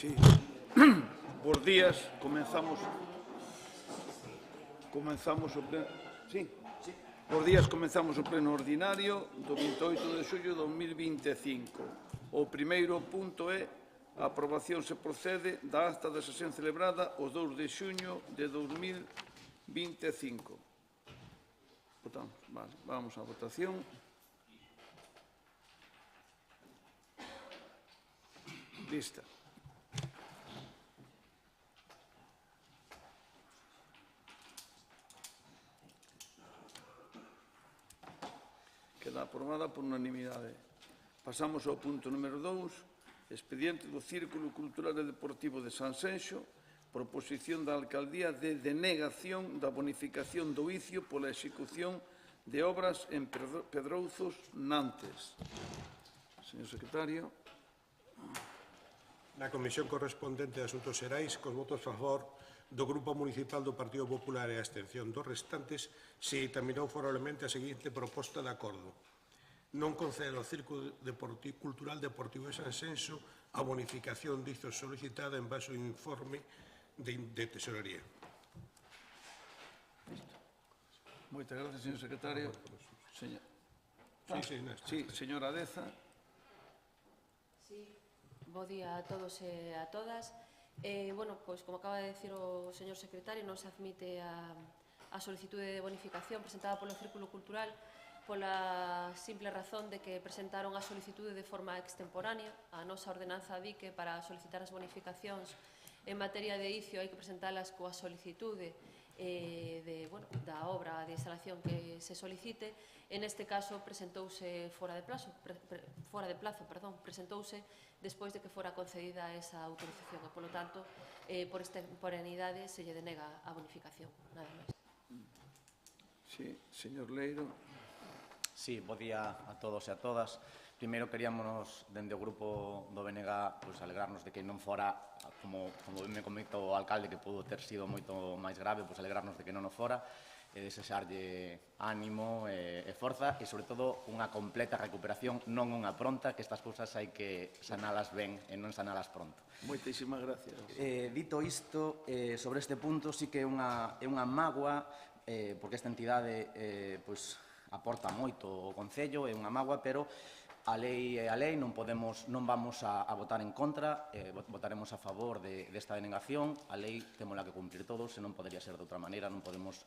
Sí. Bos días, comenzamos o pleno. Sí. Bos días, comenzamos o pleno ordinario do 28 de xullo de 2025. O primeiro punto é a aprobación se procede da acta da sesión celebrada o 2 de xuño de 2025. Votamos. Vale, vamos á votación. Lista. Queda aprobada por unanimidade. Pasamos ao punto número 2, expediente do Círculo Cultural e Deportivo de Sanxenxo, proposición da Alcaldía de denegación da bonificación do ICIO pola execución de obras en Pedrouzos, Nantes. Señor secretario. Na Comisión correspondente de Asuntos Xerais, cos votos a favor do Grupo Municipal do Partido Popular e a abstención dos restantes, se dictaminou favorablemente a seguinte proposta de acordo. Non concede ao Círculo Cultural Deportivo de Sanxenxo a bonificación de ICIO solicitada en base ao informe de Tesorería. Moitas gracias, señor secretario. Señora Deza. Sí, bo día a todos e a todas. Bueno, pois, como acaba de decir o señor secretario, non se admite a solicitude de bonificación presentada polo Círculo Cultural pola simple razón de que presentaron a solicitude de forma extemporánea. A nosa ordenanza di que para solicitar as bonificacións en materia de ICIO hai que presentalas coa solicitude da obra de instalación que se solicite. En este caso presentouse fora de plazo, presentouse despois de que fora concedida esa autorización e, polo tanto, por extemporaneidade se lle denega a bonificación, nada máis. Sí, señor Leiro. Sí, bo día a todos e a todas. Primeiro, queríamos, dende o grupo do BNG, alegrarnos de que non fora, como me comentou o alcalde, que pudo ter sido moito máis grave, alegrarnos de que non o fora, e desexarlle ánimo e forza, e, sobre todo, unha completa recuperación, non unha pronta, que estas cousas hai que sanalas ben e non sanalas pronto. Moitísimas gracias. Dito isto, sobre este punto, sí que é unha mágoa, porque esta entidade aporta moito ao Concello, é unha mágoa, pero a lei é a lei, non vamos a votar en contra, votaremos a favor desta denegación. A lei témola que cumplir todos, se non podería ser de outra maneira, non podemos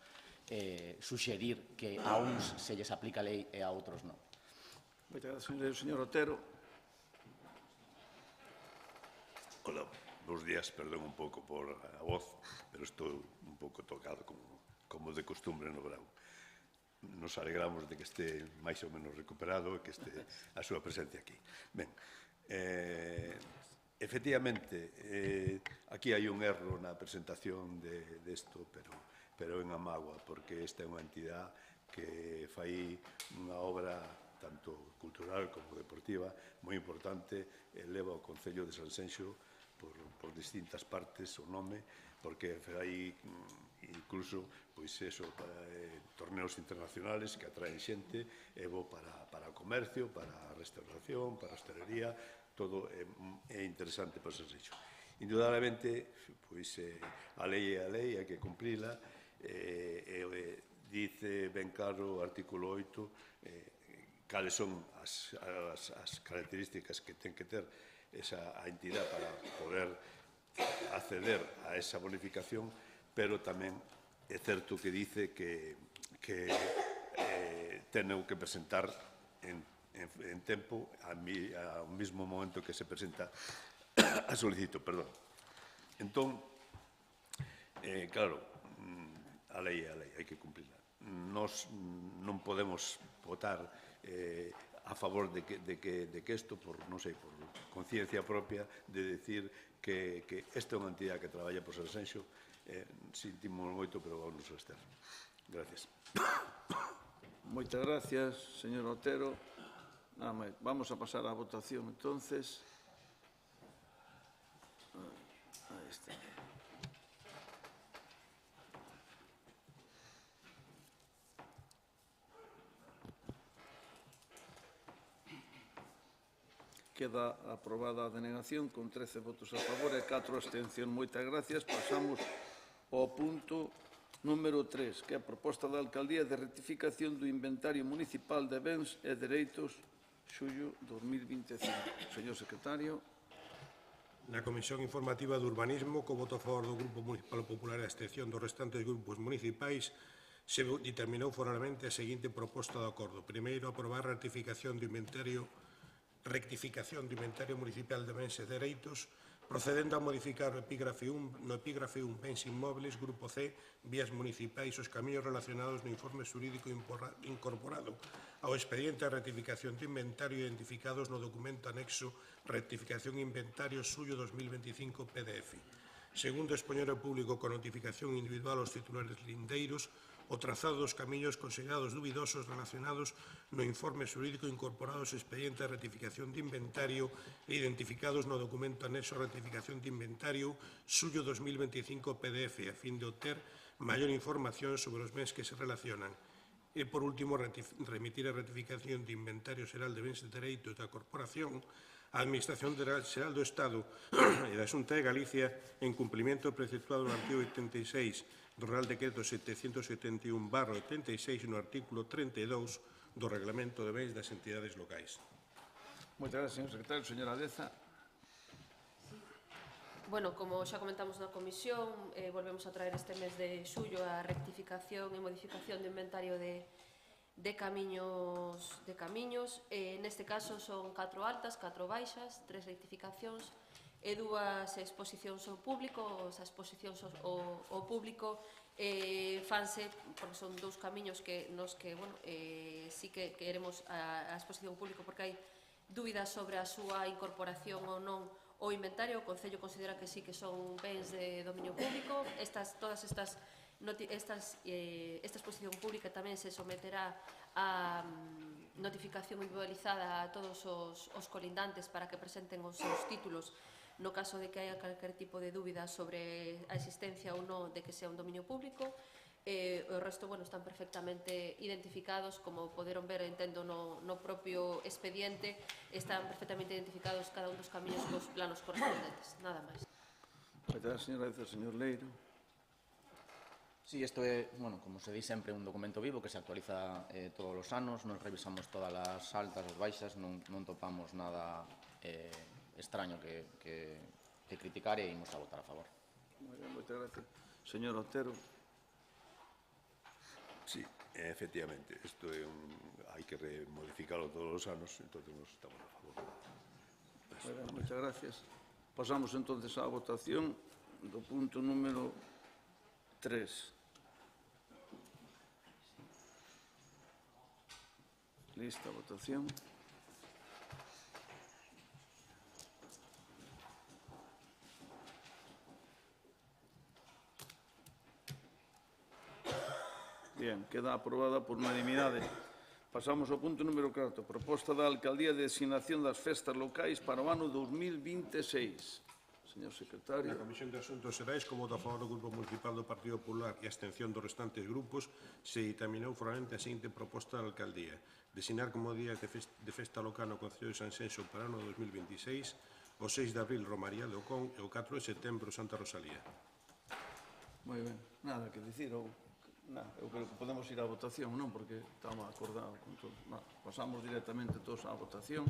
suxerir que a uns se lles aplica a lei e a outros non. Moitas gracias, señor Otero. Hola, bons días, perdón un pouco por a voz, pero estou un pouco tocado como de costumbre no verão. Nos alegramos de que este máis ou menos recuperado e que este a súa presencia aquí. Ben, efectivamente, aquí hai un erro na presentación desto, pero é unha mágoa, porque esta é unha entidade que fai unha obra tanto cultural como deportiva moi importante, eleva o Concello de Sanxenxo por distintas partes o nome, porque fai incluso torneos internacionales que atraen xente, é bo para o comercio, para a restauración, para a hostelería, todo é interesante para o Sanxenxo. Indudablemente, a lei é a lei, hai que cumprila, dice ben claro o artículo 8 cales son as características que ten que ter a entidade para poder acceder a esa bonificación, pero tamén é certo que dice que teño que presentar en tempo ao mesmo momento que se presenta a solicito, perdón. Entón, claro, a lei é a lei, hai que cumplirla. Nos non podemos votar a favor de que isto, por, non sei, por conciencia propia, de decir que esta é unha entidade que traballa por Sanxenxo, sentimos moito, pero vamos a estar. Gracias. Moitas gracias, señor Otero. Vamos a pasar á votación, entonces. Ahí está. queda aprobada a denegación con 13 votos a favor e 4 abstención. Moitas gracias. Pasamos ao punto número 3, que é a proposta da Alcaldía de rectificación do inventario municipal de bens e dereitos xullo 2025. Señor secretario. Na Comisión Informativa de Urbanismo, co voto a favor do Grupo Municipal Popular e a abstención dos restantes grupos municipais, se determinou formalmente a seguinte proposta de acordo. Primeiro, aprobar a rectificación do inventario municipal de bens e dereitos, procedendo a modificar no epígrafe 1, bens inmobles, grupo C, vías municipais, os camiños relacionados no informe xurídico incorporado ao expediente de rectificación de inventario identificados no documento anexo Rectificación Inventario Suyo 2025 PDF. Segundo, expoñer ao público con notificación individual aos titulares lindeiros o trazado dos camiños considerados dubidosos relacionados no informe xurídico incorporado aos expedientes de rectificación de inventario e identificados no documento anexo a rectificación de inventario Suyo 2025 PDF, a fin de obter maior información sobre os bens que se relacionan. E, por último, remitir a rectificación de inventario xeral de bens e dereitos da Corporación a Administración Xeral do Estado e da Xunta de Galicia en cumprimento preceptuado no artigo 86 do Real Decreto 771/86 no artículo 32 do Reglamento de Bens das Entidades Locais. Moitas gracias, señor secretario. Señora Deza. Bueno, como xa comentamos na comisión, volvemos a traer este mes de xullo a rectificación e modificación do inventario de camiños. Neste caso son 4 altas, 4 baixas, 3 rectificacións e 2 exposicións ao público. As exposicións ao público fanse porque son 2 camiños nos que sí que queremos a exposición ao público porque hai dúbidas sobre a súa incorporación ou non ao inventario. O Concello considera que sí que son bens de dominio público. Esta exposición pública tamén se someterá a notificación individualizada a todos os colindantes para que presenten os seus títulos no caso de que haya calquer tipo de dúbida sobre a existencia ou non de que sea un dominio público. O resto, están perfectamente identificados, como poderon ver, entendo, no propio expediente, están perfectamente identificados cada un dos camiños cos planos correspondentes. Nada máis. Moitas gracias, señora Deza. Señor Leiro. Sí, isto é, como se di sempre, un documento vivo que se actualiza todos os anos. Nos revisamos todas as altas, as baixas, non topamos nada extraño que criticar e imos a votar a favor. Moi ben, moitas gracias. Señor Otero. Sí, efectivamente, isto é hai que modificarlo todos os anos, entonces nos estamos a favor. Moi ben, moitas gracias. Pasamos entonces á votación do punto número 3. Lista, votación. Bien, queda aprobada por unanimidade. Pasamos ao punto número 4. Proposta da Alcaldía de designación das festas locais para o ano 2026. Señor secretario. Na Comisión de Asuntos Xerais, co voto a favor do Grupo Municipal do Partido Popular e a abstención dos restantes grupos, se dictaminou formalmente a seguinte proposta da Alcaldía: designar como día de festa local no Concello de Sanxenxo para o ano 2026 o 6 de abril Romaría de Ocón e o 4 de setembro Santa Rosalía. Moi ben, nada que dicir, eu creo que podemos ir á votación, non? Porque estamos acordados con todo. Pasamos directamente todos á votación.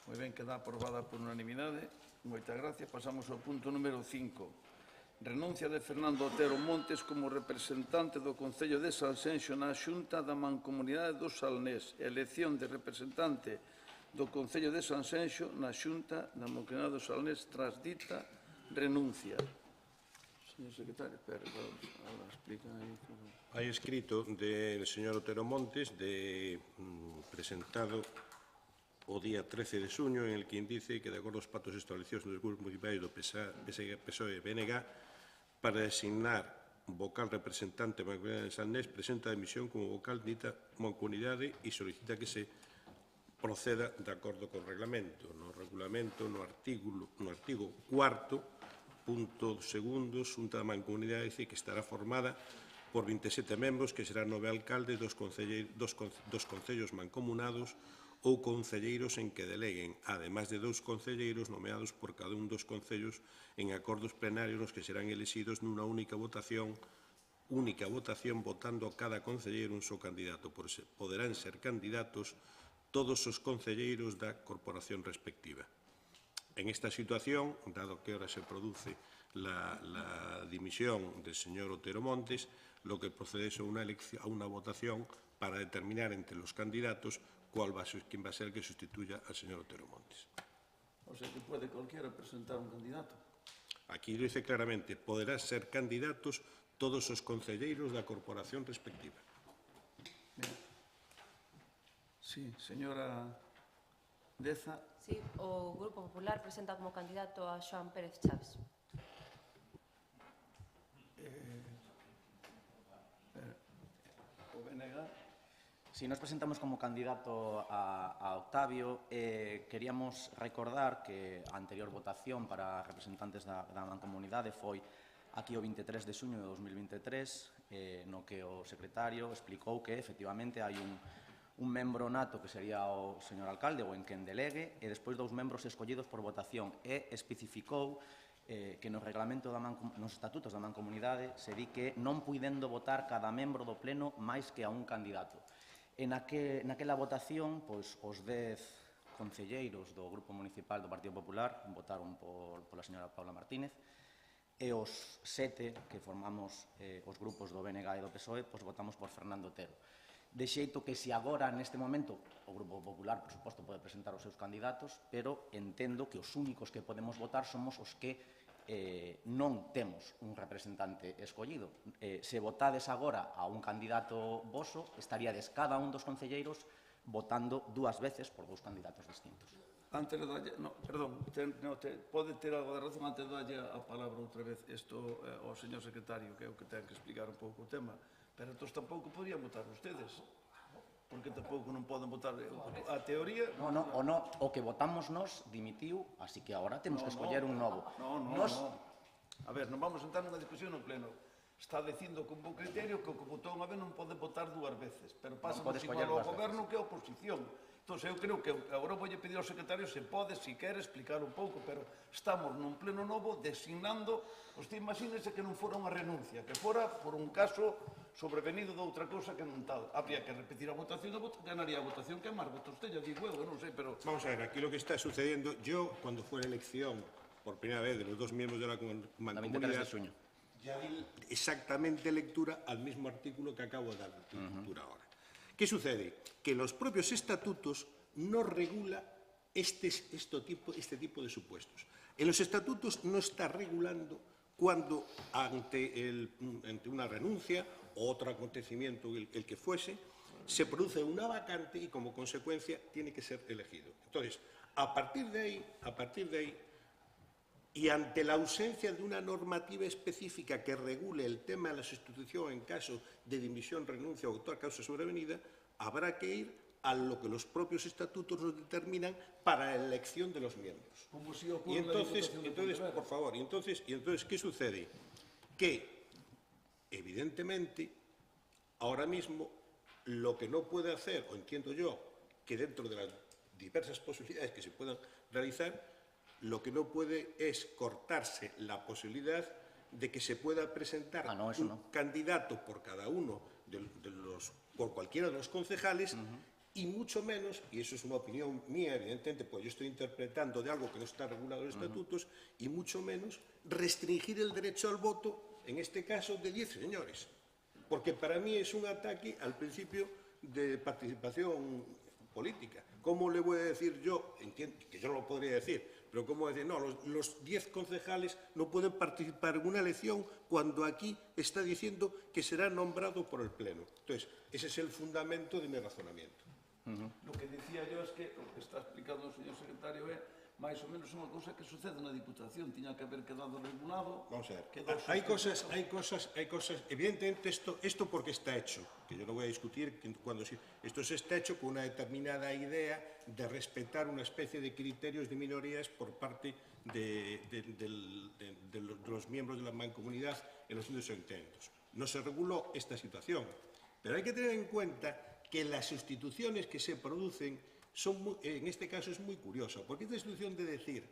Moi ben, queda aprobada por unanimidade. Moitas gracias. Pasamos ao punto número 5. Renuncia de Fernando Otero Montes como representante do Concello de Sanxenxo na Xunta da Mancomunidade do Salnés. Elección de representante do Concello de Sanxenxo na Xunta da Mancomunidade do Salnés tras dita renuncia. Señor secretario, ahora explica aí. Hai escrito del señor Otero Montes presentado o día 13 de xuño, en el que indice que, de acordo aos pactos establecidos nos grupos municipais do PSOE e BNG, para designar vocal representante da Mancomunidade de Salnés, presenta a dimisión como vocal dita mancomunidade e solicita que se proceda de acordo co reglamento. No regulamento, no artigo 4º, punto 2º, Xunta da Mancomunidade dice que estará formada por 27 membros, que serán 9 alcaldes, dos concellos mancomunados ou concelleiros en que deleguen, ademais de 2 concelleiros nomeados por cada un dos concellos en acordos plenarios nos que serán elixidos nunha única votación votando a cada concelleiro un só candidato. Poderán ser candidatos todos os concelleiros da corporación respectiva. En esta situación, dado que ahora se produce la dimisión del señor Otero Montes, lo que procede es a una votación para determinar entre los candidatos quién va a ser el que sustituya al señor Otero Montes. O sea que puede cualquiera presentar un candidato. Aquí lo dice claramente, poderán ser candidatos todos os concelleiros da corporación respectiva. Bien. Sí, señora Deza. Sí, o Grupo Popular presenta como candidato a Xoán Pérez Chaves. O BNG. Si nos presentamos como candidato a Octavio, queríamos recordar que a anterior votación para representantes da Mancomunidade foi aquí o 23 de xuño de 2023, no que o secretario explicou que, efectivamente, hai un membro nato que sería o señor alcalde ou en quen delegue, e despois 2 membros escollidos por votación, e especificou que nos estatutos da Mancomunidade se di que non puidendo votar cada membro do pleno máis que a un candidato. Naquela votación, pois, os 10 concelleiros do Grupo Municipal do Partido Popular votaron pola señora Paula Martínez, e os 7 que formamos os grupos do BNG e do PSOE, pois votamos por Fernando Otero. De xeito que se agora, neste momento, o Grupo Popular, por suposto, pode presentar os seus candidatos, pero entendo que os únicos que podemos votar somos os que non temos un representante escollido. Se votades agora a un candidato voso, estaríades cada un dos concelleiros votando 2 veces por 2 candidatos distintos. Antes de darlle, pode ter algo de razón antes de darlle a palabra outra vez isto ao señor secretario, que é o que ten que explicar un pouco o tema, pero entón tampouco podrían votar ustedes, porque tampouco non poden votar a teoría. O que votamos nos dimitiu, así que agora temos que escoller un novo. No. A ver, non vamos a entrar nunha discusión no pleno. Está dicindo con bo criterio que o que votou unha vez non pode votar 2 veces, pero pasa igual ao goberno que a oposición. Entón, eu creo que agora vou pedir ao secretario se pode, se quere, explicar un pouco, pero estamos nun pleno novo designando, usted imagínese que non fora unha renuncia, que fora por un caso sobrevenido de outra cousa que non tal. Habría que repetir a votación, ganaría a votación que máis votos teña, digo eu, non sei, pero... Vamos a ver, aquí lo que está sucediendo, yo cuando fue la elección por primera vez de los 2 miembros de la Mancomunidad, ya di exactamente lectura al mismo artículo que acabo de dar lectura ahora. ¿Qué sucede? Que los propios estatutos no regula este tipo de supuestos. En los estatutos no está regulando cuando ante una renuncia o otro acontecimiento, el que fuese, se produce una vacante y como consecuencia tiene que ser elegido. Entonces, a partir de ahí, y ante la ausencia de una normativa específica que regule el tema de la sustitución en caso de dimisión, renuncia o otra causa sobrevenida, habrá que ir a lo que los propios estatutos nos determinan para la elección de los miembros. Y entonces, por favor, ¿qué sucede? Que, evidentemente, ahora mismo, lo que no puede hacer, o entiendo yo, que dentro de las diversas posibilidades que se puedan realizar, lo que no puede es cortarse la posibilidad de que se pueda presentar un candidato por cada uno por cualquiera de los concejales, y mucho menos, y eso es una opinión mía, evidentemente, pues yo estoy interpretando de algo que no está regulado en los estatutos, y mucho menos restringir el derecho al voto, en este caso, de 10 señores. Porque para mí es un ataque al principio de participación política. ¿Cómo le voy a decir yo? Entiendo que yo no lo podría decir, pero ¿cómo decir? No, los 10 concejales no pueden participar en una elección cuando aquí está diciendo que será nombrado por el Pleno. Entonces, ese es el fundamento de mi razonamiento. Lo que decía yo es que lo que está explicando el señor secretario es máis ou menos unha cousa que sucede na Diputación. Tiña que haber quedado regulado. Vamos a ver. Quedou Hay suspenso. cosas. Evidentemente, esto porque está hecho, que yo no voy a discutir cuando esto se está hecho con una determinada idea de respetar una especie de criterios de minorías por parte de los miembros de la mancomunidad en los distintos ayuntamientos. No se reguló esta situación, pero hay que tener en cuenta que las sustituciones que se producen en este caso es muy curioso, porque esta institución de decir,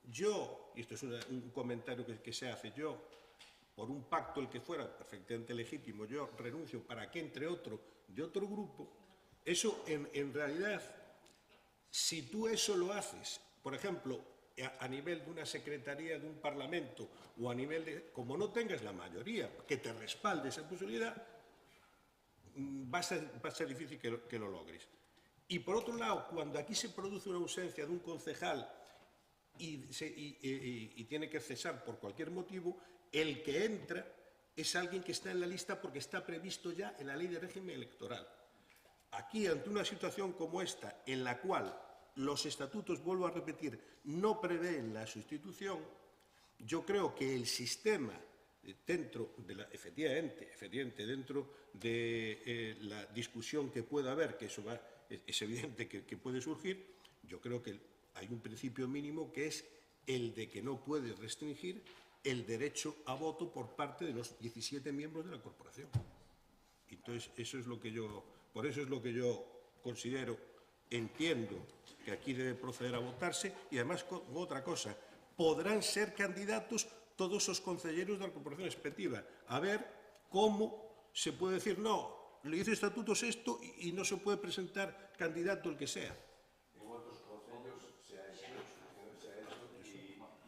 yo, y esto es un comentario que se hace, yo, por un pacto el que fuera perfectamente legítimo, yo renuncio para que entre otro de otro grupo, eso en realidad, si tú eso lo haces, por ejemplo, a nivel de una secretaría de un parlamento o a nivel de, como no tengas la mayoría que te respalde esa posibilidad, va a ser difícil que lo logres. Y por otro lado, cuando aquí se produce una ausencia de un concejal y tiene que cesar por cualquier motivo, el que entra es alguien que está en la lista porque está previsto ya en la ley de régimen electoral. Aquí, ante una situación como esta, en la cual los estatutos, vuelvo a repetir, no prevén la sustitución, yo creo que el sistema dentro de efectivamente dentro de la discusión que pueda haber, que eso es evidente que puede surgir, yo creo que hay un principio mínimo que es el de que no puede restringir el derecho a voto por parte de los 17 miembros de la corporación. Entonces, por eso es lo que yo considero, entiendo que aquí debe proceder a votarse, y además con otra cosa, podrán ser candidatos todos os concelleiros da corporación respectiva. A ver cómo se puede decir, no, le dice estatutos esto y no se puede presentar candidato el que sea. En otros concellos se ha hecho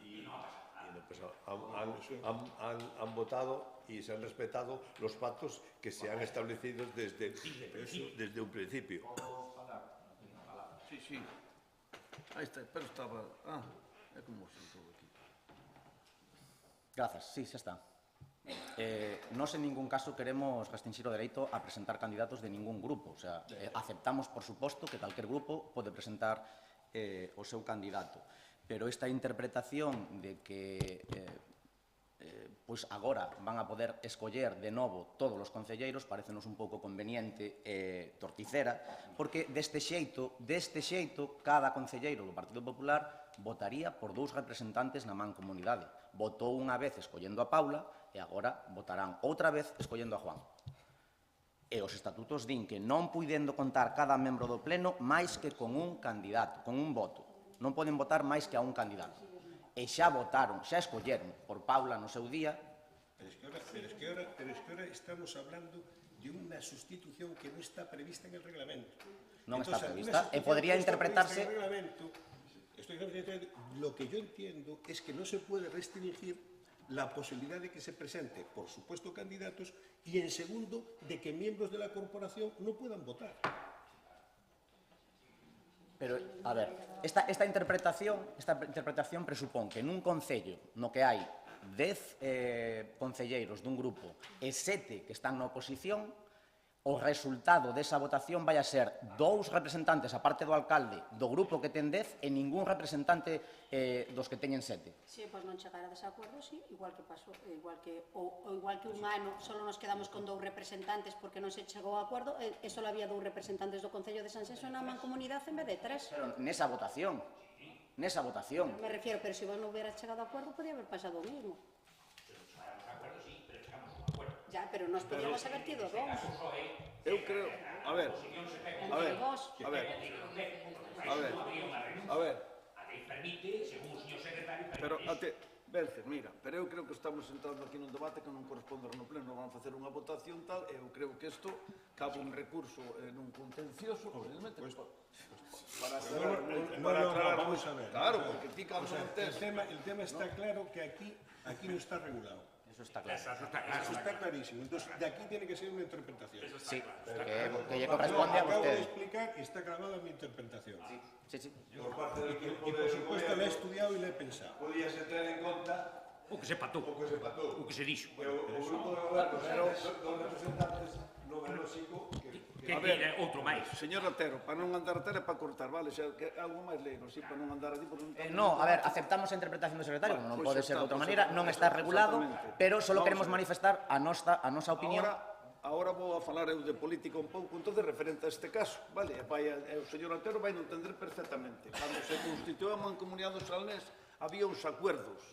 y han votado y se han respetado los pactos que se han establecido desde un principio. Sí, sí. Aí está, pero estaba... é como se todo aquí. Grazas, sí, xa está. Nós en ningún caso queremos restringir o dereito a presentar candidatos de ningún grupo. O sea, aceptamos, por suposto, que calquer grupo pode presentar o seu candidato. Pero esta interpretación de que pois agora van a poder escoller de novo todos os concelleiros parecenos un pouco conveniente e torticera, porque deste xeito, cada concelleiro do Partido Popular votaría por 2 representantes na mancomunidade. Votou unha vez escollendo a Paula e agora votarán outra vez escollendo a Juan. E os estatutos din que non puidendo contar cada membro do pleno máis que con un candidato, con un voto. Non poden votar máis que a un candidato. E xa votaron, xa escolleron por Paula no seu día. Pero es que ahora estamos hablando de una sustitución que no está prevista en el reglamento. Non está prevista e podría interpretarse... Lo que yo entiendo es que no se puede restringir la posibilidad de que se presente, por supuesto, candidatos, y en segundo, de que miembros de la corporación no puedan votar. Pero, a ver, esta interpretación presupón que nun concello no que hai 10 concelleiros dun grupo e 7 que están na oposición, o resultado desa votación vai a ser 2 representantes, a parte do alcalde, do grupo que ten 10 e ningún representante dos que teñen 7. Si, pois non chegar a desacuerdo, sí, igual que pasou, igual que un ano só nos quedamos con 2 representantes porque non se chegou a acuerdo, e só había 2 representantes do Concello de Sanxenxo na mancomunidade en vez de 3. Pero nesa votación, Me refiero, pero se vos non hubiera chegado a acuerdo, podía haber pasado o mismo. Ya, pero nos podíamos haber tido 2. Eu creo... A ver. Pero, Belces, mira, pero eu creo que estamos entrando aquí nun debate que non corresponde no pleno, van a facer unha votación tal, e eu creo que isto cabe un recurso nun contencioso, posiblemente, para aclarar... Vamos a ver. Claro, porque ti cando non tes... El tema está claro que aquí no está regulado. Eso está claro. Eso está clarísimo. Entonces, de aquí tiene que ser una interpretación. Sí, que lle corresponde a Acabo de vostede. explicar y está grabada mi interpretación. Sí. Por parte del Y por supuesto la he estudiado y la he pensado. podías ter en conta O que se patou, o que se dixo. o grupo de goberno dos representantes non é lógico que que queira outro máis. Señor Otero, para non andar a tela para cortar, vale? Xa, que algo máis leiro, así, para non andar aquí... No, a ver, aceptamos a interpretación do secretario, como non Pois pode ser de outra aceptamos, maneira, non está regulado, exactamente. pero só Vamos queremos a ver. manifestar a nosa opinión. Ahora vou a falar eu de política un pouco, entonces, referente a este caso, vale? O señor Otero vai entender perfectamente. Cando se constituiu a Mancomunidade do Salnés, había uns acuerdos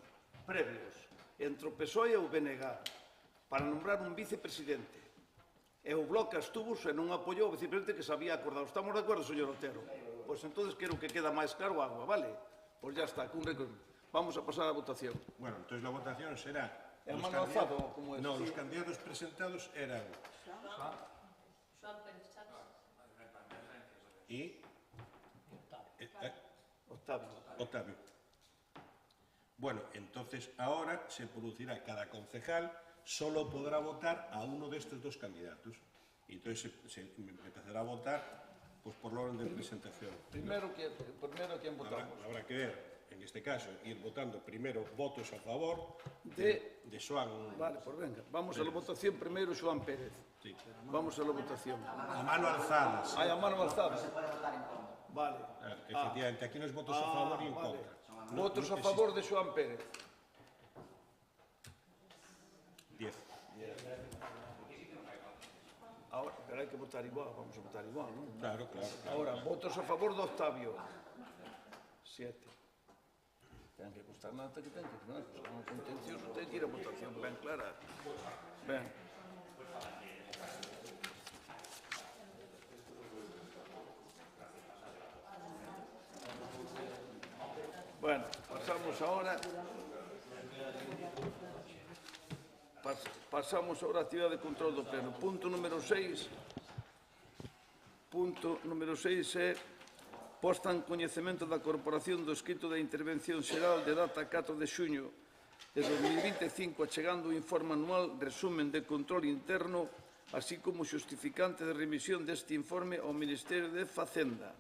previos entre o PSOE e o BNG para nombrar un vicepresidente. E o Bloque abstúvose e non apoiou o vicepresidente que se había acordado. Estamos de acordo, señor Otero? Pois entonces quero que queda máis claro agua, vale? Pois ya está, vamos a pasar a votación. Bueno, entonces la votación será... ¿Es los mano candidatos- alzada o cómo es? No, Sí. los candidatos presentados eran... Y... Octavio. Bueno, entonces ahora se producirá, cada concejal solo podrá votar a uno de estos dos candidatos. Y entonces se empezará a votar pues, por el orden de presentación. Primero, ¿quién votamos? Habrá que ver, en este caso, ir votando primero votos a favor De- de Xoán. Vale, pues venga, vamos a la votación. Primero, Joan Pérez. Sí. Vamos a la votación. A mano alzada. Sí. Hay a mano alzada. Vale. Efectivamente, aquí no es votos a favor y en vale. contra. Votos a favor de Joan Pérez. 10. Ahora, pero hay que votar igual, vamos a votar igual, ¿no? Claro. Ahora, votos a favor de Octavio. 7. Ten que costar nada que ten que non, se non contencioso ten que ir a votación ben clara. Ben. Bueno, pasamos ahora... Pasamos ahora a actividade de control do pleno. Punto número 6. Punto número 6 é posta en coñecemento da Corporación do escrito de intervención xeral de data 4 de xuño de 2025, achegando o informe anual resumen de control interno, así como xustificante de remisión deste informe ao Ministerio de Facenda.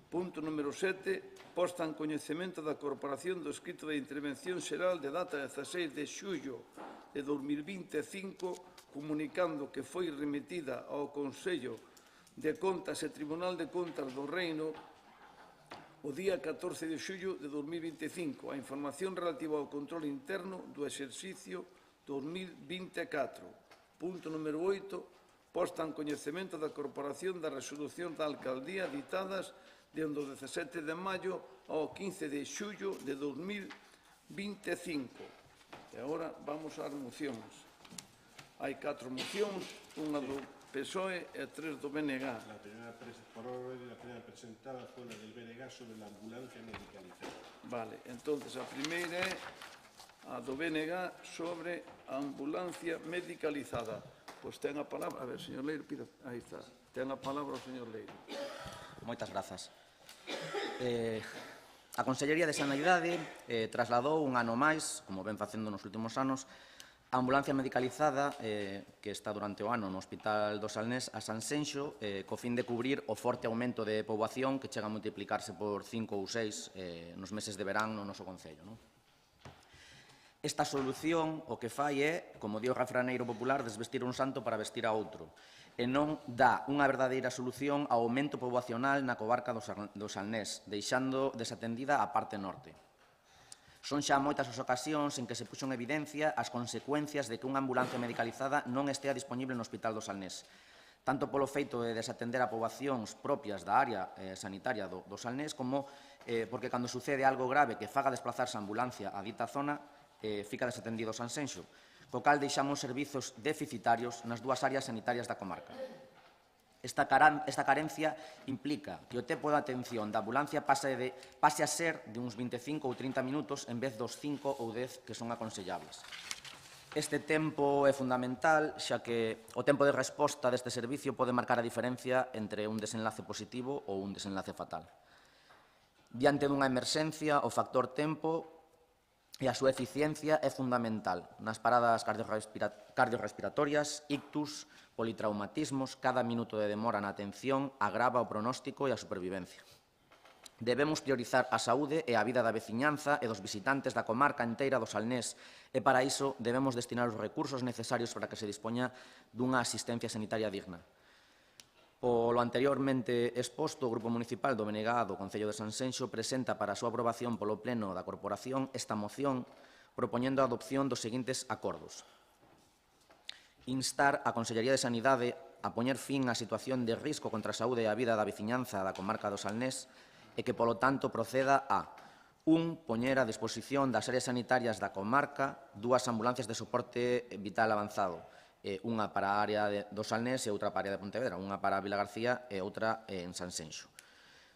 Punto número 7. Posta en coñecemento da Corporación do escrito de intervención xeral de data 16 de xullo de 2025, comunicando que foi remitida ao Consello de Contas e Tribunal de Contas do Reino o día 14 de xullo de 2025 a información relativa ao control interno do exercicio 2024. Punto número 8. Posta en coñecemento da Corporación da resolución da Alcaldía ditadas dende o 17 de maio ao 15 de xullo de 2025. E agora vamos ás mocións. Hai 4 mocións, unha do PSOE e 3 do BNG. La primera presentada fue la del BNG sobre la ambulancia medicalizada. Vale, entonces a primeira é a do BNG sobre a ambulancia medicalizada. Pois ten a palabra, a ver, señor Leiro, pida, aí está, ten a palabra o señor Leiro. Moitas grazas. A Consellería de Sanidade trasladou un ano máis, como ven facendo nos últimos anos, a ambulancia medicalizada que está durante o ano no Hospital do Salnés a Sanxenxo co fin de cubrir o forte aumento de poboación que chega a multiplicarse por 5 ou 6 nos meses de verán no noso concello. Esta solución o que fai é, como di o refraneiro popular, desvestir un santo para vestir a outro, e non dá unha verdadeira solución ao aumento poboacional na comarca do Salnés, deixando desatendida a parte norte. Son xa moitas as ocasións en que se puxo en evidencia as consecuencias de que unha ambulancia medicalizada non estea disponible no Hospital do Salnés, tanto polo feito de desatender a poboacións propias da área sanitaria do Salnés, como porque cando sucede algo grave que faga desplazarse a ambulancia a dita zona, fica desatendido o Sanxenxo, co cal deixamos servizos deficitarios nas dúas áreas sanitarias da comarca. Esta carencia implica que o tempo de atención da ambulancia pase a ser de uns 25 ou 30 minutos en vez dos 5 ou 10 que son aconsellables. Este tempo é fundamental, xa que o tempo de resposta deste servicio pode marcar a diferencia entre un desenlace positivo ou un desenlace fatal. Diante dunha emerxencia, o factor tempo e a súa eficiencia é fundamental nas paradas cardiorrespiratorias, ictus, politraumatismos. Cada minuto de demora na atención agrava o pronóstico e a supervivencia. Debemos priorizar a saúde e a vida da veciñanza e dos visitantes da comarca inteira do Salnés, e para iso debemos destinar os recursos necesarios para que se dispoña dunha asistencia sanitaria digna. Polo anteriormente exposto, o Grupo Municipal do BNG do Concello de Sanxenxo presenta para a súa aprobación polo Pleno da Corporación esta moción propoñendo a adopción dos seguintes acordos. Instar a Consellería de Sanidade a poñer fin á situación de risco contra a saúde e a vida da veciñanza da comarca do Salnés e que, polo tanto, proceda a 1. Poñer a disposición das áreas sanitarias da comarca 2 ambulancias de soporte vital avanzado, unha para a área do Salnés e outra para a área de Pontevedra, unha para a Vila García e outra en Sanxenxo.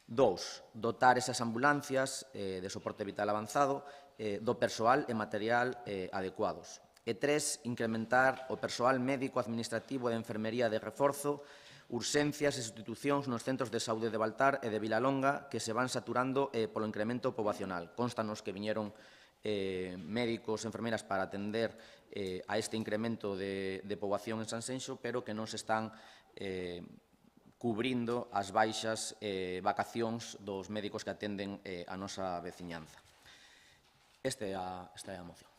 2. Dotar esas ambulancias de soporte vital avanzado do persoal e material adecuados. E 3. Incrementar o persoal médico, administrativo e de enfermería de reforzo, urxencias e sustitucións nos centros de saúde de Baltar e de Vilalonga que se van saturando polo incremento poboacional. Constanos que viñeron médicos e enfermeras para atender a este incremento de poboación en Sanxenxo, pero que non se están cubrindo as baixas vacacións dos médicos que atenden a nosa veciñanza. Esta é a moción.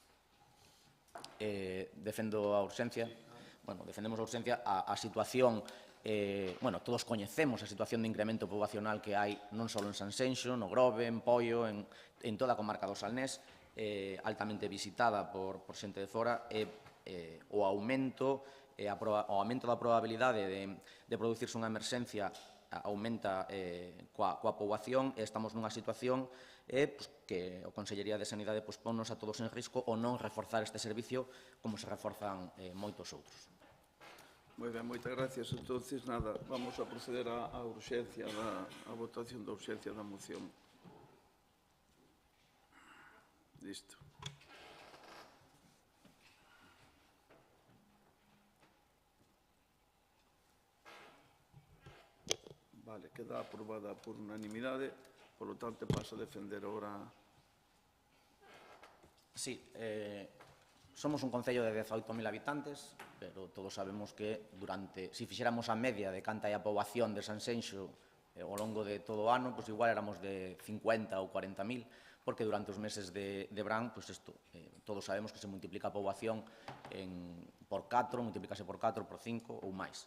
Defendo a urxencia, defendemos a urxencia, a situación, todos coñecemos a situación de incremento poboacional que hai non só en Sanxenxo, no Grove, en Poio, en toda a comarca do Salnés, altamente visitada por xente de fora, o aumento da probabilidade de producirse unha emerxencia aumenta coa poboación e estamos nunha situación que a Consellería de Sanidade ponnos a todos en risco o non reforzar este servicio como se reforzan moitos outros. Moi ben, moitas gracias. Entonces, nada, vamos a proceder á urxencia, a votación da urxencia da moción. Listo. Vale, queda aprobada por unanimidade, polo tanto, pasa a defender ahora. Sí, somos un concello de 18.000 habitantes, pero todos sabemos que se fixéramos a media de canta é a poboación de Sanxenxo ao longo de todo o ano, igual éramos de 50 ou 40.000, porque durante os meses de verán, todos sabemos que se multiplica a poboación por 4, multiplícase por 4, por 5 ou máis.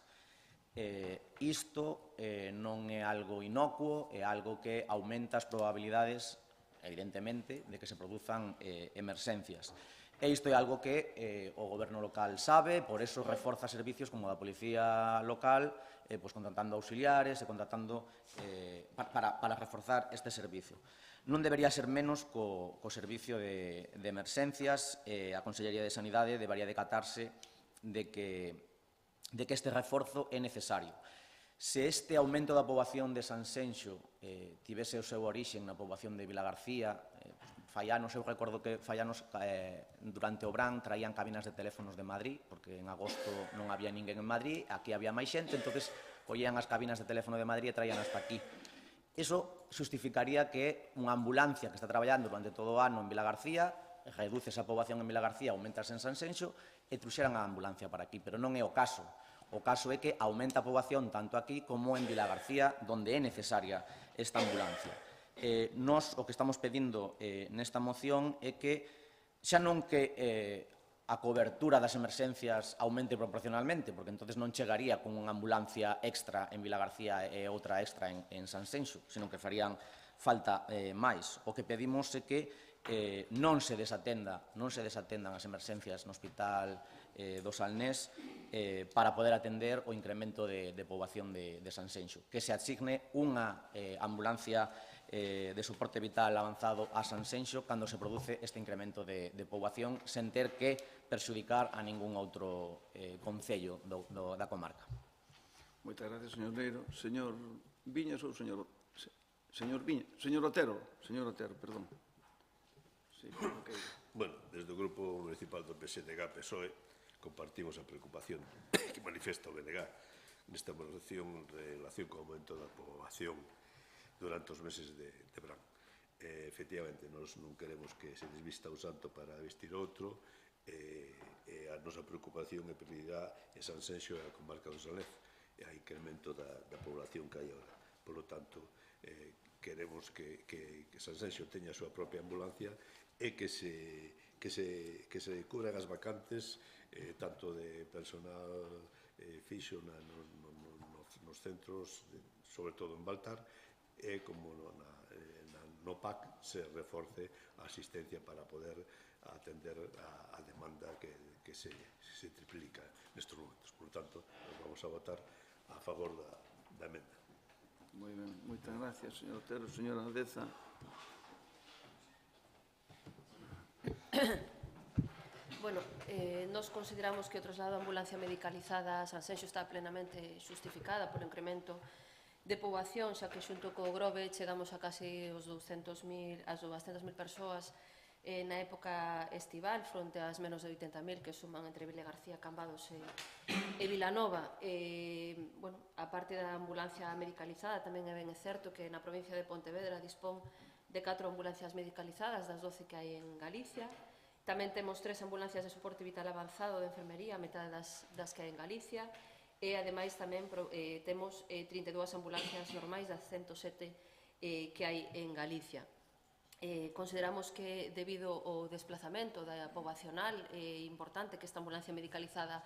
Isto non é algo inocuo, é algo que aumenta as probabilidades, evidentemente, de que se produzan emerxencias. E isto é algo que o goberno local sabe, por eso reforza servicios como a da policía local, contratando auxiliares e contratando para reforzar este servicio. Non debería ser menos co servicio de emerxencias. A Consellería de Sanidade debería decatarse de que este reforzo é necesario. Se este aumento da poboación de Sanxenxo tivese o seu orixen na poboación de Vila García, fai anos, eu recordo que fai anos durante o verán traían cabinas de teléfonos de Madrid, porque en agosto non había ninguén en Madrid, aquí había máis xente, entonces collían as cabinas de teléfono de Madrid e traían hasta aquí. Iso justificaría que unha ambulancia que está traballando durante todo o ano en Vila García reduce esa poboación en Vila García, aumentase en Sanxenxo e truxeran a ambulancia para aquí, pero non é o caso. O caso é que aumenta a poboación tanto aquí como en Vila García, onde é necesaria esta ambulancia. Nós o que estamos pedindo nesta moción é que xa non que a cobertura das emerxencias aumente proporcionalmente, porque entonces non chegaría con unha ambulancia extra en Vila García e outra extra en Sanxenxo, senón que farían falta máis. O que pedimos é que non se desatendan as emerxencias no hospital do Salnés para poder atender o incremento de poboación de Sanxenxo. Que se asigne unha ambulancia de soporte vital avanzado a Sanxenxo cando se produce este incremento de poboación sen ter que perxudicar a ningún outro concello da comarca. Moitas gracias, señor Leiro. Señor Viñas ou señor Viñas? Señor Otero, perdón. Sí, bueno, desde o Grupo Municipal do PSDG-PSOE compartimos a preocupación que manifesta o BNG nesta relación co aumento da poboación durante os meses de verán. Efectivamente, nós non queremos que se desvista un santo para vestir outro, e a nosa preocupación e prioridade é Sanxenxo e a comarca do Salnés e a incremento da población que hai agora. Por lo tanto, queremos que Sanxenxo teña a súa propia ambulancia e que se cubran as vacantes tanto de personal fixo no nos centros, sobre todo en Baltar, e como no PAC se reforce a asistencia para poder atender a demanda que se triplica nestes momentos. Por tanto, nos vamos a votar a favor da emenda. Moi ben, moitas gracias, señor Otero. Señora Deza. Bueno, nos consideramos que o traslado da ambulancia medicalizada a Sanxenxo está plenamente xustificada polo incremento de poboación, xa que xunto co Grove chegamos a casi as 200.000 persoas na época estival, fronte ás menos de 80.000 que suman entre Vilagarcía, Cambados e Vilanova. Bueno, a parte da ambulancia medicalizada, tamén é ben certo que na provincia de Pontevedra dispón de 4 ambulancias medicalizadas das 12 que hai en Galicia. Tamén temos 3 ambulancias de soporte vital avanzado de enfermería, a metade das que hai en Galicia, e ademais tamén temos 32 ambulancias normais das 107 que hai en Galicia. Consideramos que debido ao desplazamento poboacional é importante que esta ambulancia medicalizada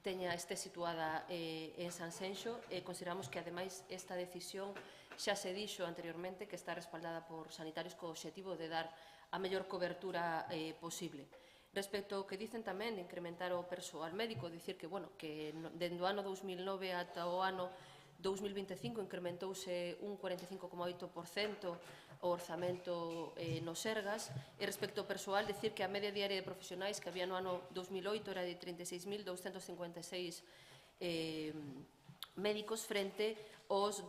este situada en Sanxenxo, e consideramos que ademais esta decisión xa se dixo anteriormente que está respaldada por sanitarios co obxectivo de dar a mellor cobertura posible. Respecto ao que dicen tamén de incrementar o persoal médico, dicir que, bueno, que dende o ano 2009 ata o ano 2025 incrementouse un 45,8% o orzamento no Sergas, e respecto ao persoal, dicir que a media diaria de profesionais que había no ano 2008 era de 36.256 médicos frente aos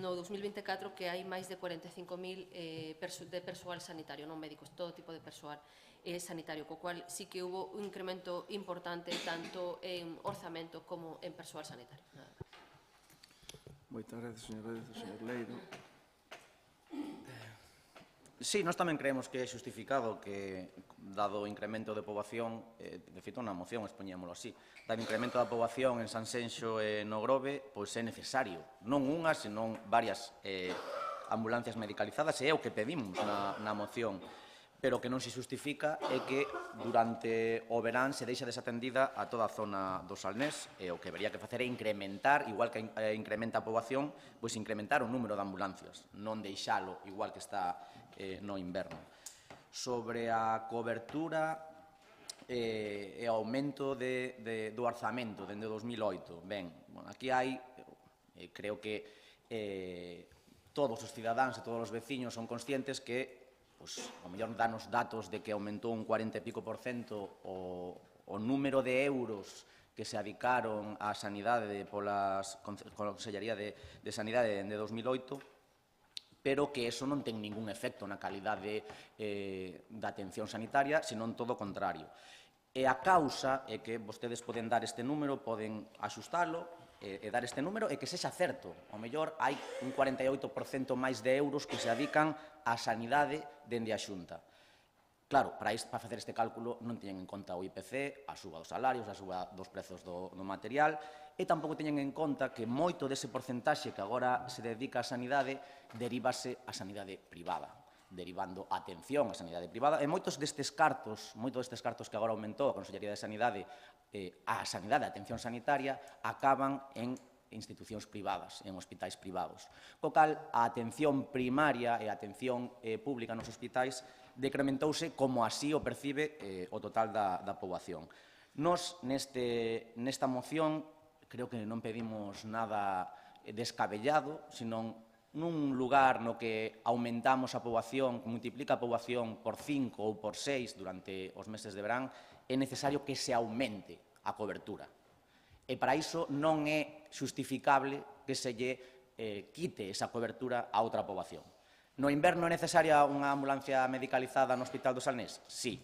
no 2024 que hai máis de 45.000 de persoal sanitario, non médicos, todo tipo de persoal sanitario, co cual sí que hubo un incremento importante tanto en orzamento como en persoal sanitario. Moitas gracias, señor Leiro. Sí, nós tamén creemos que é justificado que, dado o incremento de poboación, de feito na moción expoñémolo así, dado o incremento da poboación en Sanxenxo e no Grove, pois é necesario, non unha, senón varias ambulancias medicalizadas, e é o que pedimos na moción, pero que non se justifica é que durante o verán se deixa desatendida a toda a zona do Salnés, e o que habería que facer é incrementar, igual que incrementa a poboación, pois incrementar o número de ambulancias, non deixalo igual que está no inverno. Sobre a cobertura e o aumento do orzamento dende 2008, ben, aquí hai, creo que todos os cidadáns e todos os veciños son conscientes que ao mellor danos datos de que aumentou un 40 e pico % o número de euros que se adicaron á sanidade pola Consellería de Sanidade de 2008, pero que eso non ten ningún efecto na calidade da atención sanitaria, senón todo o contrario. E a causa é que vostedes poden dar este número, poden axustalo, e dar este número e que sexa certo. Ao mellor hai un 48% máis de euros que se adican á sanidade dende a Xunta. Claro, para facer este cálculo non teñen en conta o IPC, a suba dos salarios, a suba dos prezos do material, e tampouco teñen en conta que moito dese porcentaxe que agora se dedica á sanidade derívase á sanidade privada, derivando atención á sanidade privada, e moitos destes cartos que agora aumentou a Consellería de Sanidade a sanidade, a atención sanitaria, acaban en institucións privadas, en hospitais privados. Co cal, a atención primaria e a atención pública nos hospitais decrementouse como así o percibe o total da poboación. Nos, nesta moción, creo que non pedimos nada descabellado, senón nun lugar no que aumentamos a poboación, multiplica a poboación por 5 ou por 6 durante os meses de verán, é necesario que se aumente a cobertura. E para iso non é justificable que se lle quite esa cobertura a outra poboación. No inverno é necesaria unha ambulancia medicalizada no Hospital do Salnés? Sí.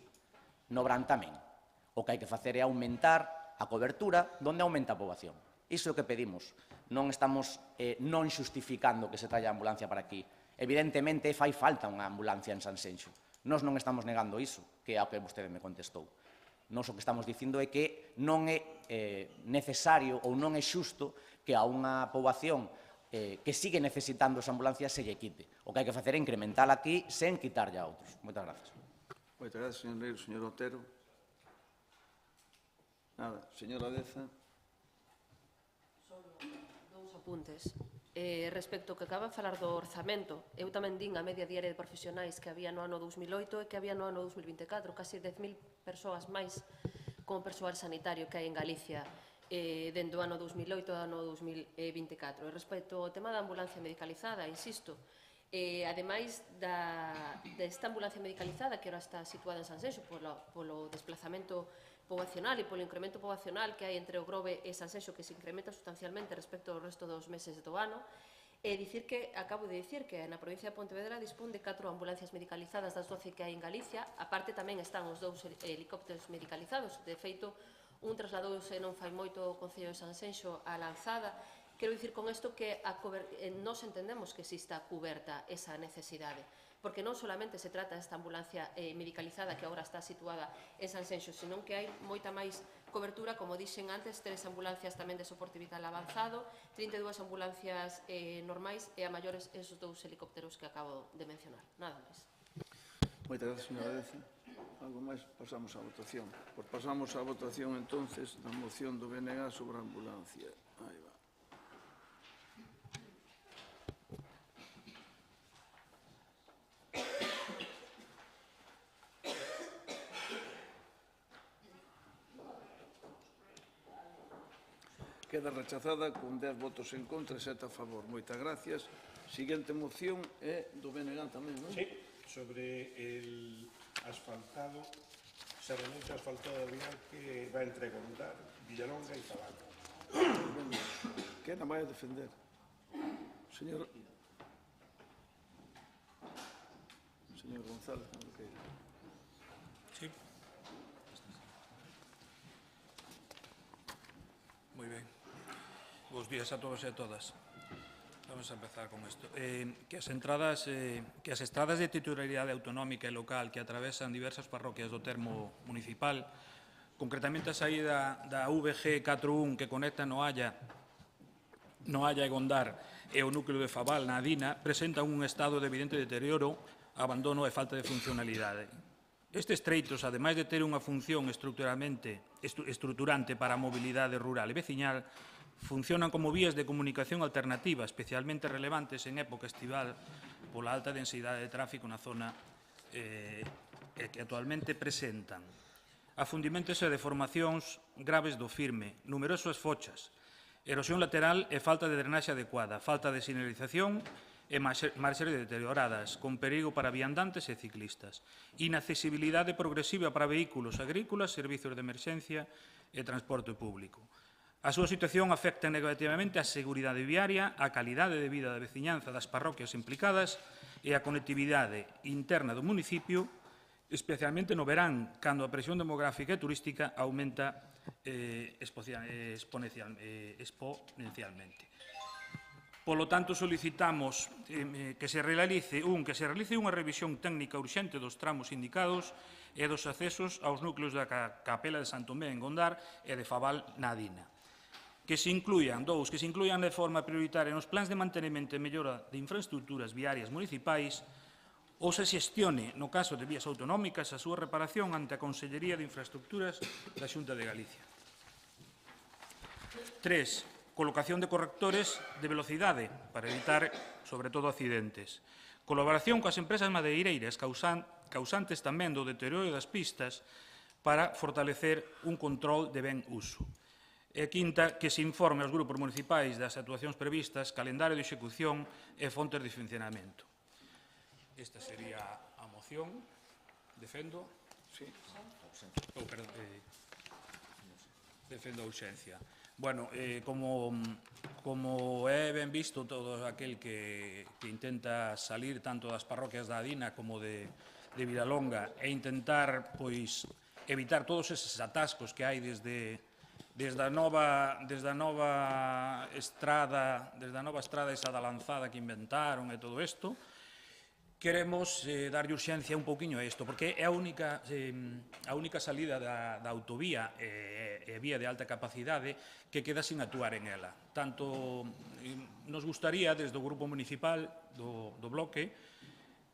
No verán tamén. O que hai que facer é aumentar a cobertura onde aumenta a poboación. Iso é o que pedimos. Non estamos non xustificando que se traia a ambulancia para aquí. Evidentemente fai falta unha ambulancia en Sanxenxo. Nós non estamos negando iso, que é o que vostede me contestou. Nós o que estamos dicindo é que non é necesario ou non é xusto que a unha poboación que sigue necesitando esa ambulancia se lle quite. O que hai que facer é incrementar aquí sen quitarlle a outros. Moitas gracias. Moitas gracias, señor Leiro. Señor Otero. Nada. Señora Deza. Solo dous apuntes. Respecto ao que acaba de falar do orzamento, eu tamén din a media diaria de profesionais que había no ano 2008 e que había no ano 2024, casi 10.000 persoas máis como persoal sanitario que hai en Galicia dende o ano 2008 ao ano 2024. E respecto ao tema da ambulancia medicalizada, insisto, ademais desta ambulancia medicalizada que ahora está situada en Sanxenxo polo desplazamento poboacional e polo incremento poboacional que hai entre o Grove e Sanxenxo, que se incrementa sustancialmente respecto ao resto dos meses do ano, acabo de dicir que na provincia de Pontevedra dispón de 4 ambulancias medicalizadas das 12 que hai en Galicia. Aparte tamén están os 2 helicópteros medicalizados. De feito, un trasladouse non fai moito ao Concello de Sanxenxo a Lanzada. Quero dicir con isto que nós entendemos que exista cuberta esa necesidade, porque non solamente se trata desta ambulancia medicalizada que agora está situada en Sanxenxo, senón que hai moita máis cobertura, como dixen antes, 3 ambulancias tamén de soporte vital avanzado, 32 ambulancias normais e a maiores esos 2 helicópteros que acabo de mencionar. Nada máis. Moitas gracias, señora Deza. Algo máis? Pasamos á votación. Pois pasamos á votación, entonces, da moción do BNG sobre a ambulancia. Aí va. Queda rechazada con 10 votos en contra e 7 a favor. Moitas gracias. Seguinte moción é do BNG tamén, non? Sí, sobre el asfaltado, Serranito asfaltado vial que va entre Gondar, Villalonga e Zabal. Quen a vai a defender? Señor González, non queira. Sí. Moi ben. Bos días a todos e a todas. Vamos a empezar con isto. Que as estradas de titularidade autonómica e local que atravesan diversas parroquias do termo municipal, concretamente a saída da VG 41 que conecta Noalla e Gondar e o núcleo de Fabal na Adina, presentan un estado de evidente deterioro, abandono e falta de funcionalidade. Estes treitos, ademais de ter unha función estruturante para a mobilidade rural e veciñal, funcionan como vías de comunicación alternativa, especialmente relevantes en época estival pola alta densidade de tráfico na zona que actualmente presentan. Afundimentos e deformacións graves do firme, numerosas fochas, erosión lateral e falta de drenaxe adecuada, falta de sinalización e marxes deterioradas, con perigo para viandantes e ciclistas, inaccesibilidade progresiva para vehículos agrícolas, servizos de emerxencia e transporte público. A súa situación afecta negativamente a seguridade viaria, a calidade de vida da veciñanza das parroquias implicadas e a conectividade interna do municipio, especialmente no verán, cando a presión demográfica e turística aumenta exponencialmente. Polo tanto, solicitamos que se realice unha revisión técnica urxente dos tramos indicados e dos accesos aos núcleos da Capela de Santomé en Gondar e de Fabal na Adina. Que se incluyan de forma prioritaria nos plans de mantenimento e mellora de infraestructuras viarias municipais ou se xestione, no caso de vías autonómicas, a súa reparación ante a Consellería de Infraestructuras da Xunta de Galicia. 3. Colocación de correctores de velocidade para evitar, sobre todo, accidentes. Colaboración coas empresas madeireiras causantes tamén do deterioro das pistas para fortalecer un control de ben uso. E quinta, que se informe aos grupos municipais das actuacións previstas, calendario de execución e fontes de funcionamento. Esta sería a moción. Defendo? Sí. Defendo a urxencia. Bueno, como é ben visto, todo aquel que intenta salir tanto das parroquias da Adina como de Villalonga e intentar, pois, evitar todos eses atascos que hai desde a nova estrada esa da Lanzada que inventaron e todo isto, queremos darlle urxencia un pouquiño a isto, porque é a única salida da autovía e vía de alta capacidade que queda sin actuar en ela. Tanto nos gustaría, desde o Grupo Municipal do Bloque,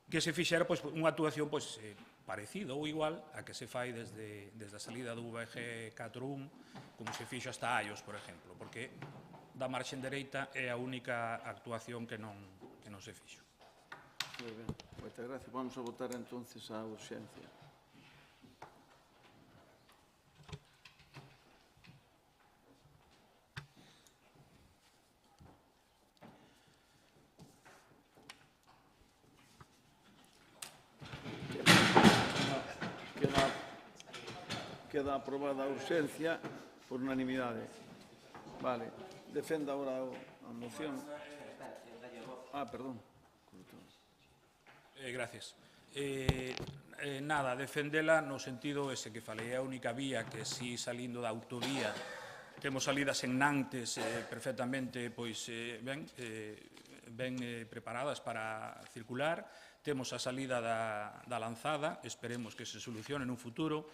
que se fixera unha actuación parecido ou igual a que se fai desde a salida do VG 4.1, como se fixo hasta Aios, por exemplo, porque da marxen dereita é a única actuación que non se fixo. Moi ben, moitas gracias. Vamos a votar entonces a urxencia. Queda aprobada a urxencia por unanimidade. Vale. Defenda agora a moción. Perdón. Gracias. Nada, defendela no sentido ese que falei, é a única vía que si salindo da autovía temos salidas en Nantes perfectamente ben preparadas para circular, temos a salida da Lanzada, esperemos que se solucione nun futuro,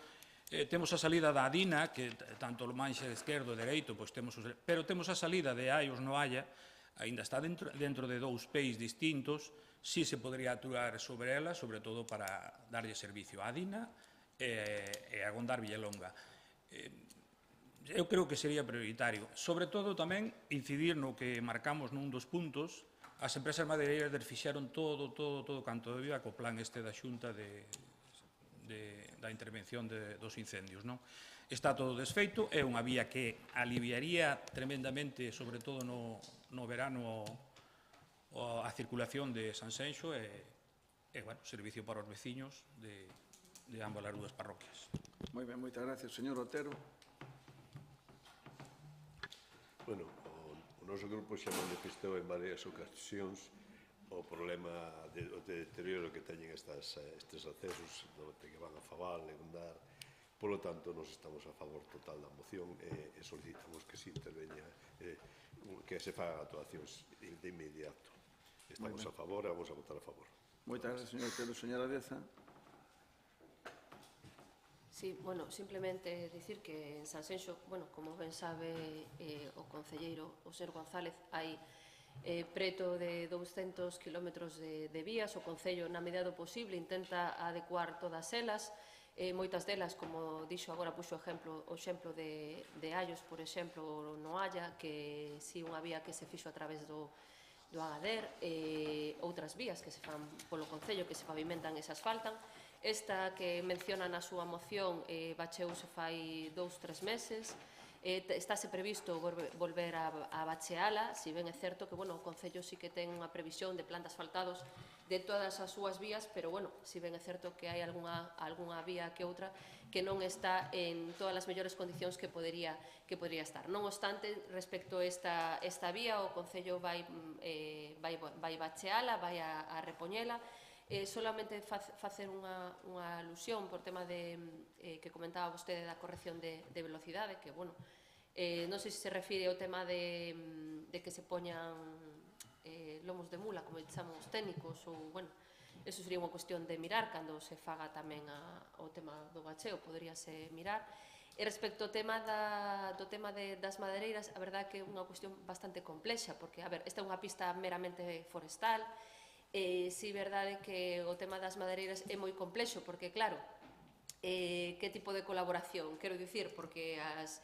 temos a salida da Adina, que tanto o manxe esquerdo e dereito, pero temos a salida de Aios no Haya, aínda está dentro de dous PEIs distintos, si se podría actuar sobre ela, sobre todo para darlle servicio a Adina e a Gondar Villalonga. Eu creo que sería prioritario. Sobre todo tamén incidir no que marcamos nun dos puntos, as empresas madeireiras fixeron todo canto debía co plan este da Xunta da intervención dos incendios. Está todo desfeito, é unha vía que aliviaría tremendamente, sobre todo no verano, a circulación de Sanxenxo e servicio para os veciños de ambas as dúas parroquias. Moi ben, moitas gracias. Señor Otero. Bueno, o noso grupo xa manifestou en varias ocasións o problema do deterioro que teñen estes accesos que van a Fabal, Gondar. Polo tanto, nos estamos a favor total da moción e solicitamos que se interveña, que se fagan actuacións de inmediato. Estamos a favor e vamos a votar a favor. Moitas gracias, señor Otero. Señora Deza. Sí, bueno, simplemente dicir que en Sanxenxo, bueno, como ben sabe o concelleiro, o señor González, hai preto de 200 kilómetros de vías. O Concello, na medida do posible, intenta adecuar todas elas. Moitas delas, como dixo agora, puxo o exemplo de Aios, por exemplo, no Haya, que si unha vía que se fixo a través do Agader, outras vías que se fan polo Concello, que se pavimentan e se asfaltan. Esta que menciona na súa moción bacheouse fai 2-3 meses, estáse previsto volver a bacheala, si ben é certo que o Concello sí que ten unha previsión de plan de asfaltados de todas as súas vías, pero si ben é certo que hai algunha vía que outra que non está en todas as mellores condicións que podería estar. Non obstante, respecto a esta vía, o Concello vai bacheala, vai a repoñela. Solamente facer unha alusión por tema que comentaba vostede da corrección de velocidade, que, non sei se se refire ao tema de que se poñan lomos de mula, como chamamos técnicos, ou, eso sería unha cuestión de mirar cando se faga tamén o tema do bacheo, poderíase mirar. E respecto ao tema das madeireiras, a verdade que é unha cuestión bastante complexa, porque, esta é unha pista meramente forestal. Si verdade que o tema das madeireiras é moi complexo, porque, claro, que tipo de colaboración? Quero dicir, porque as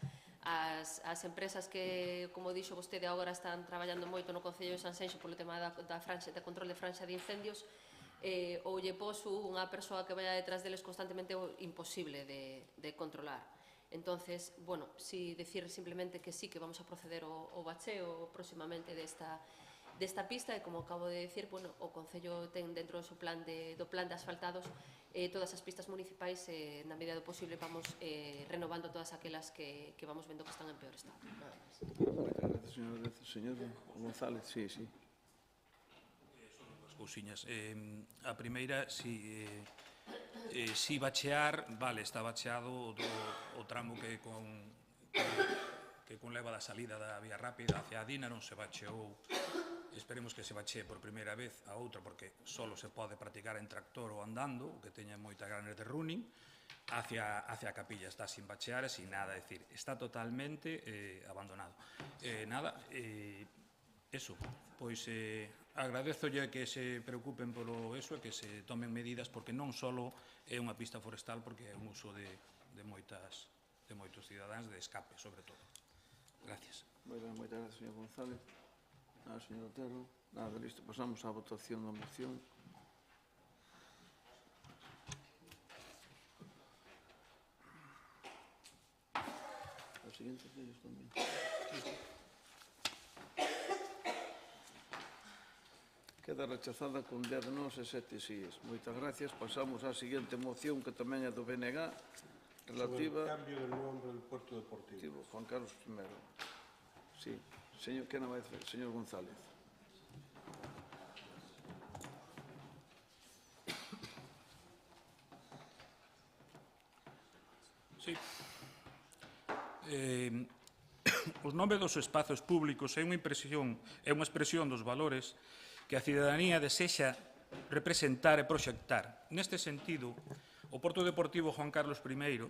empresas que, como dixo vostede, agora están traballando moito no Concello de Sanxenxo polo tema da control de franxa de incendios, ou lle poso unha persoa que vaya detrás deles constantemente imposible de controlar. Entonces, si decir simplemente que sí, que vamos a proceder ao bacheo próximamente desta pista, e como acabo de decir, o Concello ten dentro do seu plan de asfaltados todas as pistas municipais, na medida do posible vamos renovando todas aquelas que vamos vendo que están en peor estado. Nada máis. Moitas gracias, señor González. Sí. Son dúas cousiñas. A primeira, si bachear, está bacheado o tramo que conleva da salida da vía rápida hacia Adina, non se bacheou. Esperemos que se bachee por primeira vez a outra, porque só se pode practicar en tractor ou andando, que teña moita ganas de running, hacia a capilla. Está sin bachear e sin nada, é dicir, está totalmente abandonado. Eso, pois agradezolle que se preocupen polo eso e que se tomen medidas, porque non só é unha pista forestal, porque é un uso de moitos cidadáns de escape, sobre todo. Gracias. Moitas gracias, señor González. Nada, señor Otero. Nada, listo. Pasamos á votación da moción. Os seguintes deles tamén. Queda rechazada con 10 nos e 7 síes. Moitas gracias. Pasamos á seguinte moción, que tamén é do BNG, relativa... Sobre el cambio del nombre del puerto deportivo. Juan Carlos I. Sí. Señor, ¿qué nos va a decir? Señor González. Sí. Os nomes dos espazos públicos é unha expresión dos valores que a cidadanía desexa representar e proxectar. Neste sentido, o Porto Deportivo Juan Carlos I,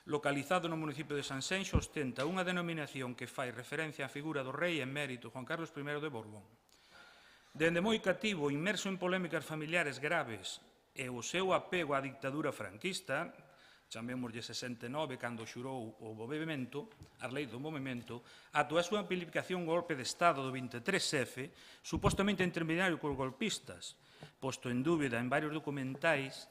localizado no municipio de Sanxenxo, ostenta unha denominación que fai referencia á figura do rei emérito Juan Carlos I de Borbón. Dende moi cativo, inmerso en polémicas familiares graves e o seu apego á dictadura franquista, chamémoslle 69, cando xurou o movimento, as leis do movimento, ata a súa aplicación golpe de Estado do 23F, supostamente intermediario cos golpistas, posto en dúbida en varios documentais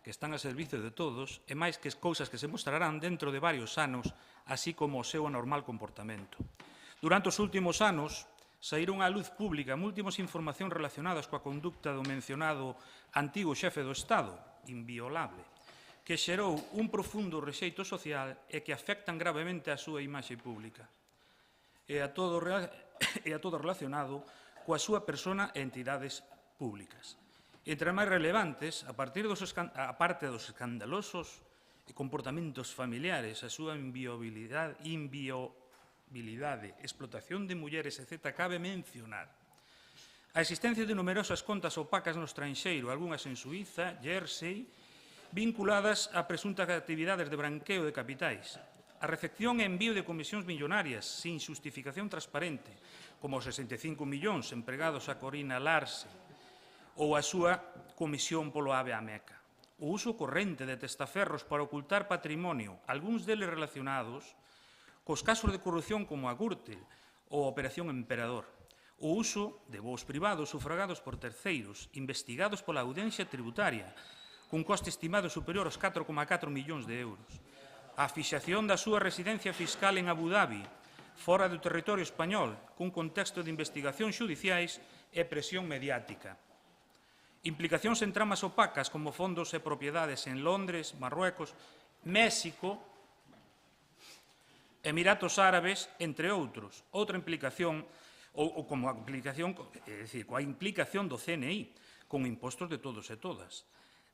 que están a servicio de todos, e máis que cousas que se mostrarán dentro de varios anos, así como o seu anormal comportamento. Durante os últimos anos, saíron á luz pública múltiples informacións relacionadas coa conducta do mencionado antigo xefe do Estado, inviolable, que xerou un profundo rexeito social e que afectan gravemente a súa imaxe pública. E a todo relacionado coa súa persona e entidades públicas. Entre as máis relevantes, aparte dos escandalosos comportamentos familiares, a súa inviolabilidade, explotación de mulleres, etc., cabe mencionar a existencia de numerosas contas opacas no estranxeiro, algunhas en Suíza, Jersey, vinculadas a presuntas actividades de branqueo de capitais, a recepción e envío de comisións millonarias sin justificación transparente, como os 65 millóns empregados a Corina Larsen, ou a súa comisión polo AVE a Meca. O uso corrente de testaferros para ocultar patrimonio, algúns deles relacionados cos casos de corrupción como a Gürtel ou a Operación Emperador. O uso de voos privados sufragados por terceiros, investigados pola audiencia tributaria, cun coste estimado superior aos 4,4 millóns de euros. A fixación da súa residencia fiscal en Abu Dhabi, fora do territorio español, cun contexto de investigacións xudiciais e presión mediática. Implicacións en tramas opacas como fondos e propiedades en Londres, Marruecos, México, Emiratos Árabes, entre outros. Outra implicación, ou como a implicación, é dicir, coa implicación do CNI, con impostos de todos e todas.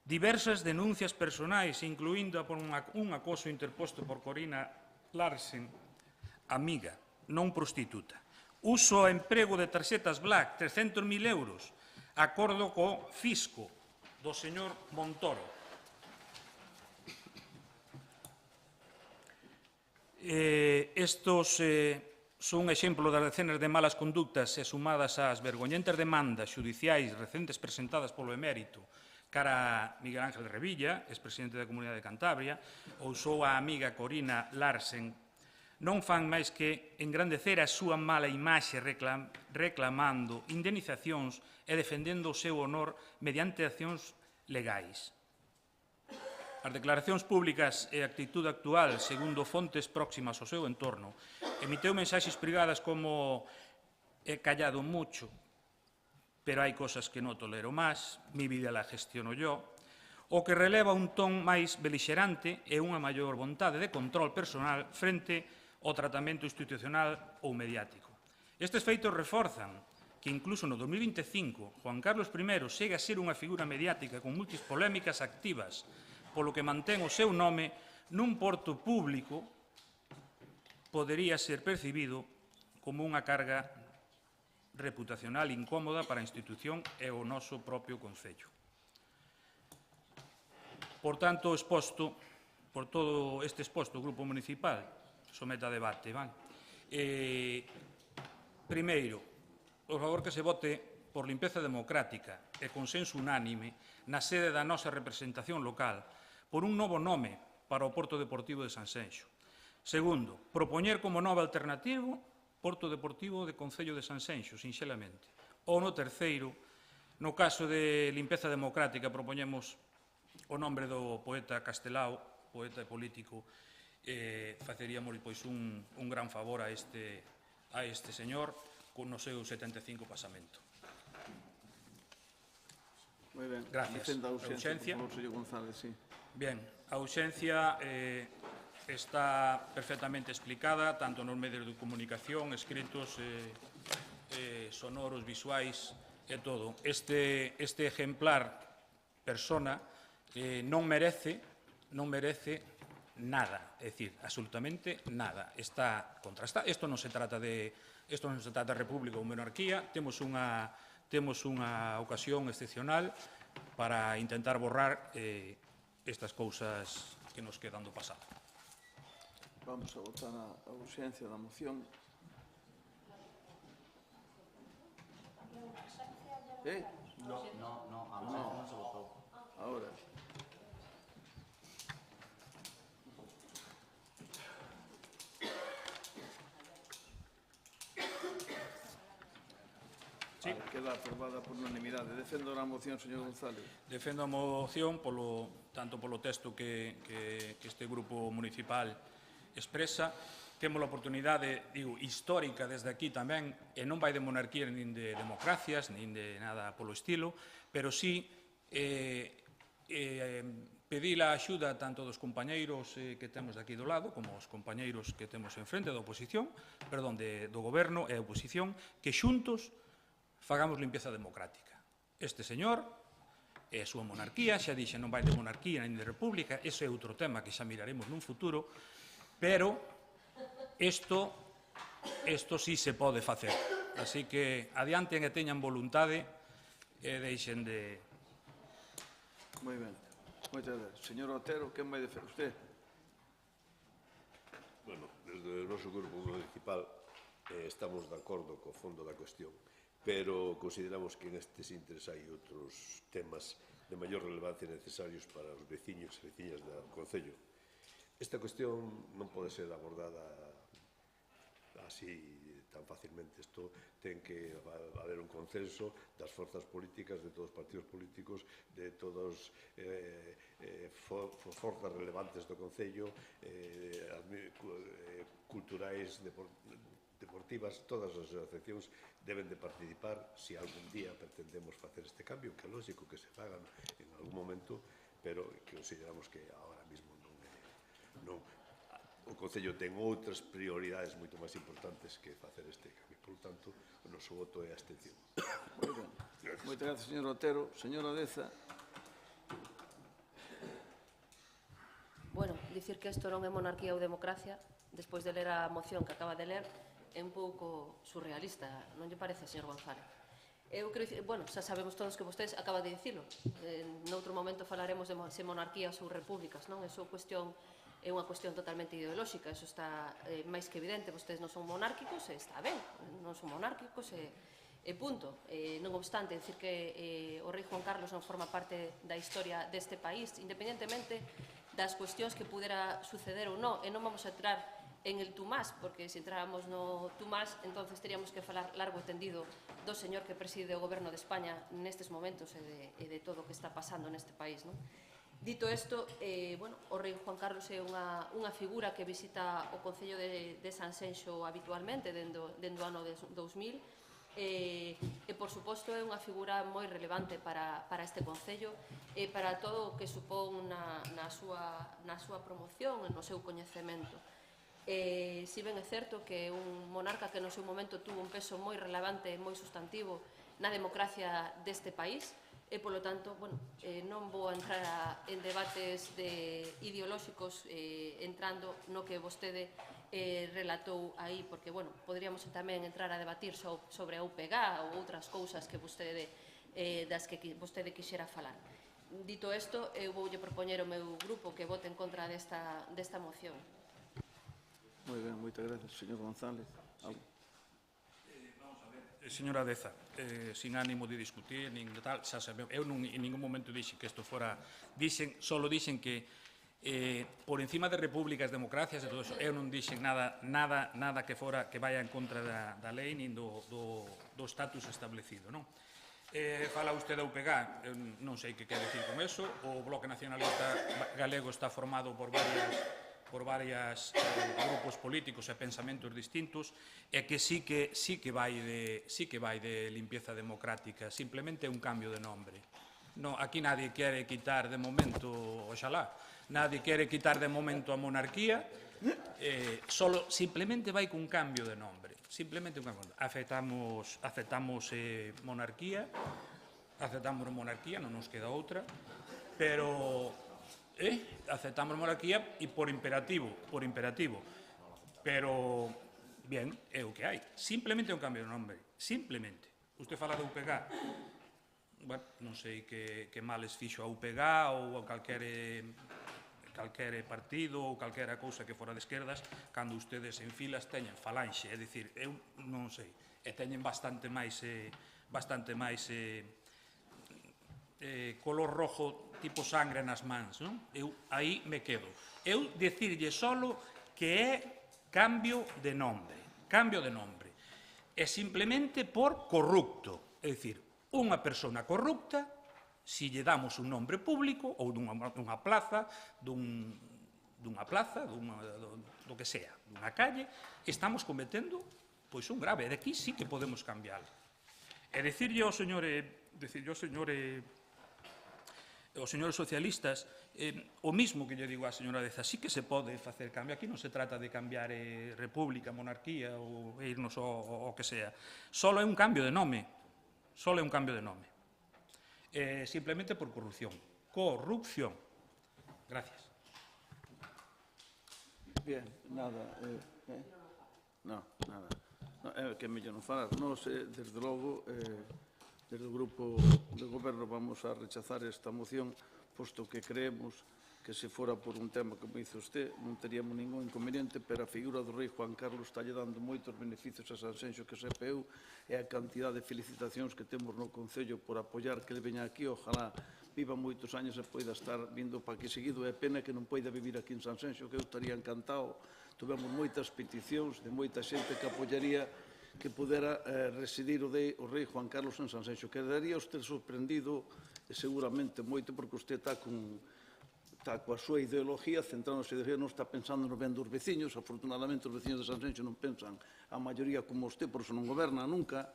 Diversas denuncias personais, incluindo por un acoso interposto por Corina Larsen, amiga, non prostituta. Uso e emprego de tarxetas Black, 300.000 euros, acordo co fisco do señor Montoro. Estos son un exemplo das decenas de malas conductas e sumadas ás vergoñentas demandas xudiciais recentes presentadas polo emérito cara a Miguel Ángel Revilla, expresidente da Comunidade de Cantabria, ou sou a amiga Corina Larsen, non fan máis que engrandecer a súa mala imaxe reclamando indemnizacións e defendendo o seu honor mediante accións legais. As declaracións públicas e a actitude actual, segundo fontes próximas ao seu entorno, emiteu mensaxes privadas como «he callado mucho, pero hai cosas que non tolero máis, mi vida la gestiono yo», o que releva un ton máis belixerante e unha maior vontade de control personal frente ao tratamento institucional ou mediático. Estes feitos reforzan que incluso no 2025 Juan Carlos I segue a ser unha figura mediática con múltiples polémicas activas, polo que mantén o seu nome nun porto público podería ser percibido como unha carga reputacional incómoda para a institución e o noso propio Concello. Por tanto, por todo este exposto, o Grupo Municipal somete a debate. Primeiro, por favor, que se vote por limpeza democrática e consenso unánime na sede da nosa representación local por un novo nome para o Porto Deportivo de Sanxenxo. Segundo, propoñer como nova alternativo Porto Deportivo de Concello de Sanxenxo, sinxelamente. Ou no terceiro, no caso de limpeza democrática, propoñemos o nombre do poeta Castelao, poeta e político, faceríamos pois un gran favor a este señor no seu 75 pasamento. Moi ben. Gracias. Defenda a Ausencia. por favor, señor González, sí. Bien, a ausencia está perfectamente explicada tanto nos medios de comunicación, escritos, sonoros, visuais e todo. Este exemplar persona non merece nada, é dicir, absolutamente nada. Está contrastado. Isto non se trata de república ou monarquía. Temos unha ocasión excepcional para intentar borrar estas cousas que nos quedan do pasado. Vamos a votar a ausencia da moción. No, a ausencia non se votou. Ahora. Sí. Queda aprobada por unanimidade. Defendo a moción, señor González. Defendo a moción tanto polo texto que este grupo municipal expresa. Temos a oportunidade, digo, histórica desde aquí tamén, e non vai de monarquía nin de democracias, nin de nada polo estilo, pero sí pedir a axuda tanto dos compañeiros que temos aquí do lado, como os compañeiros que temos enfrente da oposición, perdón, do goberno e a oposición, que xuntos fagamos limpeza democrática. Este señor e a súa monarquía, xa dixe, non vai de monarquía nin de república, ese é outro tema que xa miraremos nun futuro, pero isto sí se pode facer. Así que adianten e teñan voluntade e deixen de... Moi ben. Moitas gracias. Señor Otero, quen vai defender? Usted? Bueno, desde o noso grupo municipal estamos de acordo co fondo da cuestión, pero consideramos que nestes intres hai outros temas de maior relevancia necesarios para os veciños e veciñas do Concello. Esta cuestión non pode ser abordada así tan facilmente. Isto ten que haber un consenso das forzas políticas, de todos os partidos políticos, de todas forzas relevantes do Concello, culturais, deportivas, todas as asociacións deben de participar se algún día pretendemos facer este cambio, que é lógico que se fagan en algún momento, pero que consideramos que ahora mismo non. O Concello ten outras prioridades moito máis importantes que facer este cambio. Por tanto, o noso voto é a abstención. Moi ben. Moitas gracias, señor Otero. Señora Deza. Bueno, dicir que isto non é monarquía ou democracia, despois de ler a moción que acaba de ler, é un pouco surrealista, non lle parece, señor González? Eu quero dicir, bueno, xa sabemos todos que vostedes acaban de dicilo. Noutro momento falaremos de se monarquías ou repúblicas, non? Eso é unha cuestión totalmente ideolóxica, eso está máis que evidente. Vostedes non son monárquicos e está ben, non son monárquicos e punto. Non obstante, decir que o rei Juan Carlos non forma parte da historia deste país, independentemente das cuestións que pudera suceder ou non, e non vamos a entrar en el Tumás, porque se entráramos no Tumás, entonces teríamos que falar largo e tendido do señor que preside o goberno de España nestes momentos e de todo o que está pasando neste país, non? Dito isto, bueno, o rei Juan Carlos é unha figura que visita o Concello de Sanxenxo habitualmente dentro do ano 2000 e, por suposto, é unha figura moi relevante para este Concello e para todo o que supón na súa promoción e no seu coñecemento. Si ben é certo que é un monarca que no seu momento tuvo un peso moi relevante e moi sustantivo na democracia deste país, e, polo tanto, bueno, non vou entrar en debates ideolóxicos entrando no que vostede relatou aí, porque, bueno, poderíamos tamén entrar a debatir sobre a UPG ou outras cousas que das que vostede quixera falar. Dito isto, eu voulle propoñer ao meu grupo que vote en contra desta moción. Moi ben, moitas gracias, señor González. Señora Deza, sin ánimo de discutir, nin de tal, xa sabemos, eu non, en ningún momento dixen que isto fora, solo dixen que por encima de repúblicas, democracias e todo eso, eu non dixen nada que fora que vaya en contra da lei nin do status establecido, non? Fala usted da UPG, eu non sei que quer decir con eso, o Bloque Nacionalista Galego está formado por varios grupos políticos e pensamentos distintos e que sí que vai de limpieza democrática, simplemente é un cambio de nombre. No, aquí nadie quere quitar de momento, oxalá, nadie quere quitar de momento a monarquía, simplemente vai cun cambio de nombre, simplemente un cambio de nombre. Aceptamos monarquía, non nos queda outra, pero aceptamos monarquía e por imperativo, pero, bien, é o que hai. Simplemente un cambio de nombre, simplemente. Usted fala de UPG, bueno, non sei que males fixo a UPG ou a calquere partido ou calquera cousa que fora de esquerdas, cando ustedes en filas teñen falanxe, é dicir, eu non sei, e teñen bastante máis color rojo tipo sangre nas mans, non? Eu aí me quedo. Eu dicirlle solo que é cambio de nombre, e simplemente por corrupto, é dicir, unha persona corrupta, si lle damos un nombre público ou dunha plaza, do que sea, dunha calle, estamos cometendo pois un grave, e de aquí sí que podemos cambiar. E dicirlle aos señores socialistas, o mismo que lle digo á señora Deza, sí que se pode facer cambio. Aquí non se trata de cambiar república, monarquía ou irnos ao que sea. Solo é un cambio de nome. Simplemente por corrupción. Gracias. Bien, nada. No, nada. É que é mellor non falar. Nos, desde logo, desde o Grupo de Goberno vamos a rechazar esta moción, posto que creemos que se fora por un tema como hizo usted, non teríamos ningún inconveniente, pero a figura do rei Juan Carlos está lle dando moitos beneficios a Sanxenxo que sepeu e a cantidad de felicitacións que temos no Concello por apoiar que ele veña aquí. Ojalá viva moitos años e poida estar vindo para aquí seguido. É pena que non poida vivir aquí en Sanxenxo, que eu estaría encantado. Tivemos moitas peticións de moita xente que apoiaría que pudera residir o rei Juan Carlos en Sanxenxo. Quedaría usted sorprendido e seguramente moito porque usted está coa súa ideología, centrándose en ideología, non está pensando no ben dos veciños. Afortunadamente, os veciños de Sanxenxo non pensan a maioría como usted, por iso non goberna nunca.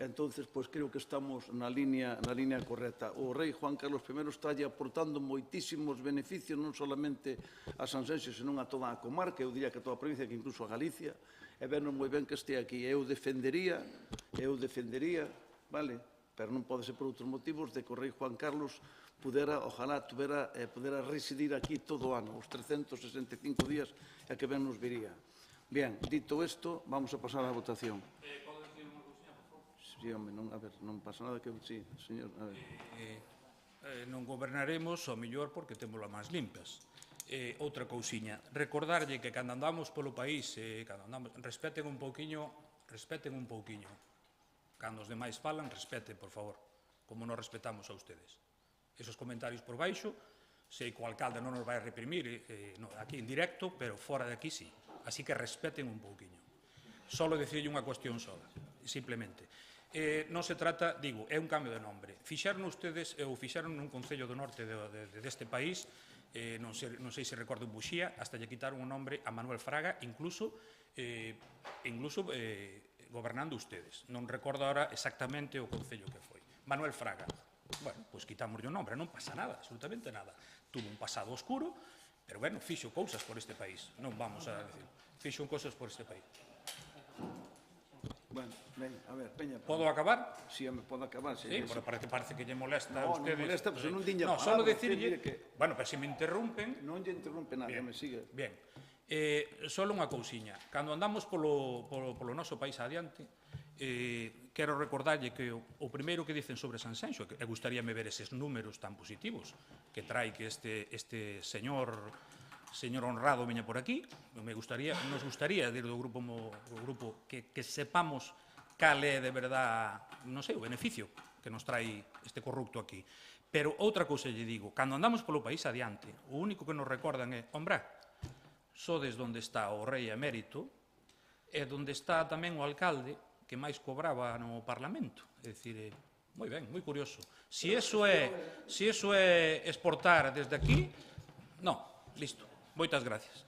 Entonces, pois creo que estamos na línea correcta. O rei Juan Carlos I está aportando moitísimos beneficios, non solamente a Sanxenxo, senón a toda a comarca, eu diría que a toda a provincia, que incluso a Galicia, e vernos moi ben que este aquí. Eu defendería, vale? Pero non pode ser por outros motivos de que o rei Juan Carlos ojalá pudera residir aquí todo o ano, os 365 días e que ben nos viría. Bien, dito isto, vamos a pasar á votación. Podo dicir unha cousinha, por favor? Sí, home, non pasa nada que... Sí, señor, a ver. Non gobernaremos, ao mellor, porque temos as mans limpas. Outra cousiña, recordarlle que cando andamos polo país, respeten un pouquiño. Cando os demais falan, respeten, por favor, como nos respetamos a ustedes. Esos comentarios por baixo, sei que o alcalde non nos vai reprimir aquí en directo, pero fora de aquí sí. Así que respeten un pouquiño. Solo decirlle unha cuestión sola, simplemente. Non se trata, digo, é un cambio de nombre. Fixaron ustedes, ou fixaron nun concello do norte deste país, non sei se recordo en Buxía, hasta lle quitaron o nombre a Manuel Fraga, incluso gobernando ustedes. Non recordo ahora exactamente o concello que foi. Manuel Fraga. Bueno, pois quitámoslle o nombre, non pasa nada, absolutamente nada. Tuvo un pasado oscuro, pero bueno, fixo cousas por este país. Non vamos a decir, fixo cousas por este país. Bueno, ben, a ver, Peña. Podo acabar? Si, me podo acabar. Sí, parece que lle molesta a ustedes. Non molesta, pero non diña palabra. Solo decirlle que... Bueno, pero se me interrumpen... Non lle interrumpe nada, me sigue. Bien. Solo unha cousiña. Cando andamos polo noso país adiante, quero recordarlle que o primeiro que dicen sobre Sanxenxo, e gustaríame ver eses números tan positivos que trae que este señor honrado veña por aquí, nos gustaría, desde o grupo, que sepamos cal é de verdad, non sei, o beneficio que nos trai este corrupto aquí. Pero outra cousa lle digo, cando andamos polo país adiante, o único que nos recordan é, hombre, sodes onde está o rei emérito e onde está tamén o alcalde que máis cobraba no Parlamento. É dicir, moi ben, moi curioso. Si eso é exportar desde aquí, non, listo. Moitas gracias.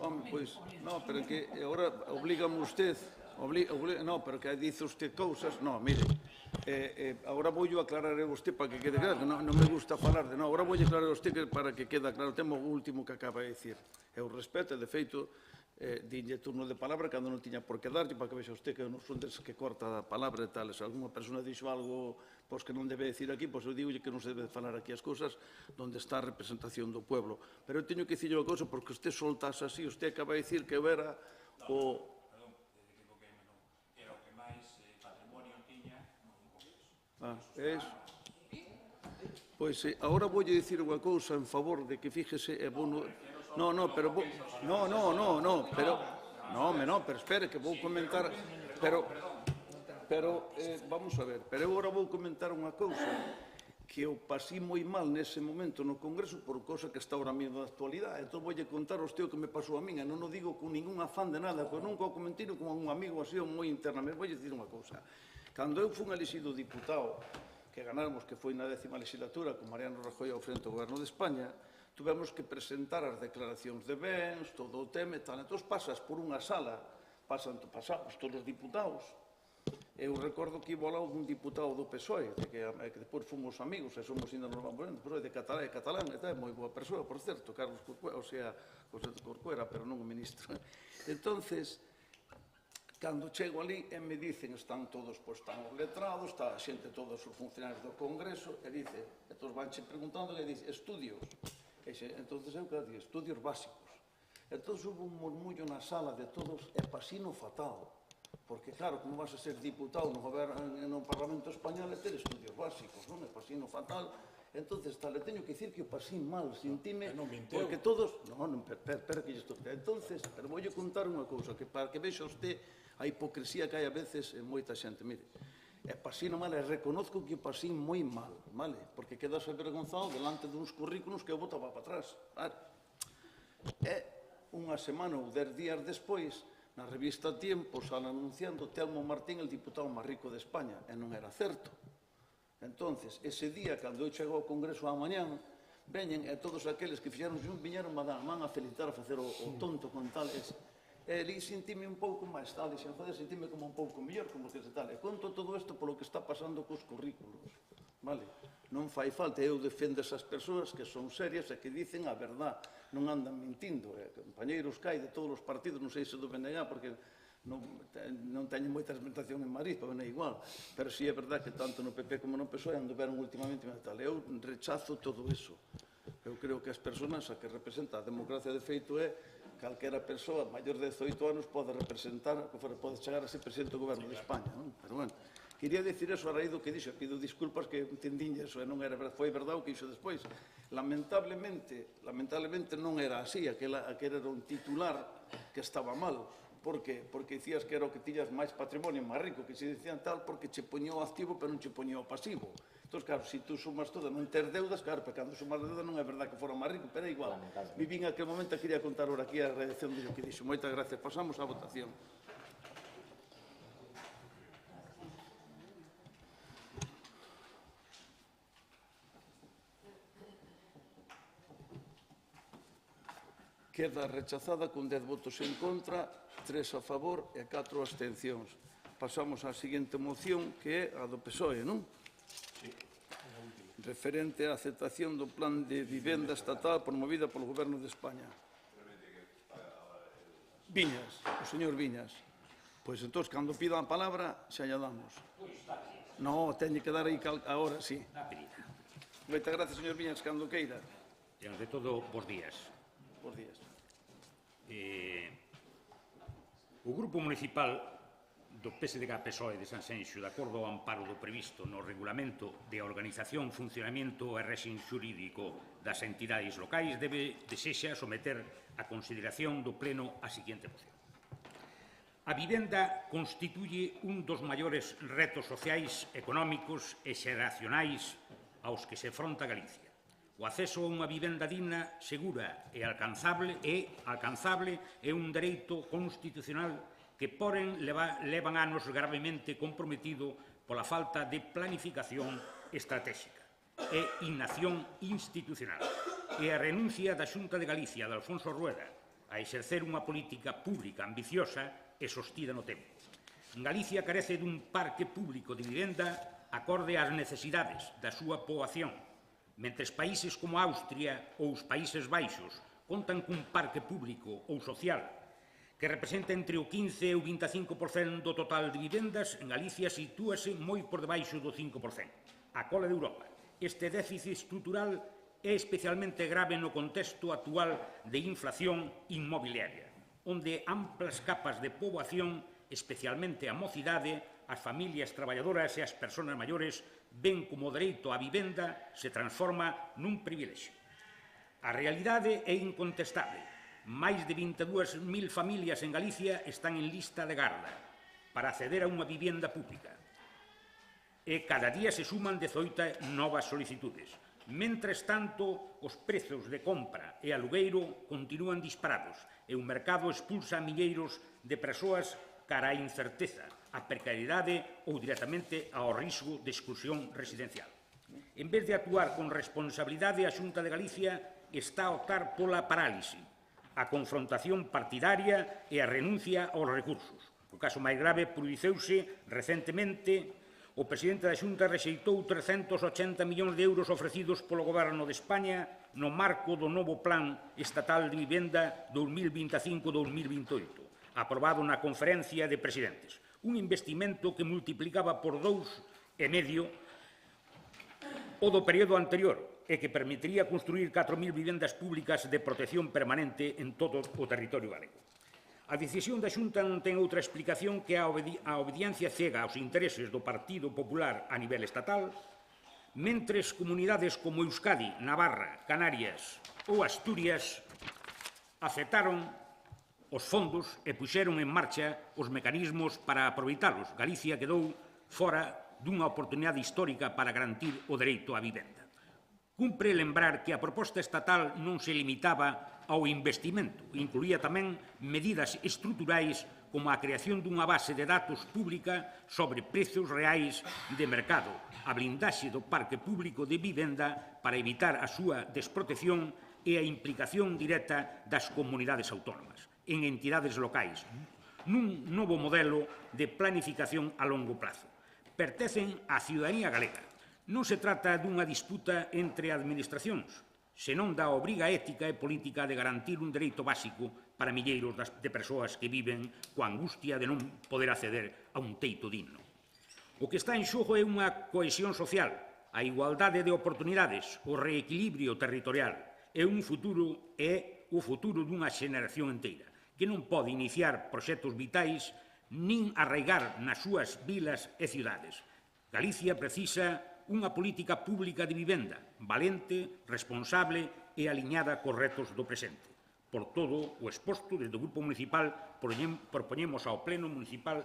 Home, pois, no, pero que agora oblígame usted, no, pero que dice usted cousas, no, mire, agora vou aclarar a usted para que quede claro, que non me gusta falar de, no, agora vou aclarar a usted para que quede claro, temo o último que acaba de dicir, eu respeto, de feito, dinlle turno de palabra cando non tiña por que darlle, para que vexa usted que non son des que corta a palabra e tal, se alguna persona dixo algo pois que non debe decir aquí, pois eu digo que non se debe falar aquí as cousas donde está a representación do pueblo. Pero eu teño que dicirle unha cousa, porque usted soltase así, usted acaba de dicir que eu era o... Era o que máis patrimonio tiña no Congreso. É iso? Pois agora voulle dicir unha cousa en favor de que fíjese é bono... No, pero espere que vou comentar, pero vamos a ver, pero eu agora vou comentar unha cousa que eu pasei moi mal nese momento no Congreso por cousa que está ahora mesmo na actualidade. Entón voulle contar o que me pasou a min, e non o digo con ningún afán de nada, pois nunca o comentei como un amigo así ou moi internamente. Voulle dicir unha cousa. Cando eu fui elixido diputado, que ganamos, que foi na 10ª legislatura, con Mariano Rajoy ao frente do Goberno de España, tuvemos que presentar as declaracións de bens, todo o tema e tal. Entón pasas por unha sala, pasamos todos os diputados. Eu recordo que iba ao lado dun diputado do PSOE, que depois fomos amigos, e somos ainda nos vamos vendo, PSOE de catalán, e tal, moi boa persoa, por certo, Carlos Corcuera, o sea, José Corcuera, pero non o ministro. Entonces, cando chego ali, e me dicen, están todos, pois, están os letrados, está a xente, todos os funcionarios do Congreso, e dice, e todos vanche preguntando, e dice, estudios. Entonces eu, claro, digo, estudios básicos. Entón, hubo un murmullo na sala de todos, e pasino fatal. Porque, claro, como vas a ser diputado no Parlamento Español e ter estudios básicos, non? E pasino fatal. Entón, tal, le teño que dicir que o pasín mal, sentime, porque todos... Non, espera que lle estou... Entón, pero voulle contar unha cousa, que para que vexa usted a hipocresía que hai a veces en moita xente. Mire, e pasino mal, e reconozco que o pasín moi mal, vale? Porque quedas avergonzado delante duns currículos que eu botaba para atrás, vale? E unha semana ou 10 días despois, na revista Tiempo, sale anunciando Telmo Martín, el diputado máis rico de España, e non era certo. Entonces, ese día, cando eu chego ao Congreso á mañán, veñen, e todos aqueles que fixeron viñeron a man a felicitar, a facer o tonto con tal, e ali sentime un pouco máis tal, e sen joder, sentime como un pouco mellor, como que se tal, e conto todo isto polo que está pasando cos currículos, vale? Non fai falta, eu defendo esas persoas que son serias e que dicen a verdad, non andan mintindo, compañeiros que hai de todos os partidos, non sei se do BNG, porque non teñen moita representación en Madrid, pero non é igual, pero si é verdad que tanto no PP como no PSOE anduveron últimamente tal, eu rechazo todo iso. Eu creo que as persoas a que representa a democracia de feito é calquera persoa maior de 18 anos pode representar, pode chegar a ser presidente do Goberno de España, non? Pero bueno, quería decir eso a raíz do que dixo, pido disculpas que entendín eso, e non era verdade, foi verdade o que dixo despois. Lamentablemente non era así, aquel era un titular que estaba mal. Por que? Porque dicías que era o que tiñas máis patrimonio, máis rico, que se dicían tal, porque che poñía o activo, pero non che poñía o pasivo. Entón, claro, se tú sumas todo, non ter deudas, claro, pero cando sumas deudas non é verdade que fora máis rico, pero é igual. Vivín aquel momento e quería contar ahora aquí a reacción do que dixo. Moitas gracias. Pasamos á votación. Queda rechazada con 10 votos en contra, 3 a favor e 4 abstencións. Pasamos á seguinte moción, que é a do PSOE, non? Sí. Referente á aceptación do plan de vivenda estatal promovida polo Goberno de España. Viñas, o señor Viñas. Pois entón, cando pida a palabra, xa lla damos. Non, teñe que dar aí agora, sí. Moitas gracias, señor Viñas, cando queira. E, ante todo, bons días. Bons días. O Grupo Municipal do PSDG-PSOE de Sanxenxo, de acordo ao amparo do previsto no Regulamento de Organización, Funcionamento e Réxime Xurídico das entidades locais, desexa someter a consideración do Pleno a seguinte moción. A vivenda constituye un dos maiores retos sociais, económicos e xeracionais aos que se fronta Galicia. O acceso a unha vivenda digna, segura e alcanzable é un dereito constitucional que, porén, levan anos gravemente comprometido pola falta de planificación estratégica e inacción institucional e a renuncia da Xunta de Galicia de Alfonso Rueda a exercer unha política pública ambiciosa e sostida no tempo. Galicia carece dun parque público de vivenda acorde ás necesidades da súa poboación, mentres países como Austria ou os Países Baixos contan cun parque público ou social que representa entre o 15 e o 25% do total de vivendas, en Galicia sitúase moi por debaixo do 5%, a cola de Europa. Este déficit estrutural é especialmente grave no contexto actual de inflación inmobiliaria, onde amplas capas de poboación, especialmente a mocidade, as familias traballadoras e as persoas maiores, ven como o dereito á vivenda se transforma nun privilexio. A realidade é incontestable. Máis de 22.000 familias en Galicia están en lista de garda para acceder a unha vivenda pública. E cada día se suman 18 novas solicitudes. Mentres tanto, os prezos de compra e alugueiro continúan disparados e o mercado expulsa a milleiros de persoas cara á incerteza, á precariedade ou directamente ao risco de exclusión residencial. En vez de actuar con responsabilidade, a Xunta de Galicia está a optar pola parálise, a confrontación partidaria e a renuncia aos recursos. O caso máis grave produceuse recentemente. O presidente da Xunta rexeitou 380 millóns de euros ofrecidos polo Goberno de España no marco do novo Plan Estatal de Vivenda 2025-2028, aprobado na Conferencia de Presidentes. Un investimento que multiplicaba por 2,5 o do período anterior e que permitiría construir 4.000 vivendas públicas de protección permanente en todo o territorio galego. A decisión da Xunta non ten outra explicación que a obediencia cega aos intereses do Partido Popular a nivel estatal, mentres comunidades como Euskadi, Navarra, Canarias ou Asturias aceptaron os fondos e puxeron en marcha os mecanismos para aproveitalos. Galicia quedou fora dunha oportunidade histórica para garantir o dereito á vivenda. Cumpre lembrar que a proposta estatal non se limitaba ao investimento, incluía tamén medidas estruturais como a creación dunha base de datos pública sobre prezos reais de mercado, a blindaxe do parque público de vivenda para evitar a súa desprotección e a implicación directa das comunidades autónomas en entidades locais, nun novo modelo de planificación a longo prazo. Pertencen á ciudadanía galega. Non se trata dunha disputa entre administracións, senón da obriga ética e política de garantir un dereito básico para milleiros de persoas que viven coa angustia de non poder acceder a un teito digno. O que está en xogo é unha cohesión social, a igualdade de oportunidades, o reequilibrio territorial e o futuro dunha xeración inteira, que non pode iniciar proxectos vitais nin arraigar nas súas vilas e cidades. Galicia precisa unha política pública de vivenda valente, responsable e aliñada cos retos do presente. Por todo o exposto, desde o Grupo Municipal propoñemos ao Pleno Municipal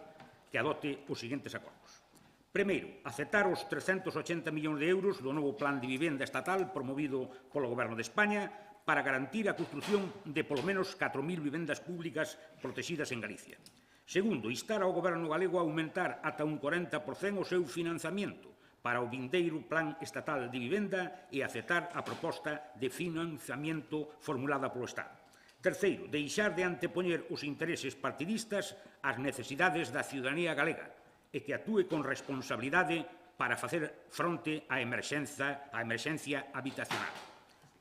que adopte os seguintes acordos. Primeiro, aceptar os 380 millóns de euros do novo Plan de Vivenda Estatal promovido polo Goberno de España para garantir a construción de polo menos 4.000 vivendas públicas protegidas en Galicia. Segundo, instar ao Goberno galego a aumentar ata un 40% o seu financiamento para o vindeiro Plan Estatal de Vivenda e aceptar a proposta de financiamento formulada polo Estado. Terceiro, deixar de antepoñer os intereses partidistas ás necesidades da ciudadanía galega e que actúe con responsabilidade para facer fronte á emerxencia habitacional.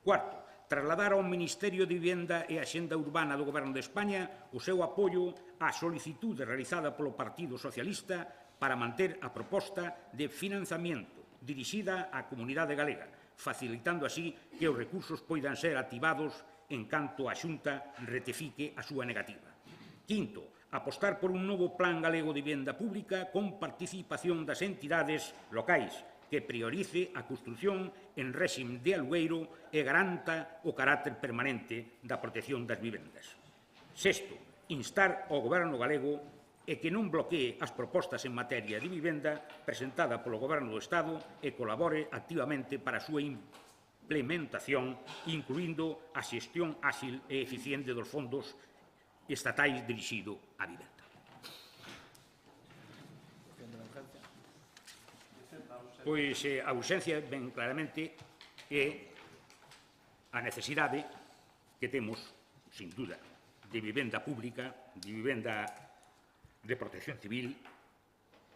Cuarto, trasladar ao Ministerio de Vivenda e Axenda Urbana do Goberno de España o seu apoio á solicitude realizada polo Partido Socialista para manter a proposta de financiamento dirixida á comunidade galega, facilitando así que os recursos poidan ser activados en canto a Xunta retifique a súa negativa. Quinto, apostar por un novo Plan Galego de Vivenda Pública con participación das entidades locais que priorice a construción en réxime de alugueiro e garanta o carácter permanente da protección das vivendas. Sexto, instar ao Goberno galego e que non bloquee as propostas en materia de vivenda presentada polo Goberno do Estado e colabore activamente para a súa implementación, incluindo a xestión áxil e eficiente dos fondos estatais dirixido á vivenda. Pois a ausencia, ben claramente, é a necesidade que temos, sin duda, de vivenda pública, de vivenda de protección civil,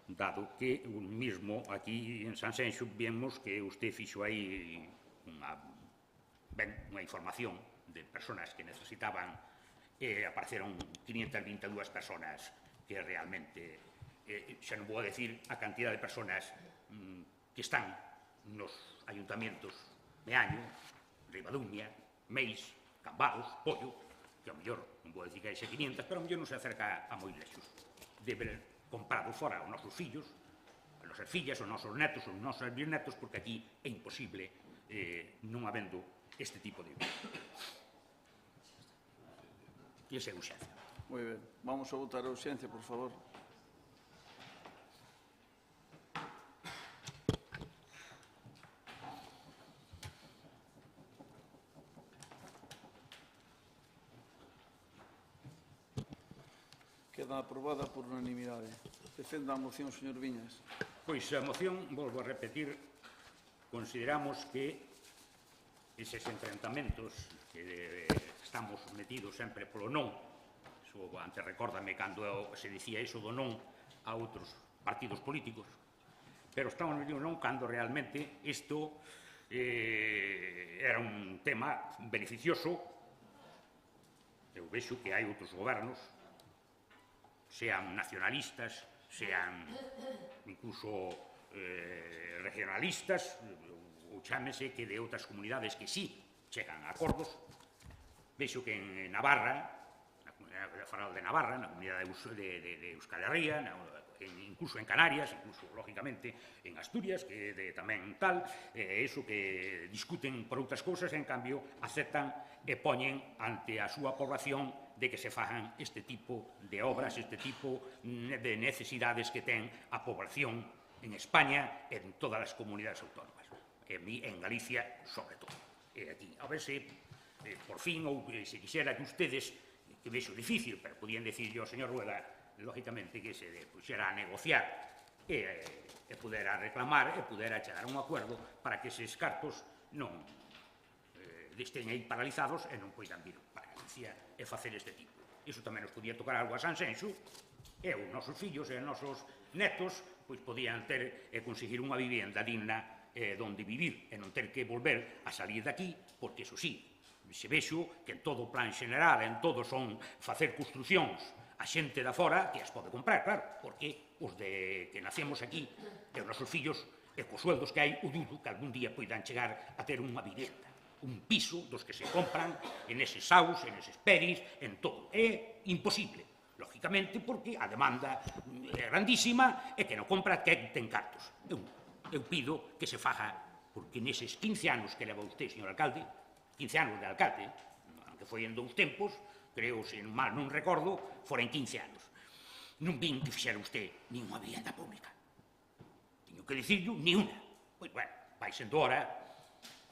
dado que un mismo aquí en Sanxenxo vemos que usted fixo aí unha información de personas que necesitaban e apareceron 522 personas que realmente, xa non vou a decir a cantidad de personas que están nos ayuntamientos Meaño, Ribadumia, Meis, Cambados, Pollo, que ao mellor non vou a decir que hai 500, pero ao mellor non se acerca a moi lexos. Deben comprado fora os nosos fillos, as nosas fillas, os nosos netos, os nosos bisnetos, porque aquí é imposible non habendo este tipo de... E esa é a urxencia. Moi ben. Vamos a votar a urxencia, por favor. Queda aprobada por unanimidade. Defenda a moción, señor Viñas. Pois a moción, volvo a repetir, consideramos que eses enfrentamentos que estamos metidos sempre polo non, antes recórdame cando se dicía iso do non a outros partidos políticos, pero estamos metidos non cando realmente isto era un tema beneficioso. Eu vexo que hai outros gobernos, sean nacionalistas, sean incluso regionalistas, ou chámese que de outras comunidades que sí chegan a acordos. Vexo que en Navarra, na comunidade foral de Navarra, na comunidade de Euskal Herria, incluso en Canarias, incluso, lógicamente, en Asturias, que tamén tal, eso que discuten por outras cousas, en cambio, aceptan e poñen ante a súa población de que se fajan este tipo de obras, este tipo de necesidades que ten a población en España e en todas as comunidades autónomas. En Galicia, sobre todo. E aquí, a ver se, por fin, ou se quixera que ustedes, que vexo difícil, pero podían decirlo ao señor Rueda, lógicamente, que se puxera a negociar e pudera reclamar e pudera chegar a un acuerdo para que eses cartos non estén aí paralizados e non poidan vir para Galicia e facer este tipo. Iso tamén nos podía tocar algo a Sanxenxo e os nosos fillos e os nosos netos pois podían ter e conseguir unha vivenda digna donde vivir e non ter que volver a salir daqui, porque, eso sí, se vexo que en todo o plan general, en todo son facer construcións a xente da fora que as pode comprar, claro, porque os de que nacemos aquí e os nosos fillos e cos sueldos que hai, o dudo que algún día poidan chegar a ter unha vivenda, un piso dos que se compran en eses saus, en eses peris, en todo. É imposible, lógicamente, porque a demanda é grandísima e que non compra que ten cartos. Eu pido que se faja, porque neses 15 anos que leva usted, señor alcalde, 15 anos de alcalde, aunque foi en 2 tempos, creo, se mal non recordo, foren 15 anos. Non vin que fixera usted ni unha vivenda pública. Teño que dicirlo, ni unha. Pois, bueno, vai sendo hora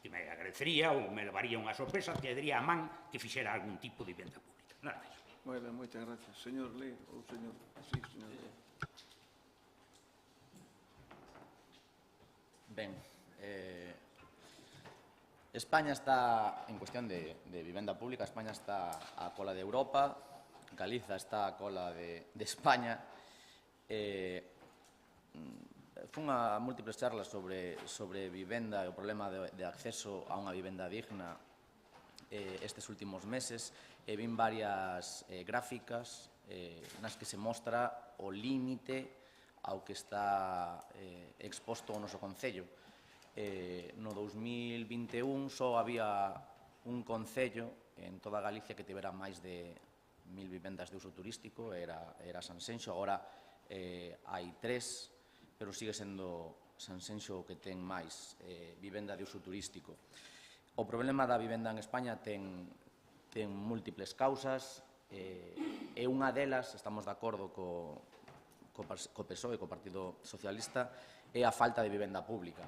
que me agradecería ou me levaría unha sorpresa que daría a man que fixera algún tipo de vivenda pública. Nada máis. Moi ben, moitas gracias. Señor Lee, ou señor... Sí, señor. Ben, España está, en cuestión de vivenda pública, España está á cola de Europa, Galiza está á cola de España. Fun a múltiples charlas sobre vivenda e o problema de acceso a unha vivenda digna estes últimos meses e vin varias gráficas nas que se mostra o límite ao que está exposto o noso concello. No 2021 só había un concello en toda Galicia que tivera máis de 1000 vivendas de uso turístico, era Sanxenxo, agora hai 3, pero sigue sendo Sanxenxo o que ten máis vivenda de uso turístico. O problema da vivenda en España ten múltiples causas, E unha delas, estamos de acordo co PSOE, co Partido Socialista, é a falta de vivenda pública.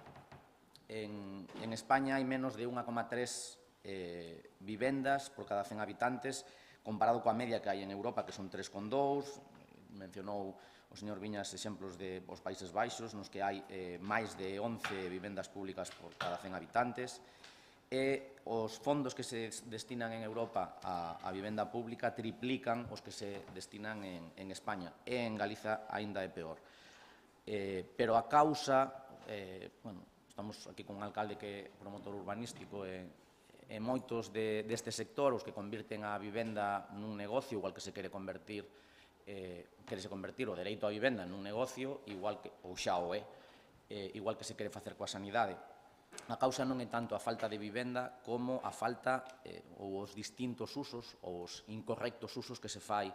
En España hai menos de 1,3 vivendas por cada 100 habitantes, comparado coa media que hai en Europa, que son 3,2. Mencionou o señor Viñas exemplos dos Países Baixos, nos que hai máis de 11 vivendas públicas por cada 100 habitantes. E os fondos que se destinan en Europa a vivenda pública triplican os que se destinan en España. E en Galiza aínda é peor. Pero a causa, estamos aquí con un alcalde que é promotor urbanístico e moitos deste sector, os que convirten a vivenda nun negocio, igual que se quere convertir o dereito á vivenda nun negocio, ou xa o é, igual que se quere facer coa sanidade. A causa non é tanto a falta de vivenda como a falta ou os distintos usos ou os incorrectos usos que se fai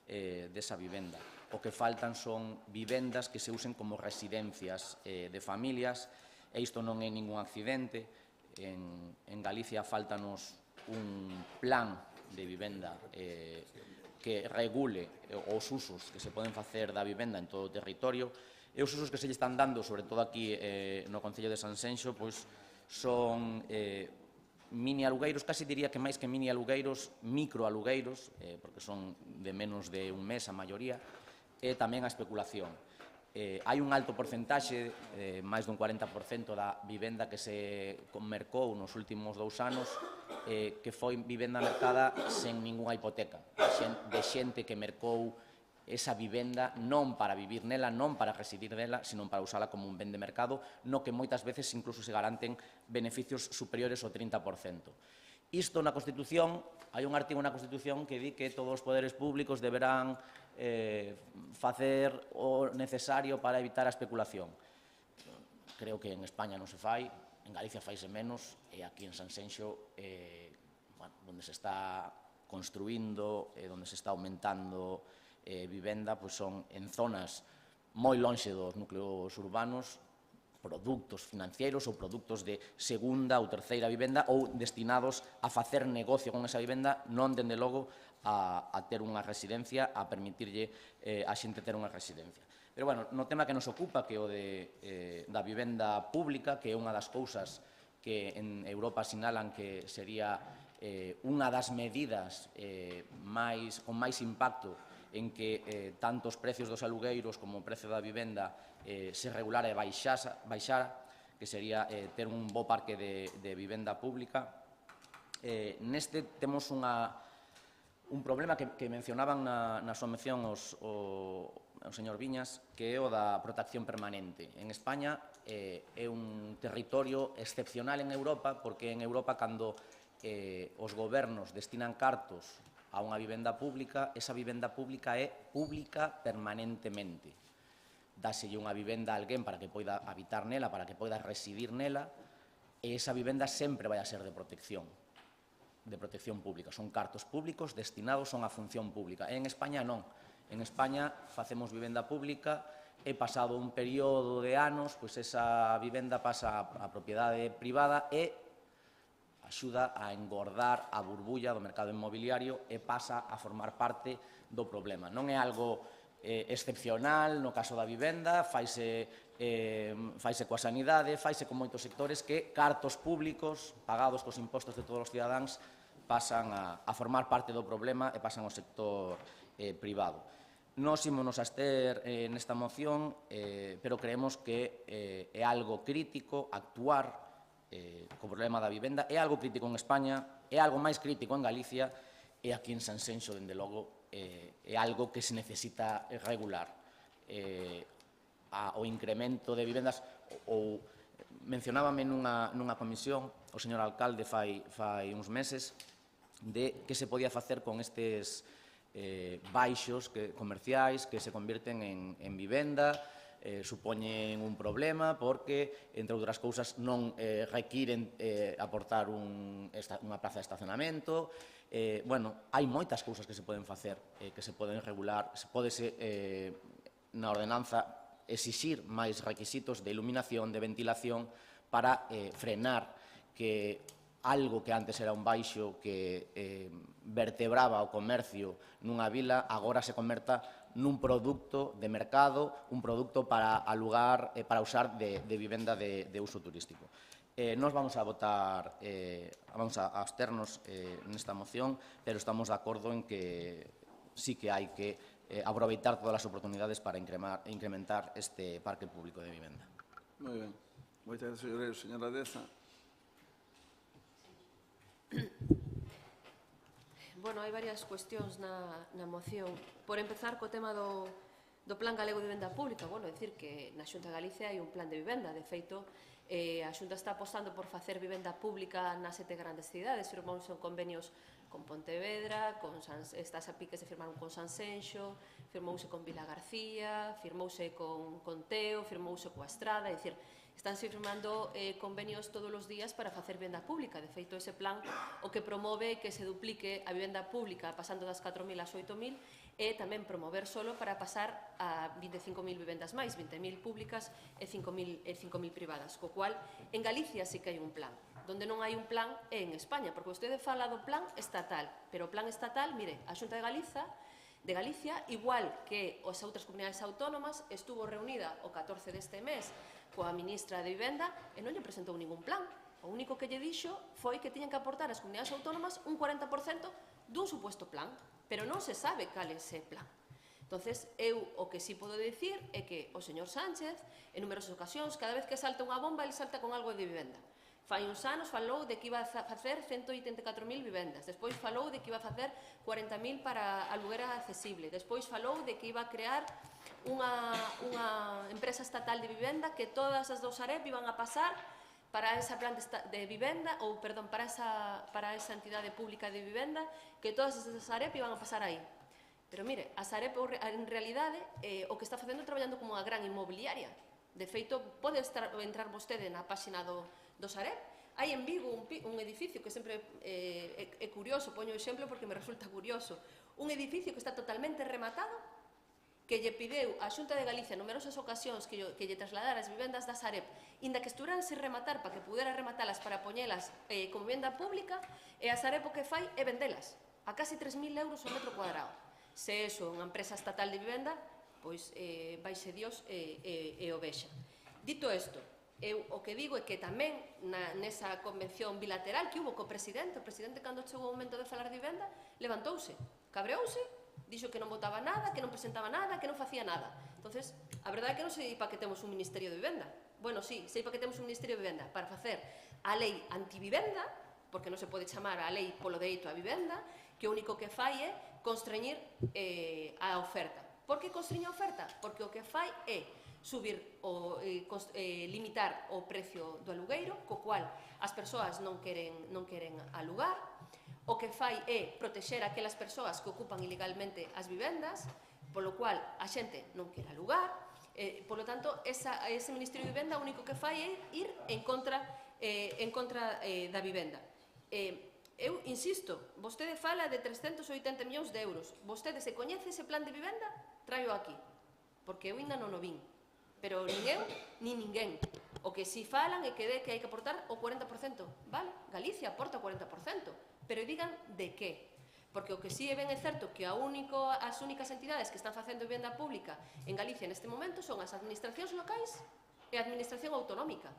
desa vivenda. O que faltan son vivendas que se usen como residencias de familias, e isto non é ningún accidente. En Galicia faltanos un plan de vivenda que regule os usos que se poden facer da vivenda en todo o territorio. E os usos que se lle están dando, sobre todo aquí no Concello de Sanxenxo, pois son mini alugueiros, casi diría que máis que mini alugueiros, micro alugueiros, porque son de menos de un mes a maioría, e tamén a especulación. Hai un alto porcentaxe, máis dun 40% da vivenda que se mercou nos últimos 2 anos, que foi vivenda mercada sen ningunha hipoteca, de xente que mercou esa vivenda non para vivir nela, non para residir nela, sino para usala como un ben de mercado, no que moitas veces incluso se garanten beneficios superiores ao 30%. Isto na Constitución, hai un artigo na Constitución que di que todos os poderes públicos deberán facer o necesario para evitar a especulación. Creo que en España non se fai, en Galicia faise menos, e aquí en Sanxenxo, onde se está construindo, onde se está aumentando vivenda, pois son en zonas moi lonxe dos núcleos urbanos, produtos financeiros ou produtos de segunda ou terceira vivenda ou destinados a facer negocio con esa vivenda, non, dende logo, a ter unha residencia, a permitirlle a xente ter unha residencia. Pero, bueno, no tema que nos ocupa, que é o da vivenda pública, que é unha das cousas que en Europa sinalan que sería unha das medidas con máis impacto en que tanto os precios dos alugueiros como o precio da vivenda se regulara e baixara, que sería ter un bo parque de vivenda pública. Neste temos un problema que mencionaban na súa mención o señor Viñas, que é o da protección permanente. En España é un territorio excepcional en Europa, porque en Europa, cando os gobernos destinan cartos a unha vivenda pública, esa vivenda pública é pública permanentemente. Dáselle unha vivenda a alguén para que poida habitar nela, para que poida residir nela, e esa vivenda sempre vai a ser de protección pública. Son cartos públicos destinados a unha función pública. E en España non. En España facemos vivenda pública e pasado un período de anos, pois esa vivenda pasa a propiedade privada e axuda a engordar a burbulla do mercado inmobiliario e pasa a formar parte do problema. Non é algo excepcional no caso da vivenda, faise coa sanidade, faise con moitos sectores que cartos públicos pagados cos impostos de todos os cidadáns pasan a formar parte do problema e pasan ao sector privado. Nós ímonos a abster nesta moción, pero creemos que é algo crítico actuar co problema da vivenda, é algo crítico en España, é algo máis crítico en Galicia, e aquí en Sanxenxo, dende logo, é algo que se necesita regular. O incremento de vivendas, ou mencionábame nunha comisión o señor alcalde fai uns meses, de que se podía facer con estes baixos comerciais que se convirten en vivenda, supoñen un problema porque, entre outras cousas, non requiren aportar unha plaza de estacionamento. Bueno, hai moitas cousas que se poden facer, que se poden regular. Pódese, na ordenanza, exixir máis requisitos de iluminación, de ventilación, para frenar que algo que antes era un baixo que vertebraba o comercio nunha vila, agora se converta nun produto de mercado, un produto para alugar, para usar de vivenda de uso turístico. Nos vamos a votar, vamos a absternos nesta moción, pero estamos de acordo en que sí que hai que aproveitar todas as oportunidades para incrementar este parque público de vivenda. Moi ben. Moitas gracias, señora Deza. Bueno, hai varias cuestións na moción. Por empezar, co tema do Plan Galego de Vivenda Pública, bueno, decir que na Xunta de Galicia hai un plan de vivenda. De feito, a Xunta está apostando por facer vivenda pública nas 7 grandes cidades. Firmouse convenios con Pontevedra, estas a piques se firmaron con Sanxenxo, firmouse con Vila García, firmouse con Teo, firmouse coa Estrada, é dicir, estánse firmando convenios todos os días para facer vivenda pública. De feito, ese plan o que promove que se duplique a vivenda pública pasando das 4.000 ás 8.000 e tamén promover solo para pasar a 25.000 vivendas máis, 20.000 públicas e 5.000 privadas. Co cual, en Galicia sí que hai un plan. Donde non hai un plan é en España, porque vostede fala do plan estatal, pero o plan estatal, mire, a Xunta de Galicia, igual que as outras comunidades autónomas, estuvo reunida o 14 deste mes coa ministra de Vivenda e non lle presentou ningún plan. O único que lle dixo foi que tiñan que aportar as comunidades autónomas un 40% dun suposto plan, pero non se sabe cal é ese plan. Entonces, eu o que sí podo dicir é que o señor Sánchez, en numerosas ocasións, cada vez que salta unha bomba, ele salta con algo de vivenda. Fai uns anos falou de que iba a facer 184.000 vivendas, despois falou de que iba a facer 40.000 para aluguer accesible, despois falou de que iba a crear unha empresa estatal de vivenda que todas as do Sareb iban a pasar para esa planta de vivenda, ou, perdón, para esa entidade pública de vivenda, que todas as Sareb iban a pasar aí. Pero mire, a Sareb en realidade o que está facendo é traballando como unha gran inmobiliaria. De feito, pode entrar vostede na páxina do Sareb. Hai en Vigo un edificio que sempre é curioso, poño o exemplo porque me resulta curioso, un edificio que está totalmente rematado, que lle pideu a Xunta de Galicia en numerosas ocasións que lle trasladara as vivendas da Sareb, inda que estuveran sen rematar para que pudera rematalas para poñelas como vivenda pública, e a Sareb o que fai é vendelas a casi 3.000 euros o metro cuadrado. Se é unha empresa estatal de vivenda, pois vaixe Dios e o vexa. Dito isto, eu o que digo é que tamén nesa convención bilateral que hubo co presidente, o presidente cando chegou o momento de falar de vivenda, levantouse, cabreouse, dixo que non votaba nada, que non presentaba nada, que non facía nada. Entonces, a verdade é que non sei para que temos un Ministerio de Vivenda. Bueno, sí, sei para que temos un Ministerio de Vivenda, para facer a lei antivivenda, porque non se pode chamar a lei polo dereito á vivenda, que o único que fai é constreñir a oferta. Por que constreñir a oferta? Porque o que fai é subir limitar o precio do alugueiro, co cual as persoas non queren alugar. O que fai é protexer aquelas persoas que ocupan ilegalmente as vivendas, polo cual a xente non quere alugar. Por lo tanto, ese Ministerio de Vivenda o único que fai é ir en contra da vivenda. Eu insisto, vostede fala de 380 millóns de euros. Vostede se coñece ese plan de vivenda, traio aquí, porque eu ainda non o vin. Pero nin eu, nin ninguén. O que si falan é que hai que aportar o 40%. Vale, Galicia aporta o 40%, pero digan de que. Porque o que si é ben é certo que as únicas entidades que están facendo vivenda pública en Galicia neste momento son as administracións locais e a administración autonómica.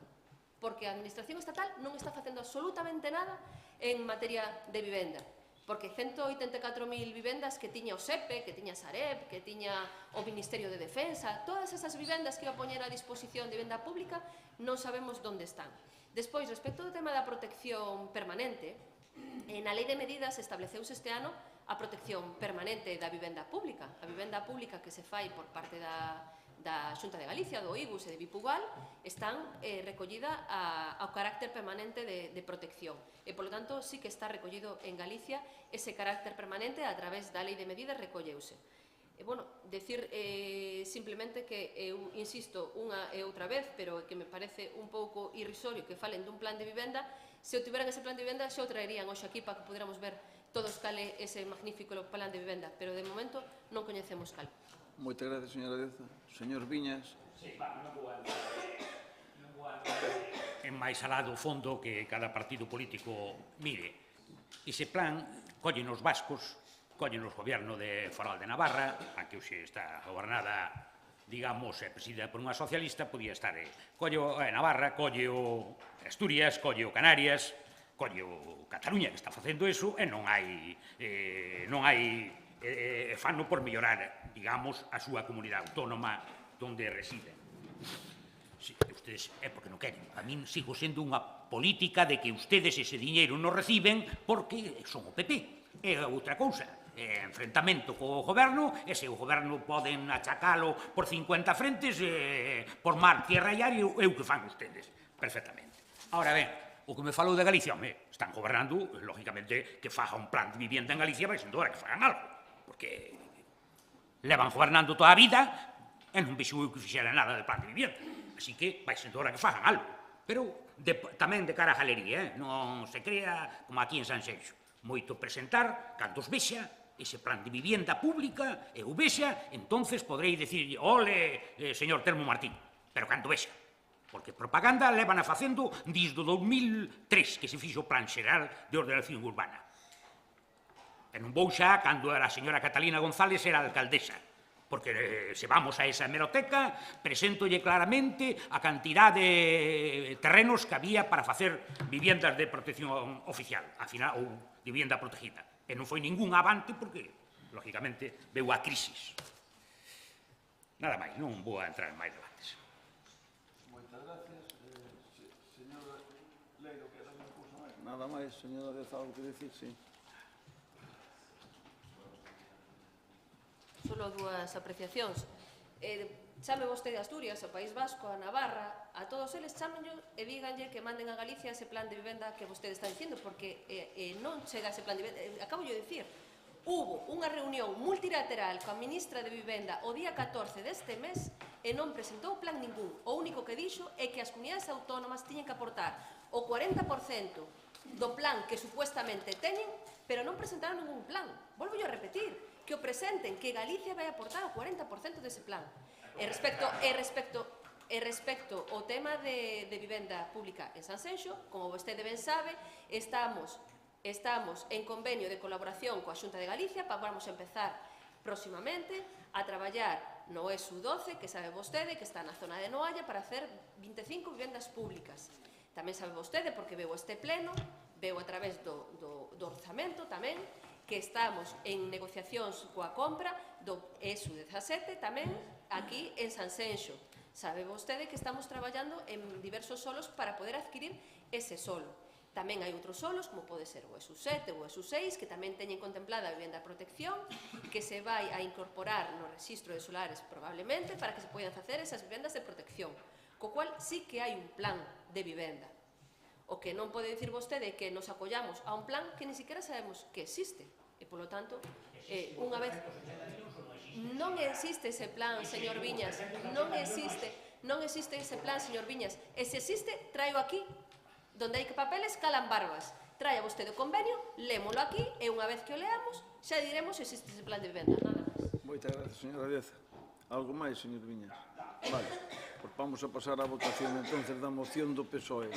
Porque a administración estatal non está facendo absolutamente nada en materia de vivenda. Porque 184.000 vivendas que tiña o SEPE, que tiña a Sareb, que tiña o Ministerio de Defensa, todas esas vivendas que iba a poñer a disposición de vivenda pública, non sabemos onde están. Despois, respecto do tema da protección permanente, na Lei de Medidas estableceuse este ano a protección permanente da vivenda pública. A vivenda pública que se fai por parte da Xunta de Galicia, do IGUS e de Vipugal, están recollida ao carácter permanente de protección. E, polo tanto, sí que está recollido en Galicia ese carácter permanente a través da Lei de Medidas recolleuse. E, bueno, decir simplemente que eu insisto unha e outra vez, pero que me parece un pouco irrisorio que falen dun plan de vivenda. Se o tiveran ese plan de vivenda, xa o traerían hoxe aquí para que pudiéramos ver todos cal é ese magnífico plan de vivenda, pero de momento non coñecemos cal. Moitas gracias, señora Deza. Señor Viñas. Sí, non vou a... En máis alá do fondo que cada partido político mire. Ese plan collen os vascos, collen os goberno de Foral de Navarra, a que hoxe está gobernada, digamos, presidida por unha socialista, podía estar colle Navarra, colle o Asturias, colle o Canarias, colle o Cataluña, que está facendo eso, e non hai fano por mellorar, digamos, a súa comunidade autónoma onde residen. Si, ustedes é porque non queren. A min sigo sendo unha política de que ustedes ese diñeiro non reciben porque son o PP. É outra cousa. É enfrentamento co goberno, e se o goberno poden achacalo por 50 frentes, por mar, tierra e aire, é o que fan ustedes, perfectamente. Ahora ben, o que me falou de Galicia, están gobernando, lógicamente, que faga un plan de vivienda en Galicia, vai sendo hora que fagan algo, porque levan gobernando toda a vida e non vexo eu que fixera nada de plan de vivienda. Así que vai sendo hora que fagan algo. Pero tamén de cara a galería, non se crea como aquí en Sanxenxo. Moito presentar, cando os vexa, ese plan de vivienda pública, e o vexa, entonces podrei dicir, ole, señor Termo Martín, pero cando vexa. Porque propaganda levan a facendo desde o 2003, que se fixo o plan xeral de ordenación urbana. E non vou xa cando a señora Catalina González era alcaldesa, porque se vamos a esa hemeroteca, preséntolle claramente a cantidad de terrenos que había para facer viviendas de protección oficial, ou vivienda protegida. E non foi ningún avante porque, lógicamente, veu a crisis. Nada máis, non vou a entrar en máis debates. Moitas gracias. Señor Leiro, queda unha cousa máis? Nada máis, señora de algo que decir, sí. Solo dúas apreciacións. Chame vostede a Asturias, ao País Vasco, a Navarra, a todos eles chámenllo e díganlle que manden a Galicia ese plan de vivenda que vostede está dicindo, porque non chega ese plan de vivenda. Acabo de dicir, hubo unha reunión multilateral coa ministra de Vivenda o día 14 deste mes e non presentou plan ningún. O único que dixo é que as comunidades autónomas tiñen que aportar o 40% do plan que supuestamente teñen, pero non presentaron ningún plan. Volvo a repetir, que o presenten, que Galicia vai aportar o 40% dese plan. E respecto ao tema de vivenda pública en Sanxenxo, como vostede ben sabe, estamos en convenio de colaboración coa Xunta de Galicia, vamos a empezar próximamente a traballar no ESU 12, que sabe vostede que está na zona de Noalla, para hacer 25 vivendas públicas. Tamén sabe vostede, porque veu este pleno, veu a través do orzamento tamén, que estamos en negociacións coa compra do ESU 17 tamén aquí en Sanxenxo. Sabe vostede que estamos traballando en diversos solos para poder adquirir ese solo. Tamén hai outros solos, como pode ser o ESU 7 ou o ESU 6, que tamén teñen contemplada a vivenda de protección, que se vai a incorporar no rexistro de solares probablemente para que se poidan facer esas vivendas de protección, co cual sí que hai un plan de vivenda. O que non pode dicir vostede que nos acollamos a un plan que ni siquiera sabemos que existe. E, polo tanto, unha vez... Non existe ese plan, señor Viñas. Non existe ese plan, señor Viñas. E se existe, traio aquí. Donde hai papeles, calan barbas. Traia vostede o convenio, lémolo aquí, e unha vez que o leamos, xa diremos se existe ese plan de vivenda. Nada máis. Moitas gracias, señora Deza. Algo máis, señor Viñas? Vale, pues vamos a pasar á votación entonces da moción do PSOE.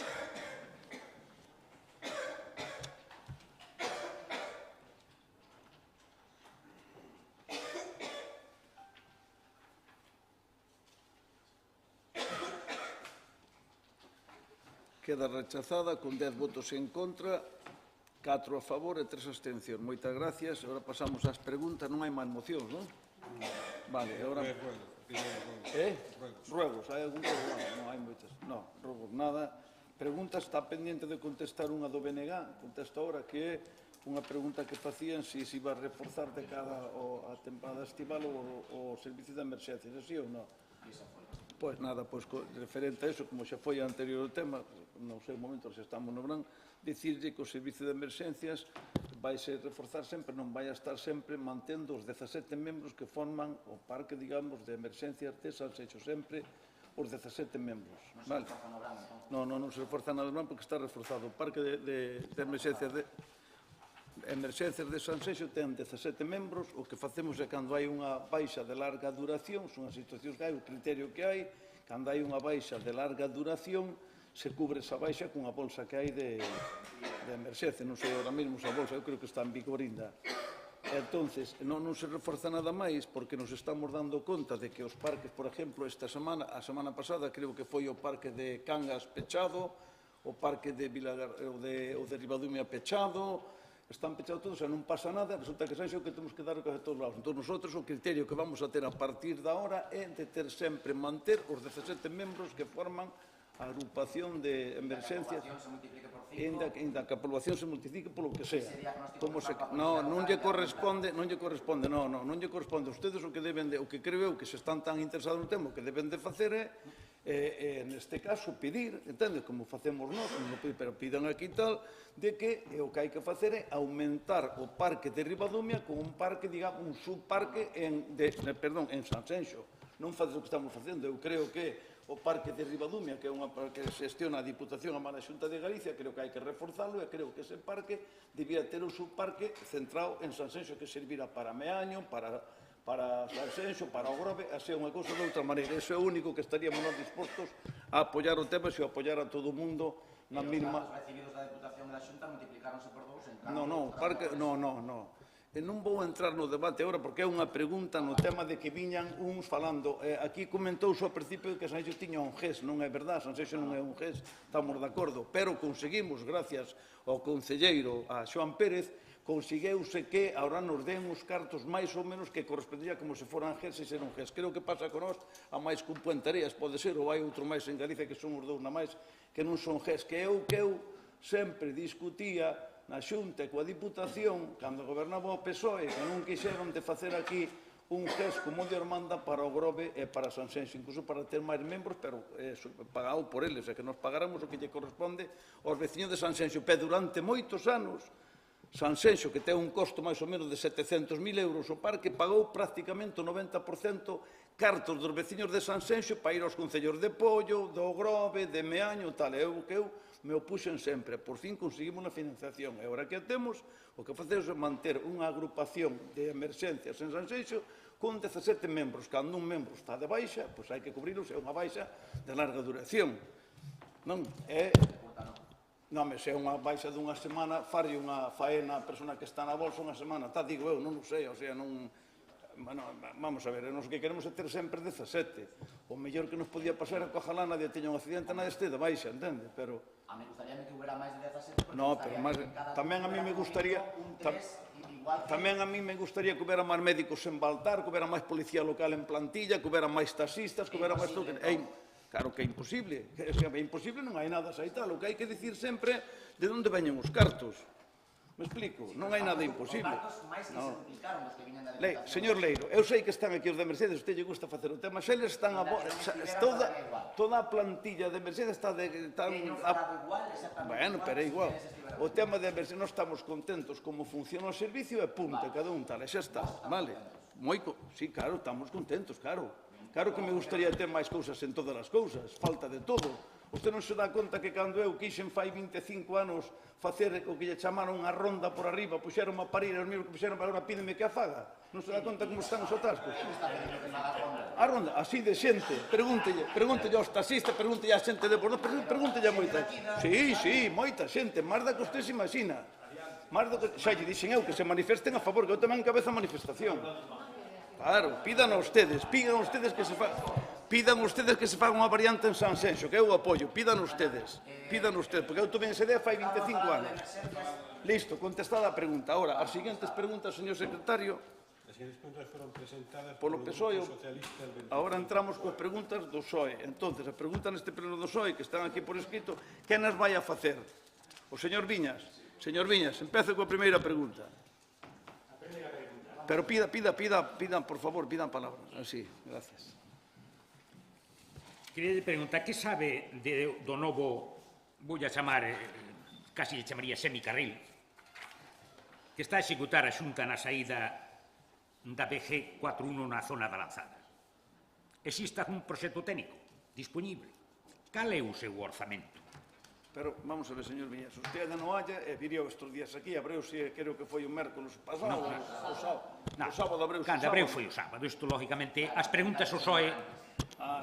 Queda rechazada con 10 votos en contra, 4 a favor e 3 abstencións. Moitas gracias. Agora pasamos ás preguntas. Non hai máis mocións, non? Vale, agora... Ruegos. Hai algún ruego? Non hai moitas. Non, ruegos nada. Preguntas, está pendiente de contestar unha do BNG. Contesta ahora, que é unha pregunta que facían se iba a reforzar de cara a temporada estival o servicio de emerxencias, así ou non? Pois nada, pois referente a eso, como xa foi anterior o tema, non sei o momento se estamos no verán, dicirlle que o servicio de emerxencias vai se reforzar sempre, non vai a estar sempre mantendo os 17 membros que forman o parque, digamos, de emerxencias de Sanxenxo, sempre os 17 membros. Non se reforza nada no verán porque está reforzado. O parque de emerxencias de Sanxenxo ten 17 membros. O que facemos é cando hai unha baixa de larga duración, son as situacións que hai, o criterio que hai, cando hai unha baixa de larga duración, se cubre esa baixa cunha bolsa que hai de emerxencia. Non sei ahora mesmo esa bolsa, eu creo que está en vigor ainda. Entonces, non se reforza nada máis porque nos estamos dando conta de que os parques, por exemplo, a semana pasada, creo que foi o parque de Cangas pechado, o parque de Ribadumia pechado, están pechados todos, e non pasa nada, resulta que Sanxo que temos que dar o que a todos lados. Entón, nosotros, o criterio que vamos a ter a partir da hora é de ter sempre, manter os 17 membros que forman a agrupación de emerxencias, ainda que a población se multiplique polo que sea. Non lle corresponde, non lle corresponde. A ustedes o que deben de, o que creo eu que se están tan interesados no tema, o que deben de facer é, neste caso, pedir, entende, como facemos nós, pero pidan aquí tal, de que o que hai que facer é aumentar o parque de Ribadumia con un parque, digamos, un subparque en Sanxenxo. Non facer o que estamos facendo. Eu creo que o parque de Ribadumia, que é unha que xestiona a Diputación a Mala Xunta de Galicia, creo que hai que reforzalo e creo que ese parque debía ter un subparque centrado en Sanxenxo que servira para Meaño, para Sanxenxo, para o Grove, así unha cousa de outra maneira. Iso é o único que estaríamos nós dispostos a apoiar o tema se o apoiara todo o mundo na mesma... Os recibidos da Diputación e da Xunta multiplicáronse por 2 en cada... Non, parque... Non. E non vou entrar no debate agora porque é unha pregunta no tema de que viñan uns falando. Aquí comentouse ao principio que Sanxenxo tiña un GES, non é verdade, Sanxenxo non é un GES, estamos de acordo, pero conseguimos, gracias ao concelleiro, a Xoan Pérez, consigueuse que ahora nos den uns cartos máis ou menos que correspondía como se foran GES e ser un GES. Creo que pasa con nós a máis que un Puentareas, pode ser, ou hai outro máis en Galicia que son os dous na máis, que non son GES, que eu sempre discutía na Xunta e coa Diputación, cando gobernaba o PSOE, que non quixeron de facer aquí un GES como de Ormanda para o Grove e para Sanxenxo, incluso para ter máis membros, pero pagado por eles, e que nos pagáramos o que lle corresponde aos veciños de Sanxenxo. Pero durante moitos anos, Sanxenxo, que ten un costo máis ou menos de 700.000 euros, o parque pagou prácticamente o 90% cartos dos veciños de Sanxenxo para ir aos concellos de Pollo, do Grove, de Meaño, tal. Eu me opuxen sempre. Por fin conseguimos unha financiación. E agora que a temos, o que facemos é manter unha agrupación de emerxencias en Sanxenxo con 17 membros. Cando un membro está de baixa, pois hai que cubrilos, é unha baixa de larga duración. Non é... Non, se é unha baixa dunha semana, farlle unha faena a persona que está na bolsa unha semana. Digo eu, non o sei, o sea, non... Bueno, vamos a ver, nos que queremos é ter sempre 17. O mellor que nos podía pasar é que ojalá nadie teña un accidente, nadie este de baixa, entende? Pero... A mí gustaría que hubiera máis de 17. No, pero tamén a mí me gustaría... Tamén a mí me gustaría que hubiera máis médicos en Baltar, que hubiera máis policía local en plantilla, que hubiera máis taxistas, que hubiera máis... Claro que é imposible. É imposible, non hai nada xa e tal. O que hai que dicir sempre é de onde veñen os cartos. Me explico? Non hai nada imposible. Señor Leiro, eu sei que están aquí os de Mercedes, usted lle gusta facer o tema, xa eles están toda a plantilla de Mercedes está... Bueno, pero é igual. O tema de Mercedes, nós estamos contentos como funciona o servicio e punto, cada un tal, e xa está, vale? Sí, claro, estamos contentos, claro. Claro que me gustaría ter máis cousas en todas as cousas, falta de todo. Usted non se dá conta que cando eu quixen fai 25 anos facer o que lle chamaron a ronda por arriba, puxeron a parir, os mesmos que puxeron para agora pídeme que a faga. Non se dá conta como están os atascos? A ronda, así de xente. Pregúntelle aos taxistas, pregúntelle a xente de Bordo, pregúntelle a moita. Sí, moita xente, máis da que usted se imagina. Xa lle dixen eu que se manifesten a favor, que eu tamén encabezo a manifestación. Claro, pidan ustedes que se fagan unha variante en Sanxenxo, que eu apoio, pidan ustedes, porque eu tuve esa idea fai 25 anos. Listo, contestada a pregunta. Ahora, as siguientes preguntas, señor secretario, polo PSOE, agora entramos coas preguntas do PSOE. Entonces, as preguntas neste pleno do PSOE, que están aquí por escrito, que nas vai a facer? O señor Viñas, empece coa primeira pregunta. Pero pidan, por favor, pidan palabras. Así, gracias. Quería preguntar, que sabe do novo, vou a chamar, casi lle chamaría semicarril, que está a executar a Xunta na saída da BG 41 na zona da Lanzada? Existe un proxecto técnico dispoñible? Cal é o seu orzamento? Pero, vamos a ver, señor Viñas, usted anda no halla e viría estes días aquí, abreuse, creo que foi o mércoles pasado, o sábado abreuse o sábado. Cando abreu foi o sábado, isto, lógicamente, as preguntas ao PSOE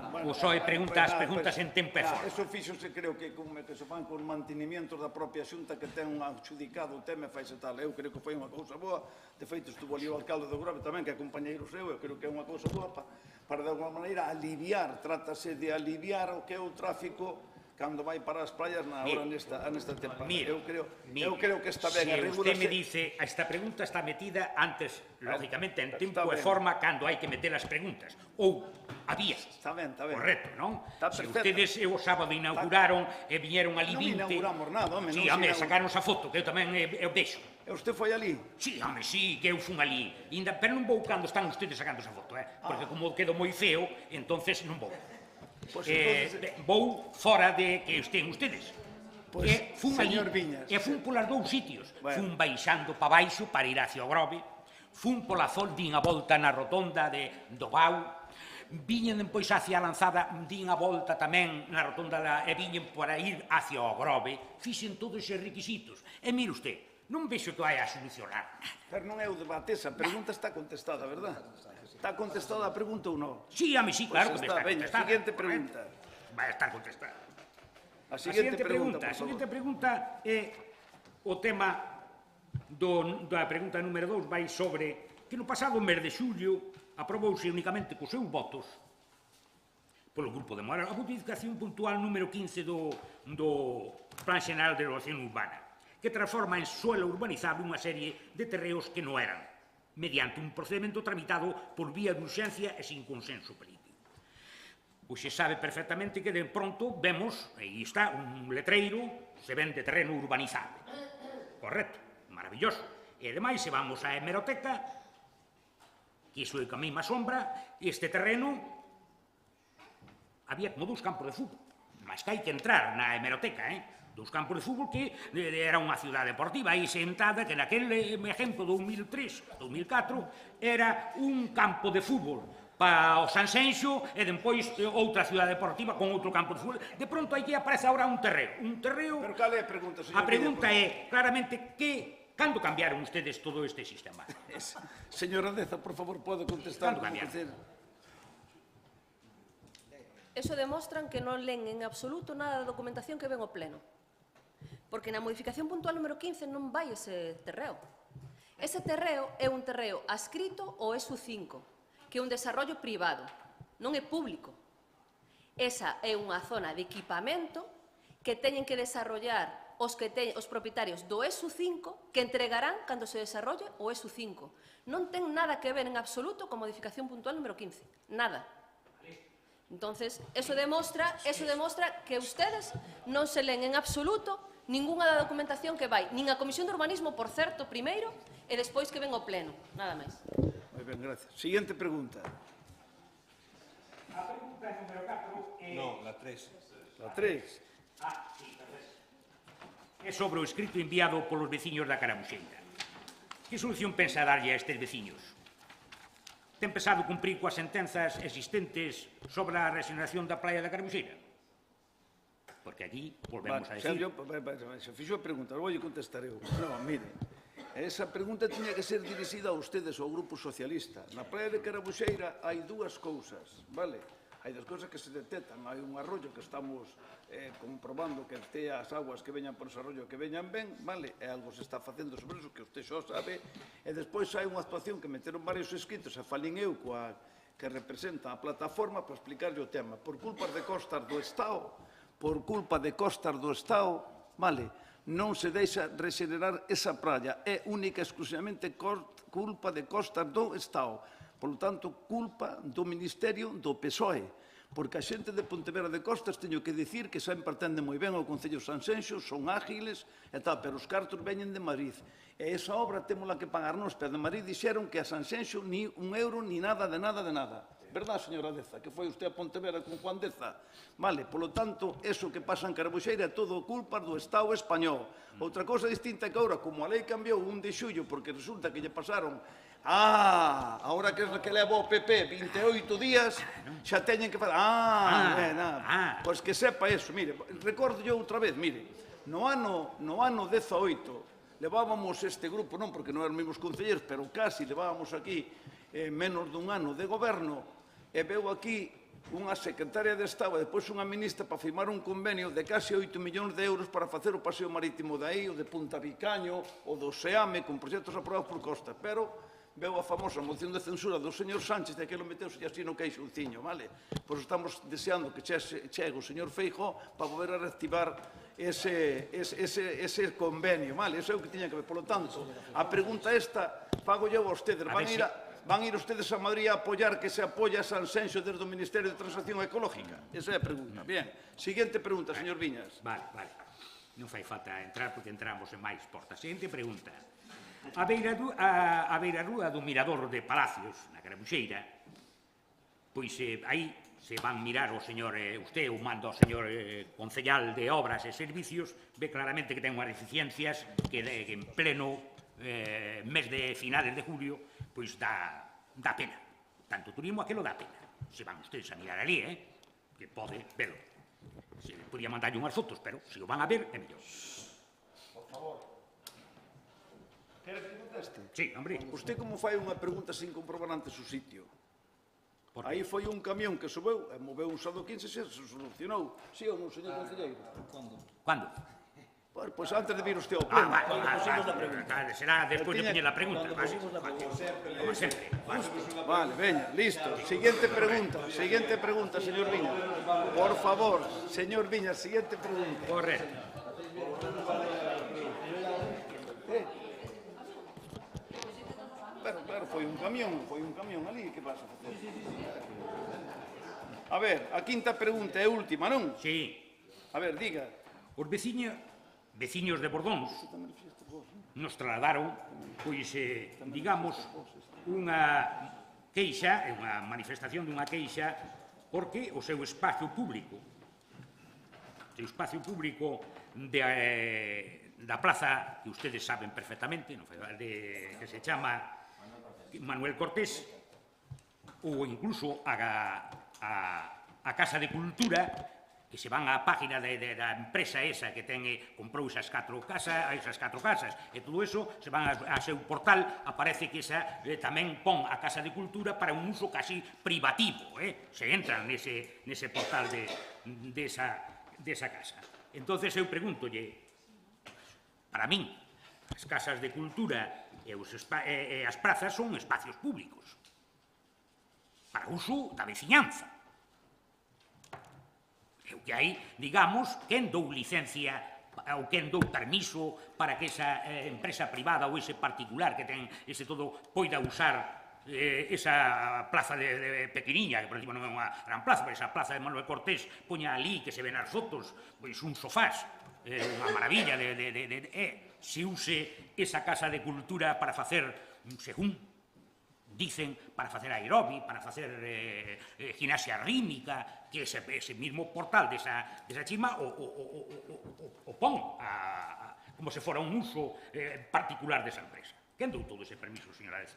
O PSOE pregunta as preguntas en tempo e forma. Eso fíxose, creo que se fan con mantenimientos da propia xunta que ten un adxudicado o tema e faise tal. Eu creo que foi unha cousa boa. De feito, estuvo ali o alcalde do Grove tamén, que é compañeiro seu. Eu creo que é unha cousa boa para de alguma maneira aliviar, trátase de aliviar o que é o tráfico cando vai para as praias nesta temporada. Eu creo que está ben. Se usted me dice, esta pregunta está metida antes, lógicamente, en tempo e forma, cando hai que meter as preguntas. Ou había. Está ben. Correcto, non? Está Se perfecto. ustedes o sábado inauguraron e viñeron ali 20... Non inauguramos nada, home. Sí, home, sacaron a foto, que eu tamén eu vexo. E usted foi ali? Sí, home, sí, que eu fun ali. Pero non vou cando están ustedes sacando esa foto, porque como quedo moi feo, entonces non vou. Vou fora de que estén ustedes. Fun ali, e fun polas dous sitios. Fun baixando para baixo para ir hacia o Grove, fun pola zona, din a volta na rotonda do Bau, viñen depois hacia a Lanzada, din a volta tamén na rotonda e viñen para ir hacia o Grove, fixen todos eses requisitos. E mire usted, non vexo que vai a solucionar. Pero non é o debate, esa pregunta está contestada, verdad? Está contestada a pregunta ou non? Sí, home, sí, claro que está contestada. Siguiente pregunta. Vai estar contestada. A siguiente pregunta, A siguiente pregunta é o tema da pregunta número 2, vai sobre que no pasado mes de xullo aprobouse únicamente cos seus votos polo Grupo de Moral a modificación puntual número 15 do Plan Xeral de Ordenación Urbana, que transforma en suelo urbanizable unha serie de terreos que non eran, mediante un procedimento tramitado por vía de urxencia e sin consenso político. Pois se sabe perfectamente que de pronto vemos, aí está, un letreiro, se vende terreno urbanizable. Correcto, maravilloso. E ademais, se vamos á hemeroteca, que iso é que a mesma sombra, este terreno había como dous campos de fútbol, mas que hai que entrar na hemeroteca, dos campos de fútbol que era unha ciudad deportiva aí sentada, que naquel exemplo 2003, 2004 era un campo de fútbol para o Sanxenxo e depois outra ciudad deportiva con outro campo de fútbol. De pronto aquí aparece agora un terreo. Pero cal é a pregunta, señor? A pregunta é claramente que cando cambiaron ustedes todo este sistema? Señora Deza, por favor, pode contestar. Cando cambiaron? Eso demostran que non len en absoluto nada da documentación que ven ao pleno. Porque na modificación puntual número 15 non vai ese terreo. Ese terreo é un terreo adscrito ao ESU 5, que é un desarrollo privado, non é público. Esa é unha zona de equipamento que teñen que desarrollar os propietarios do ESU 5 que entregarán cando se desarrolle o ESU 5. Non ten nada que ver en absoluto con modificación puntual número 15. Nada. Entonces, eso demostra que ustedes non se len en absoluto ningunha da documentación que vai, nin a Comisión de Urbanismo, por certo, primeiro, e despois que ven ao pleno. Nada máis. Moi ben, gracias. Siguiente pregunta. A pregunta número 4 é... No, la 3. La 3. Sí, é sobre o escrito enviado polos veciños da Caramuxeira. Que solución pensa darlle a estes veciños? Ten pensado cumprir coas sentenzas existentes sobre a regeneración da praia da Caramuxeira? Porque aquí volvemos a decir... Se fixo a pregunta, vou contestar eu. Non, mire, esa pregunta tiña que ser dirixida a ustedes, ao Grupo Socialista. Na praia de Caramuxeira hai dúas cousas, vale? Hai das cousas que se detectan. Hai un arroyo que estamos comprobando que te as aguas que veñan por ese arroyo que veñan ben, vale? E algo se está facendo sobre eso que usted xo sabe. E despois hai unha actuación que meteron varios escritos e falín eu coa que representa a plataforma para explicarlle o tema. Por culpa de costas do Estado, vale, non se deixa regenerar esa praia. É única e exclusivamente culpa de costas do Estado. Por lo tanto, culpa do Ministerio do PSOE. Porque a xente de Pontevedra de Costas teño que dicir que sempre atende moi ben ao Concello de Sanxenxo, son ágiles e tal, pero os cartos veñen de Madrid. E esa obra témola que pagar nos, pero de Madrid dixeron que a Sanxenxo ni un euro, ni nada, de nada, de nada. Verdad, señora Deza, que foi usted a Pontevedra con Juan Deza? Vale, polo tanto, eso que pasa en Caramuxeira é todo culpa do Estado español. Outra cousa distinta é que agora, como a lei cambiou 1 de xullo, porque resulta que lle pasaron agora que leva o PP 28 días, xa teñen que falar. Pois que sepa eso, mire, recordo yo outra vez, mire, no ano 18 levábamos este grupo, non porque non eran mesmos concelleiros, pero casi levábamos aquí menos dun ano de goberno, e veu aquí unha secretaria de Estado e depois unha ministra para firmar un convenio de case 8 millóns de euros para facer o paseo marítimo de aí, o de Punta Vicaño, o do Seame, con proxectos aprobados por Costa. Pero veo a famosa moción de censura do señor Sánchez e aquilo meteuse así no queixunciño, vale? Pois estamos deseando que chegue o señor Feijóo para volver a reactivar ese convenio, vale? Eso é o que tiña que ver. Por lo tanto, a pregunta esta fago eu a ustedes. Van ir ustedes a Madrid a apoiar que se apoia a Sanxenxo desde o Ministerio de Transición Ecológica? Esa é a pregunta. Bien. Siguiente pregunta, señor Viñas. Vale. Non fai falta entrar porque entramos en máis portas. Seguinte pregunta. A beirarrúa do Mirador de Palacios, na Carabuxeira, pois aí se van mirar o señor, usted ou manda o señor concellal de Obras e Servicios, ve claramente que ten unhas deficiencias que en pleno mes de finales de julio, pois dá pena. Tanto turismo aquilo dá pena. Se van ustedes a mirar ali, que pode velo. Se podía mandarlle unhas fotos, pero se o van a ver, é mellor. Por favor. Quere que conteste? Sí, hombre. Usted como fai unha pregunta sin comprobar antes o sitio? Aí foi un camión que subeu e moveu un saldo 15 e se solucionou. Sí ou non, señor concelleiro? Cando? Pois antes de vir usted ao pleno. Será despois de poñer a pregunta. Como sempre. Vale, veña, listo. Siguiente pregunta, señor Viñas. Por favor, señor Viñas, siguiente pregunta. Correcto. Claro, foi un camión ali, que vas a facer? A ver, a quinta pregunta é última, non? Sí. A ver, diga. Os veciños de Bordóns nos trasladaron, pois, digamos, unha queixa, unha manifestación dunha queixa, porque o seu espacio público da plaza, que ustedes saben perfectamente, que se chama Manuel Cortés, ou incluso a Casa de Cultura, que se van á página da empresa esa que comprou esas 4 casas, e todo eso, se van ao seu portal, aparece que esa tamén pon a Casa de Cultura para un uso casi privativo, se entran nese portal desa casa. Entonces eu pregúntolle, para min, as casas de cultura e as prazas son espacios públicos para uso da veciñanza. E o que hai, digamos, quen dou licencia ou quen dou permiso para que esa empresa privada ou ese particular que ten ese todo poida usar esa plaza de pequeniña, que por encima non é unha gran plaza, pero esa plaza de Manuel Cortés poña ali que se ven as fotos, pois un sofás, unha maravilla se use esa casa de cultura para facer, según dicen, para facer aerobi, para facer gimnasia rítmica, que ese mismo portal desa chisma o pon como se fora un uso particular desa empresa. Quen dou todo ese permiso, señora Eza?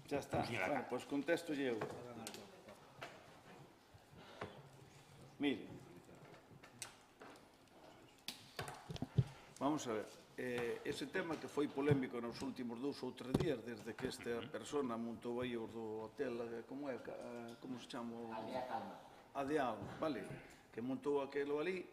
Ya está. Pois contesto eu. Mire, vamos a ver. Ese tema que foi polémico nos últimos 2 ou 3 días, desde que esta persona montou aí os do hotel, como se chama? A de Alma, vale? Que montou aquilo ali,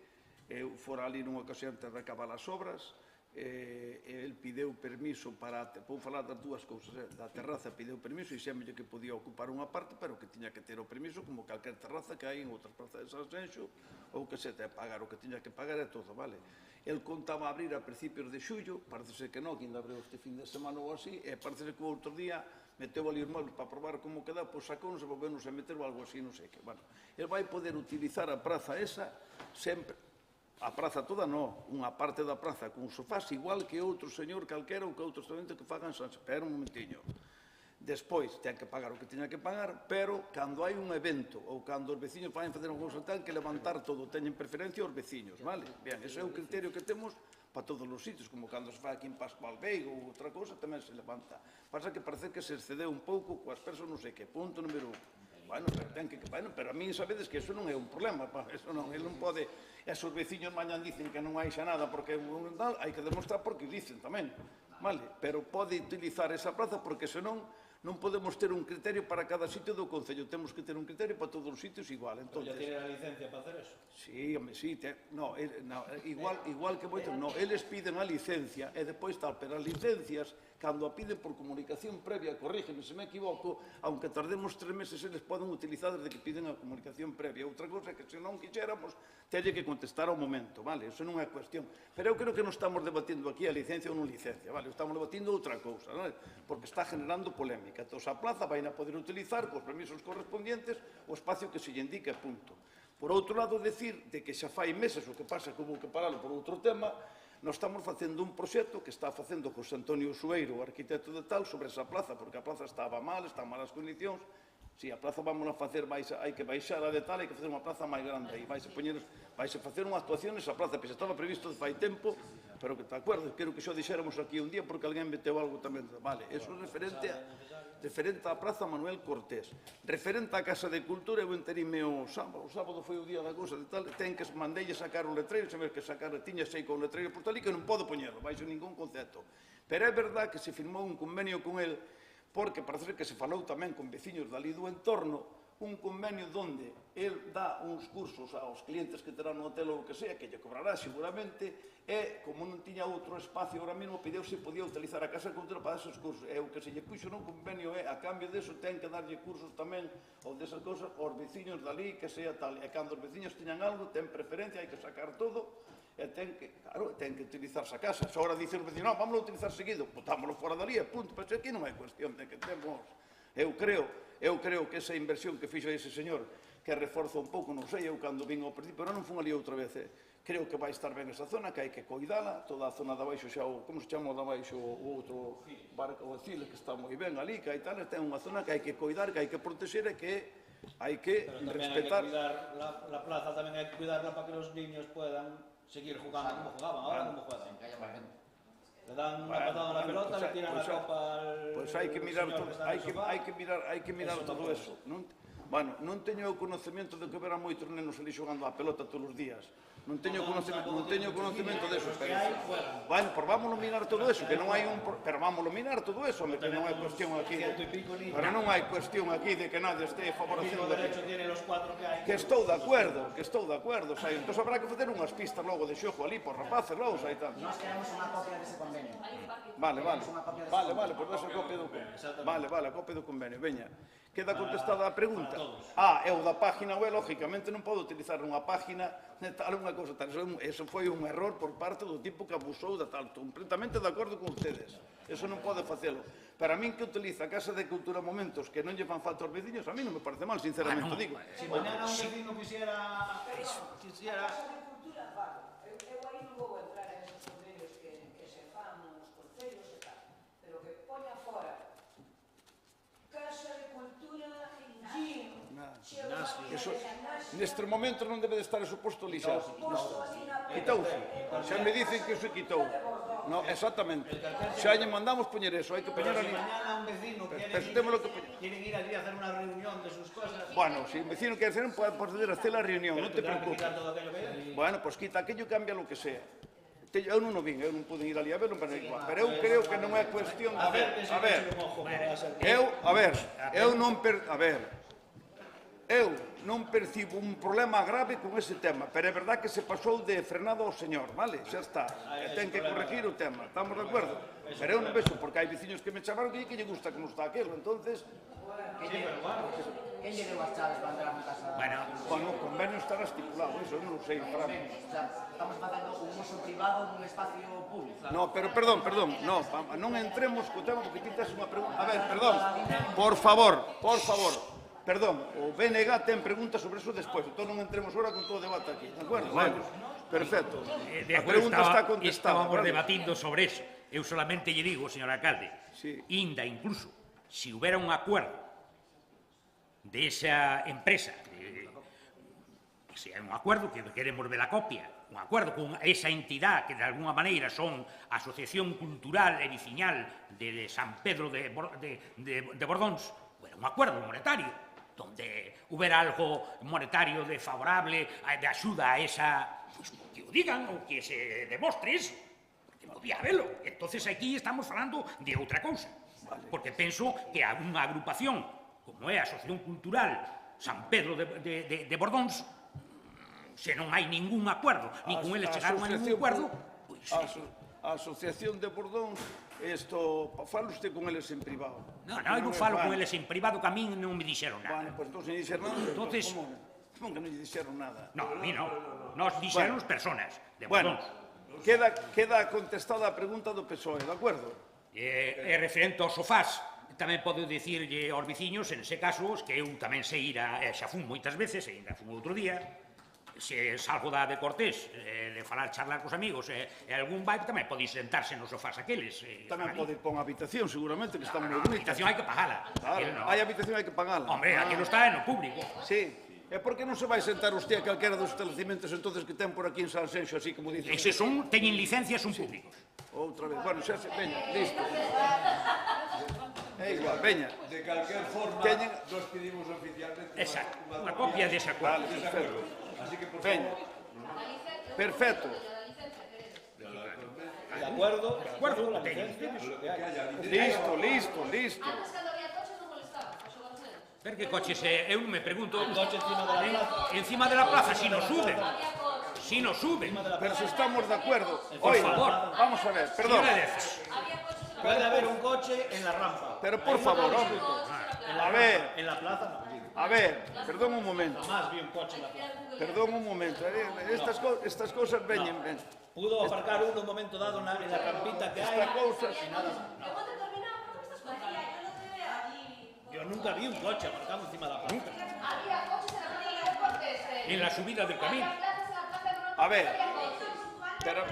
eu fora ali nunha ocasión antes de acabar as obras, el pideu permiso para, vou falar das dúas cousas, da terraza pideu permiso e xémelle que podía ocupar unha parte, pero que tiña que ter o permiso como calquer terraza que hai en outras plazas de Sanxenxo, ou que se te pagar o que tiña que pagar e todo, vale? El contaba abrir a principios de xullo, parece que non, que ainda abriu este fin de semana ou así, e parece que o outro día meteu ali os móveis para probar como queda, pois sacounos e volveunos a meter ou algo así, non sei que. Bueno, el vai poder utilizar a praza esa sempre, a praza toda non, unha parte da praza con sofás igual que outro señor calquera ou que outro estudante que fagan Sanxenxo. Espera un momentiño. Despois, ten que pagar o que teña que pagar, pero cando hai un evento ou cando os veciños van facer unha cousa tal que levantar todo, teñen preferencia os veciños, vale? Bien, ese é o criterio que temos para todos os sitios, como cando se fai aquí en Pascual Veiga ou outra cousa, tamén se levanta. Pasa que parece que se excedeu un pouco coas persoas, non sei que, punto número 1. Bueno, pero ten que, bueno, pero a mí sabedes que eso non é un problema, eso non, ele non pode, esos veciños mañan dicen que non hai xa nada porque hai que demostrar porque o dicen tamén, vale? Pero pode utilizar esa praza porque senón Non podemos ter un criterio para cada sitio do Concello, temos que ter un criterio para todos os sitios igual. Pero ya tiene la licencia para hacer eso. Sí, home, sí, igual que moito, no, eles piden a licencia e depois tal, pero as licencias, cando a piden por comunicación previa, corrígeme se me equivoco, aunque tardemos 3 meses, eles poden utilizar desde que piden a comunicación previa. Outra cosa é que se non quixéramos, teñe que contestar ao momento, vale? Eso non é cuestión. Pero eu creo que non estamos debatindo aquí a licencia ou non licencia, vale? Estamos debatindo outra cousa, vale? Porque está generando polémica. Entón, a plaza vai a poder utilizar, cos permisos correspondientes, o espacio que se lle indique, punto. Por outro lado, decir de que xa fai meses, o que pasa que houve que paralo por outro tema, nós estamos facendo un proxecto que está facendo José Antonio Sueiro, o arquitecto de tal, sobre esa plaza, porque a plaza estaba mal, está en malas condicións. Si a plaza vamos a facer, hai que baixar a de tal, hai que facer unha plaza máis grande, e vaise facer unha actuación nesa plaza, que xa estaba previsto de fai tempo, pero que te acuerdas, quero que xo dixéramos aquí un día, porque alguén meteu algo tamén. Vale, eso é referente á Praza Manuel Cortés. Referente á Casa de Cultura, eu enterime o sábado foi o día da cousa de tal, ten que mandelle sacar o letreiro, se ver que sacar, tiña sei con o letreiro por tal, e que non podo poñelo, baixo ningún concepto. Pero é verdad que se firmou un convenio con el, porque parece que se falou tamén con veciños dali do entorno, un convenio donde el dá uns cursos aos clientes que terán no hotel ou o que sea, que lle cobrará seguramente, e, como non tiña outro espacio ahora mesmo, pideu se podía utilizar a Casa de Cultura para esos cursos. E o que se lle puxo nun convenio é, a cambio deso, ten que darlle cursos tamén, ou desas cousas, aos veciños dali, que sea tal. E cando os veciños tiñan algo, ten preferencia, hai que sacar todo, e ten que utilizarse a casa. Se agora dicen os veciños, non, vámonos a utilizar seguido, botámoslo fora dali, punto. Pero aquí non hai cuestión de que temos... Eu creo que esa inversión que fixo ese señor, que reforza un pouco, non sei, eu cando vin ao principio, pero non fun ali outra vez, creo que vai estar ben esa zona, que hai que coidala, toda a zona de abaixo xa, como se chama o de abaixo, o outro barco, o Cile, que está moi ben ali, que hai tal, ten unha zona que hai que coidar, que hai que protexer e que hai que respetar. Pero tamén hai que cuidar la plaza, tamén hai que cuidarla para que os niños puedan seguir jugando como jugaban, ahora como juegan. Le dan una patada a la pelota, le tiran la copa al... Pois hai que mirar todo eso. Bueno, non teño o conocemento de que verá moitos nenos ali xogando a pelota todos os días. Non teño conocemento deso. Bueno, por vámonos mirar todo eso, que non hai un... Pero vámonos mirar todo eso, que non hai cuestión aquí. Pero non hai cuestión aquí de que nadie este favorecendo... Que estou de acordo, entón habrá que facer unhas pistas logo de xogo ali, por rapaces, logo, e tal. Nós queremos unha copia dese convenio. Vale, pois desa copia do convenio. Vale, a copia do convenio, veña. Queda contestada a pregunta. E o da página web, lógicamente, non podo utilizar unha página de tal, unha cousa tal. Eso foi un error por parte do tipo que abusou da tal. Completamente de acordo con ustedes. Eso non pode facelo. Pero a min que utiliza a Casa de Cultura momentos que non lle fan falta aos veciños, a mí non me parece mal, sinceramente, digo. Si mañana un vecino quisiera... Eu aí non vou entrar en esos convenios que se fan nos concellos e tal, pero que poña fora Casa de Cultura en Gino. Eso, neste momento non debe de estar eso posto lixado. Quitouse. Xa me dicen que se quitou. No, exactamente. Xa lle mandamos poñer eso, hai que poñer ali. Si mañana un vecino quiere ir allí a hacer una reunión de sus cosas... Bueno, si un vecino quiere hacer, puede proceder a hacer la reunión, non te preocupes. Bueno, pues quita aquello, cambia lo que sea. Eu non o vin, eu non pude ir ali a verlo, pero igual. Pero eu creo que non é cuestión de... Eu non percibo un problema grave con ese tema, pero é verdad que se pasou de frenado ao señor, vale? Xa está. Ten que corregir o tema, estamos de acuerdo? Pero eu non vexo, porque hai veciños que me chamaron que lle gusta como está aquilo, entonces... Quen lle deu as chaves para entrar na casa? Bueno, o convenio estará estipulado, eso non sei. Estamos facendo un uso privado dun espacio público. No, pero perdón, non entremos co tema porque ti tes unha pregunta. A ver, perdón, por favor. Perdón, o BNG ten preguntas sobre eso despois, entón non entremos ahora con todo o debate aquí, de acordo? Perfecto. De acordo, estábamos debatindo sobre eso. Eu solamente lle digo, señor alcalde, inda incluso, si hubiera un acuerdo de esa empresa, si hai un acuerdo que queremos ver a copia, un acuerdo con esa entidad que de alguna maneira son Asociación Cultural e Veciñal de San Pedro de Bordóns, un acuerdo monetario, donde hubiera algo monetario de favorable, de axuda a esa, pues, que o digan ou que se demostre eso, porque non podía verlo. Entonces aquí estamos falando de outra cousa. Porque penso que a unha agrupación como é a Asociación Cultural San Pedro de Bordóns, se non hai ningún acuerdo, nin con eles chegaron a ningún acuerdo, pois... A Asociación de Bordóns, fala usted con eles en privado. Non, eu falo con eles en privado, que a min non me dixeron nada. Bueno, pois non se dixeron nada. Entonces... Como que non lle dixeron nada? Non, a mí non. Nos dixeron as personas de Bordóns. Queda contestada a pregunta do PSOE, de acordo? E referente aos sofás, tamén podo dicirlle aos veciños, en ese caso, que eu tamén sei ir a... xa fun moitas veces, e ainda fun outro día, se salgo da de Cortés, de falar, charlar cos amigos, e algún vai, tamén pode sentarse nos sofás aqueles. Tamén pode ir por unha habitación, seguramente, que está moi bonita. A habitación hai que pagala. Hai habitación, hai que pagala. Hombre, aquí non está no público. Sí. E por que non se vai sentar usted a calquera dos estabelecimentos entonces que ten por aquí en Sanxenxo, así como dicen? Ese son, teñen licencias, son públicos. Outra vez. Bueno, xa se... Veña, listo. É igual, veña. De calquer forma, nos pedimos oficialmente... Exacto, unha copia dese acuerdo. Vale, perfecto. Así que, por veña. favor... Perfecto. De acuerdo, lo teñen. Listo, listo, listo. Ver que coches, eu me pregunto... Un coche encima de la plaza. Encima de la plaza, si nos suben. Si nos suben. Pero si estamos de acuerdo. Por favor. Vamos a ver, perdón. Puede haber un coche en la rampa. Pero por favor, hombre. A ver. En la plaza no. A ver, perdón un momento. Jamás vi un coche en la plaza. Perdón un momento. Estas cosas veñen. Pudo aparcar uno un momento dado en la rampita que hay. Estas cosas... Yo nunca vi un coche aparcado encima de la plaza. En la subida del camino. A ver. Pero...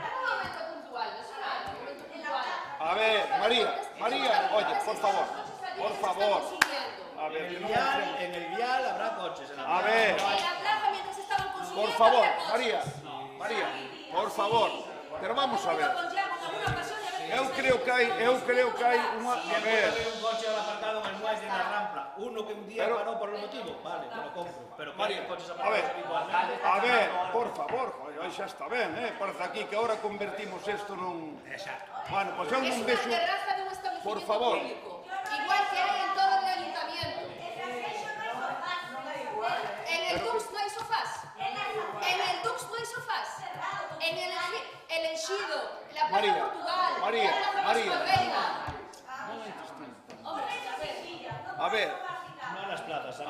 A ver, María, oye, por favor. A ver, en el vial habrá coches. A ver. Por favor, María, por favor. Pero vamos a ver. Eu creo que hai unha... A ver. Un coche aparcado en el muelle en la rampa. Uno que un día paró por el motivo. Vale, te lo compro. Pero María, coches a ver, por favor, hoy xa está ben, parece aquí que ahora convertimos isto nun... Exacto. Bueno, pois eu non vexo... Por favor. Igual que hai en todo el ayuntamiento. En el Dux no hay sofás. En el Dux no hay sofás. En el Enchido, la Plaza Portugal, la Plaza Vasco Reina. A ver. No en las plazas,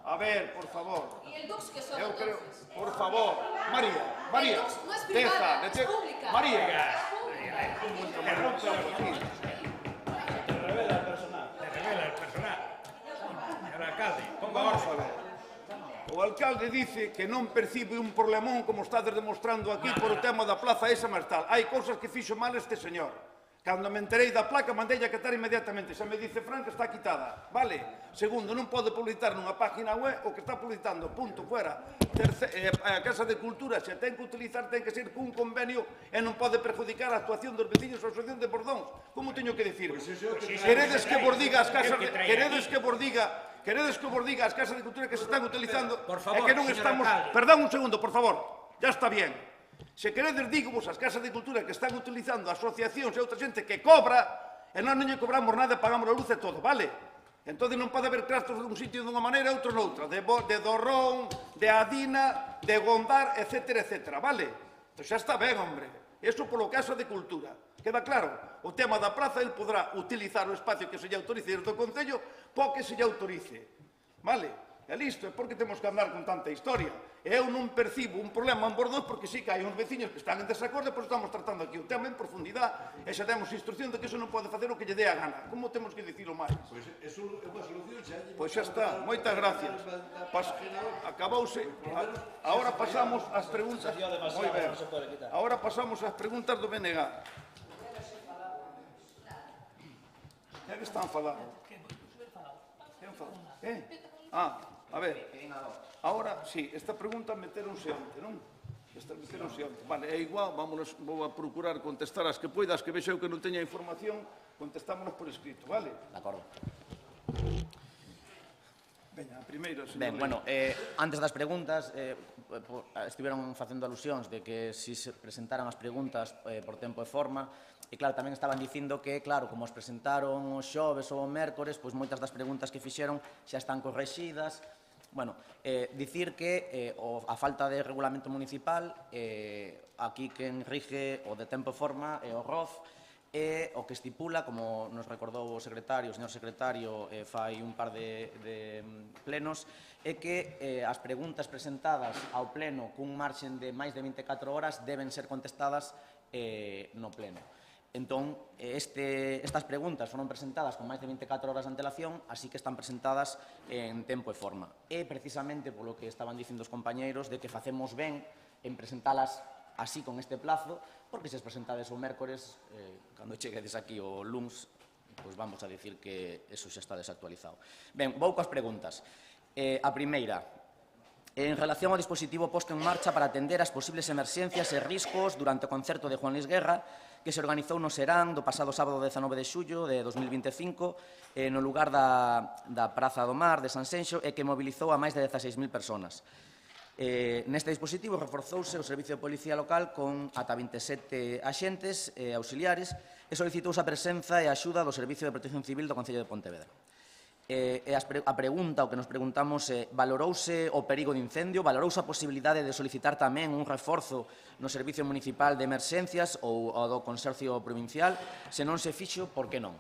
A ver, por favor. ¿Y el Dux qué son? Eu creo, por favor. María, El Dux no es privada, es pública. María. Te revela el personal. Señor alcalde, Vamos a ver. O alcalde dice que non percibe un problemón como estades demostrando aquí por o tema da plaza esa máis tal. Hai cousas que fixo mal este señor. Cando me enterei da placa, mandei a quitar inmediatamente. Xa me dice Fran que está quitada. Vale. Segundo, non pode publicitar nunha página web o que está publicitando. Punto, fuera. A Casa de Cultura, se ten que utilizar, ten que ser cun convenio e non pode perjudicar a actuación dos veciños da Asociación de Bordóns. Como teño que dicir? Queredes que vos diga as casas... Queredes que vos diga as casas de cultura que se están utilizando e que non estamos... Perdón un segundo, por favor. Ya está bien. Se queredes, digo vos, as casas de cultura que están utilizando asociacións e outra xente que cobra e non lle cobramos nada e pagamos a luz e todo, vale? Entón non pode haber trastos dun sitio dunha maneira e outro noutra, de Dorrón, de Adina, de Gondar, etcétera, etcétera, vale? Entón xa está ben, hombre. Iso polo caso de cultura. Queda claro? O tema da praza, el podrá utilizar o espacio que se lle autorice desde o Concello po que se lle autorice. Vale? E listo, é porque temos que andar con tanta historia. Eu non percibo un problema en Bordóns porque sí que hai uns veciños que están en desacordo, pois estamos tratando aquí o tema en profundidade e xa demos instrucción de que iso non pode facer o que lle dé a gana. Como temos que dicilo máis? Pois é unha solución xa. Pois xa está, moitas gracias. Acabouse. Agora pasamos ás preguntas. Moi ben. Agora pasamos ás preguntas do BNG. Que están falando? A ver, agora, sí, esta pregunta meteronse onte, non? Meteronse onte. Vale, é igual, vou a procurar contestar as que poidas, que vexo eu que non teña información, contestámonos por escrito, vale? De acordo. Veña, a primeira, señor. Ben, bueno, antes das preguntas, estiveron facendo alusións de que si se presentaran as preguntas por tempo e forma, E claro, tamén estaban dicindo que, claro, como os presentaron os xoves ou o mércores, pois moitas das preguntas que fixeron xa están correxidas. Bueno, dicir que a falta de regulamento municipal, aquí quen rige o de tempo e forma é o ROF, e o que estipula, como nos recordou o secretario, o señor secretario, fai un par de plenos, é que as preguntas presentadas ao pleno cun marxen de máis de 24 horas deben ser contestadas no pleno. Entón, estas preguntas foron presentadas con máis de 24 horas de antelación, así que están presentadas en tempo e forma. E precisamente polo que estaban dicindo os compañeiros de que facemos ben en presentalas así con este plazo, porque se as presentades o mércores, cando cheguedes aquí o luns, pois vamos a dicir que eso xa está desactualizado. Ben, vou coas preguntas. A primeira, en relación ao dispositivo posto en marcha para atender as posibles emerxencias e riscos durante o concerto de Juan Luis Guerra, que se organizou no Serán do pasado sábado 19 de xullo de 2025 no lugar da Praza do Mar de Sanxenxo e que mobilizou a máis de 16.000 personas. Neste dispositivo reforzouse o Servicio de Policía Local con ata 27 axentes auxiliares e solicitouse a presenza e a axuda do Servicio de Protección Civil do Concello de Pontevedra. A pregunta, o que nos preguntamos é, valorouse o perigo de incendio, valorouse a posibilidade de solicitar tamén un reforzo no Servicio Municipal de Emerxencias ou do Consorcio Provincial? Se non se fixo, por que non?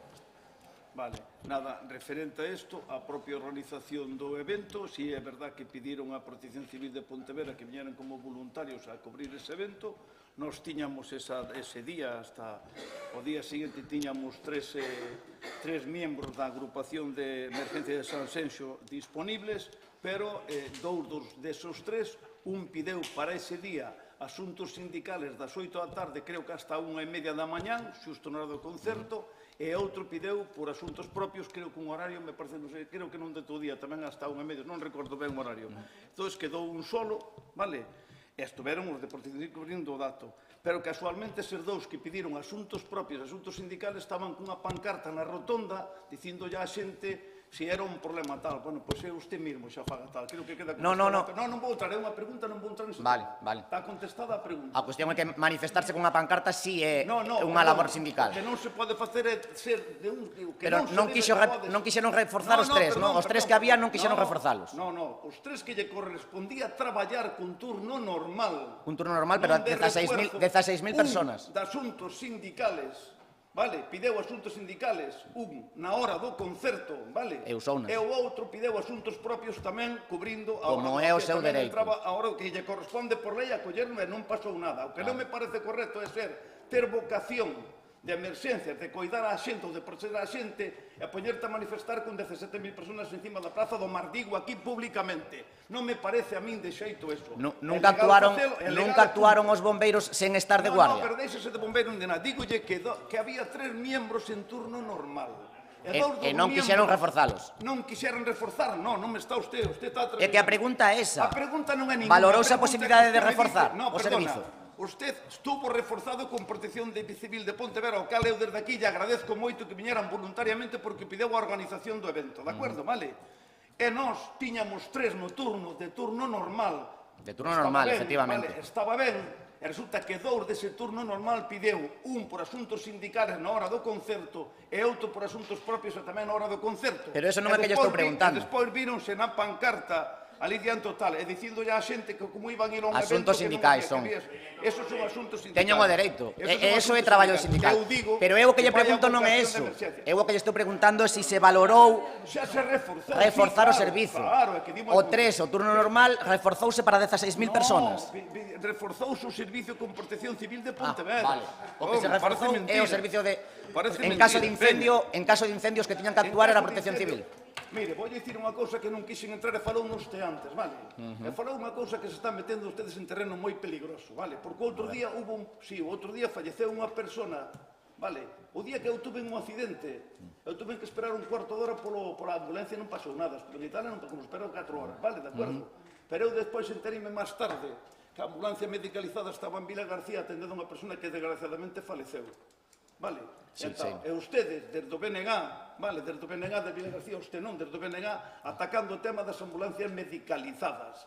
Vale, nada, referente a isto, a propia organización do evento, si é verdad que pediron a Protección Civil de Pontevedra que viñeran como voluntarios a cubrir ese evento, nos tiñamos ese día, hasta o día seguinte tiñamos tres miembros da agrupación de emergencia de Sanxenxo disponibles, pero dous desos tres, un pideu para ese día asuntos sindicales das 8 da tarde, creo que hasta 1:30 da mañán, xusto na hora do concerto, e outro pideu por asuntos propios, creo que un horario, me parece, non sei, creo que non de todo o día, tamén hasta 1:30, non recordo ben o horario. Entón, quedou un solo, vale? E estuveron os de Protección Civil cubrindo o dato. Pero casualmente, eses dous que pediron asuntos propios, asuntos sindicales, estaban cunha pancarta na rotonda dicindo ya a xente se era un problema tal. Bueno, pois é usted mesmo xa faga tal. Creo que queda contestada. Non vou entrar, é unha pregunta, non vou entrar nese tema. Vale. Está contestada a pregunta. A cuestión é que manifestarse con unha pancarta si é unha labor sindical. O que non se pode facer é ser de un... Pero non quixeron reforzar os tres, non? Os tres que había non quixeron reforzalos. Non, os tres que lle correspondía traballar con turno normal. Un turno normal, pero 16.000 personas. De asuntos sindicales. Vale, pideu asuntos sindicales, na hora do concerto, vale? E o outro pideu asuntos propios tamén, cubrindo a hora como é o seu dereito. A hora que lle corresponde por lei a collerme e non pasou nada. O que non me parece correcto é ter vocación de emerxencias, de coidar a xente ou de proteger a xente e poñerte a manifestar con 17.000 personas encima da Praza do Mar, digo aquí públicamente. Non me parece a min de xeito eso. Nunca actuaron os bombeiros sen estar de guardia? Non, pero deixese de bombeiro de nada. Dígolle que había 3 miembros en turno normal. E non quixeron reforzalos? Non quixeron reforzar, non me está usted está... É que a pregunta é esa. A pregunta non é ninguna. Valorouse a posibilidade de reforzar o servizo? Usted estuvo reforzado con Protección Civil de Pontevedra, o cal eu desde aquí lle agradezco moito que viñeran voluntariamente porque pideu a organización do evento, de acordo, vale? E nós tiñamos 3 no turno, de turno normal. De turno normal, efectivamente. Estaba ben, e resulta que 2 dese turno normal pideu un por asuntos sindicales na hora do concerto e outro por asuntos propios e tamén na hora do concerto. Pero eso non é que lle estou preguntando. E despois víronse na pancarta ali diante total, e dicindo ya a xente que como iban a ir a un evento... Asuntos sindicais son. Esos son asuntos sindicais. Teñen o dereito. Eso é traballo sindical. Pero eu o que lle pregunto non é eso. Eu o que lle estou preguntando é se se valorou reforzar o servizo. O 3, o turno normal, reforzouse para 16.000 personas. Reforzouse o servicio con Protección Civil de Pontevedra. Vale. O que se reforzou é o servicio de... En caso de incendios que tiñan que actuar era a Protección Civil. Mire, vou dicir unha cousa que non quixen entrar e falou nos antes, vale? E falou unha cousa que se están metendo ustedes en terreno moi peligroso, vale? Porque outro día outro día falleceu unha persona, vale? O día que eu tuve un accidente, eu tuve que esperar un cuarto de hora pola ambulancia e non pasou nada. En Italia non pasou, esperou 4 horas, vale? De acordo? Pero eu despois enterime máis tarde que a ambulancia medicalizada estaba en Vila García atendendo a unha persona que desgraciadamente faleceu. Vale? E ustedes, desde o BNG, vale, desde o BNG de Vila García, usted non, desde o BNG, atacando o tema das ambulancias medicalizadas.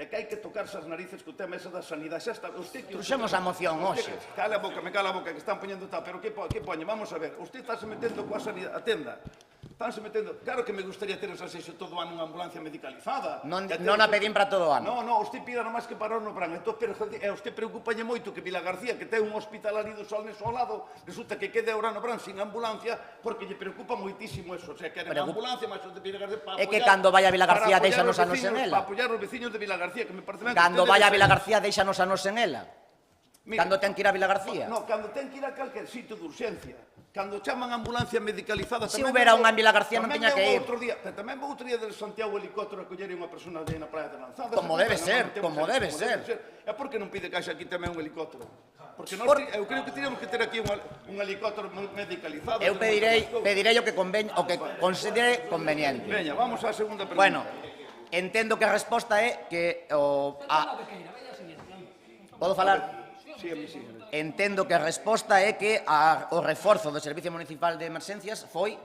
É que hai que tocarse as narices co tema esa da sanidade. Xa está, Truxemos a moción hoxe. Cala a boca, que están poñendo tal, pero que poñe? Vamos a ver, usted está se metendo coa sanidade, atenda. Estánse metendo, claro que me gustaría ter esa sexo todo o ano unha ambulancia medicalizada. Non a pedín para todo o ano. No, usted pida nomás que para no Bran. Entón, pero usted preocupalle moito que Vila García, que ten un hospital ali do Sol neso ao lado, resulta que quede ahora no Bran sin ambulancia, porque lle preocupa moitísimo eso. O sea, que era ambulancia, máis os de Vila García para apoiar. É que cando vai a Vila García deixanos a nos en ela. Para apoiar os veciños de Vila García, que me parece ben. Cando vai a Vila García deixanos a nos en ela. Cando ten que ir a Vila García. No, cando ten que ir a calquer sitio de urxencia. Cando chaman ambulancia medicalizada... Se houbera unha en Vila García non tiña que ir. Tamén vou outro día del Santiago helicóptero a coller unha persona na praia de Lanzada. Como debe ser, como debe ser. É porque non pide caixa aquí tamén un helicóptero? Porque eu creo que teríamos que ter aquí un helicóptero medicalizado. Eu pedirei o que considere conveniente. Veña, vamos á segunda pregunta. Bueno, entendo que a resposta é que... Podo falar? Sí, a mí sí. Entendo que a resposta é que o reforzo do Servicio Municipal de Emerxencias foi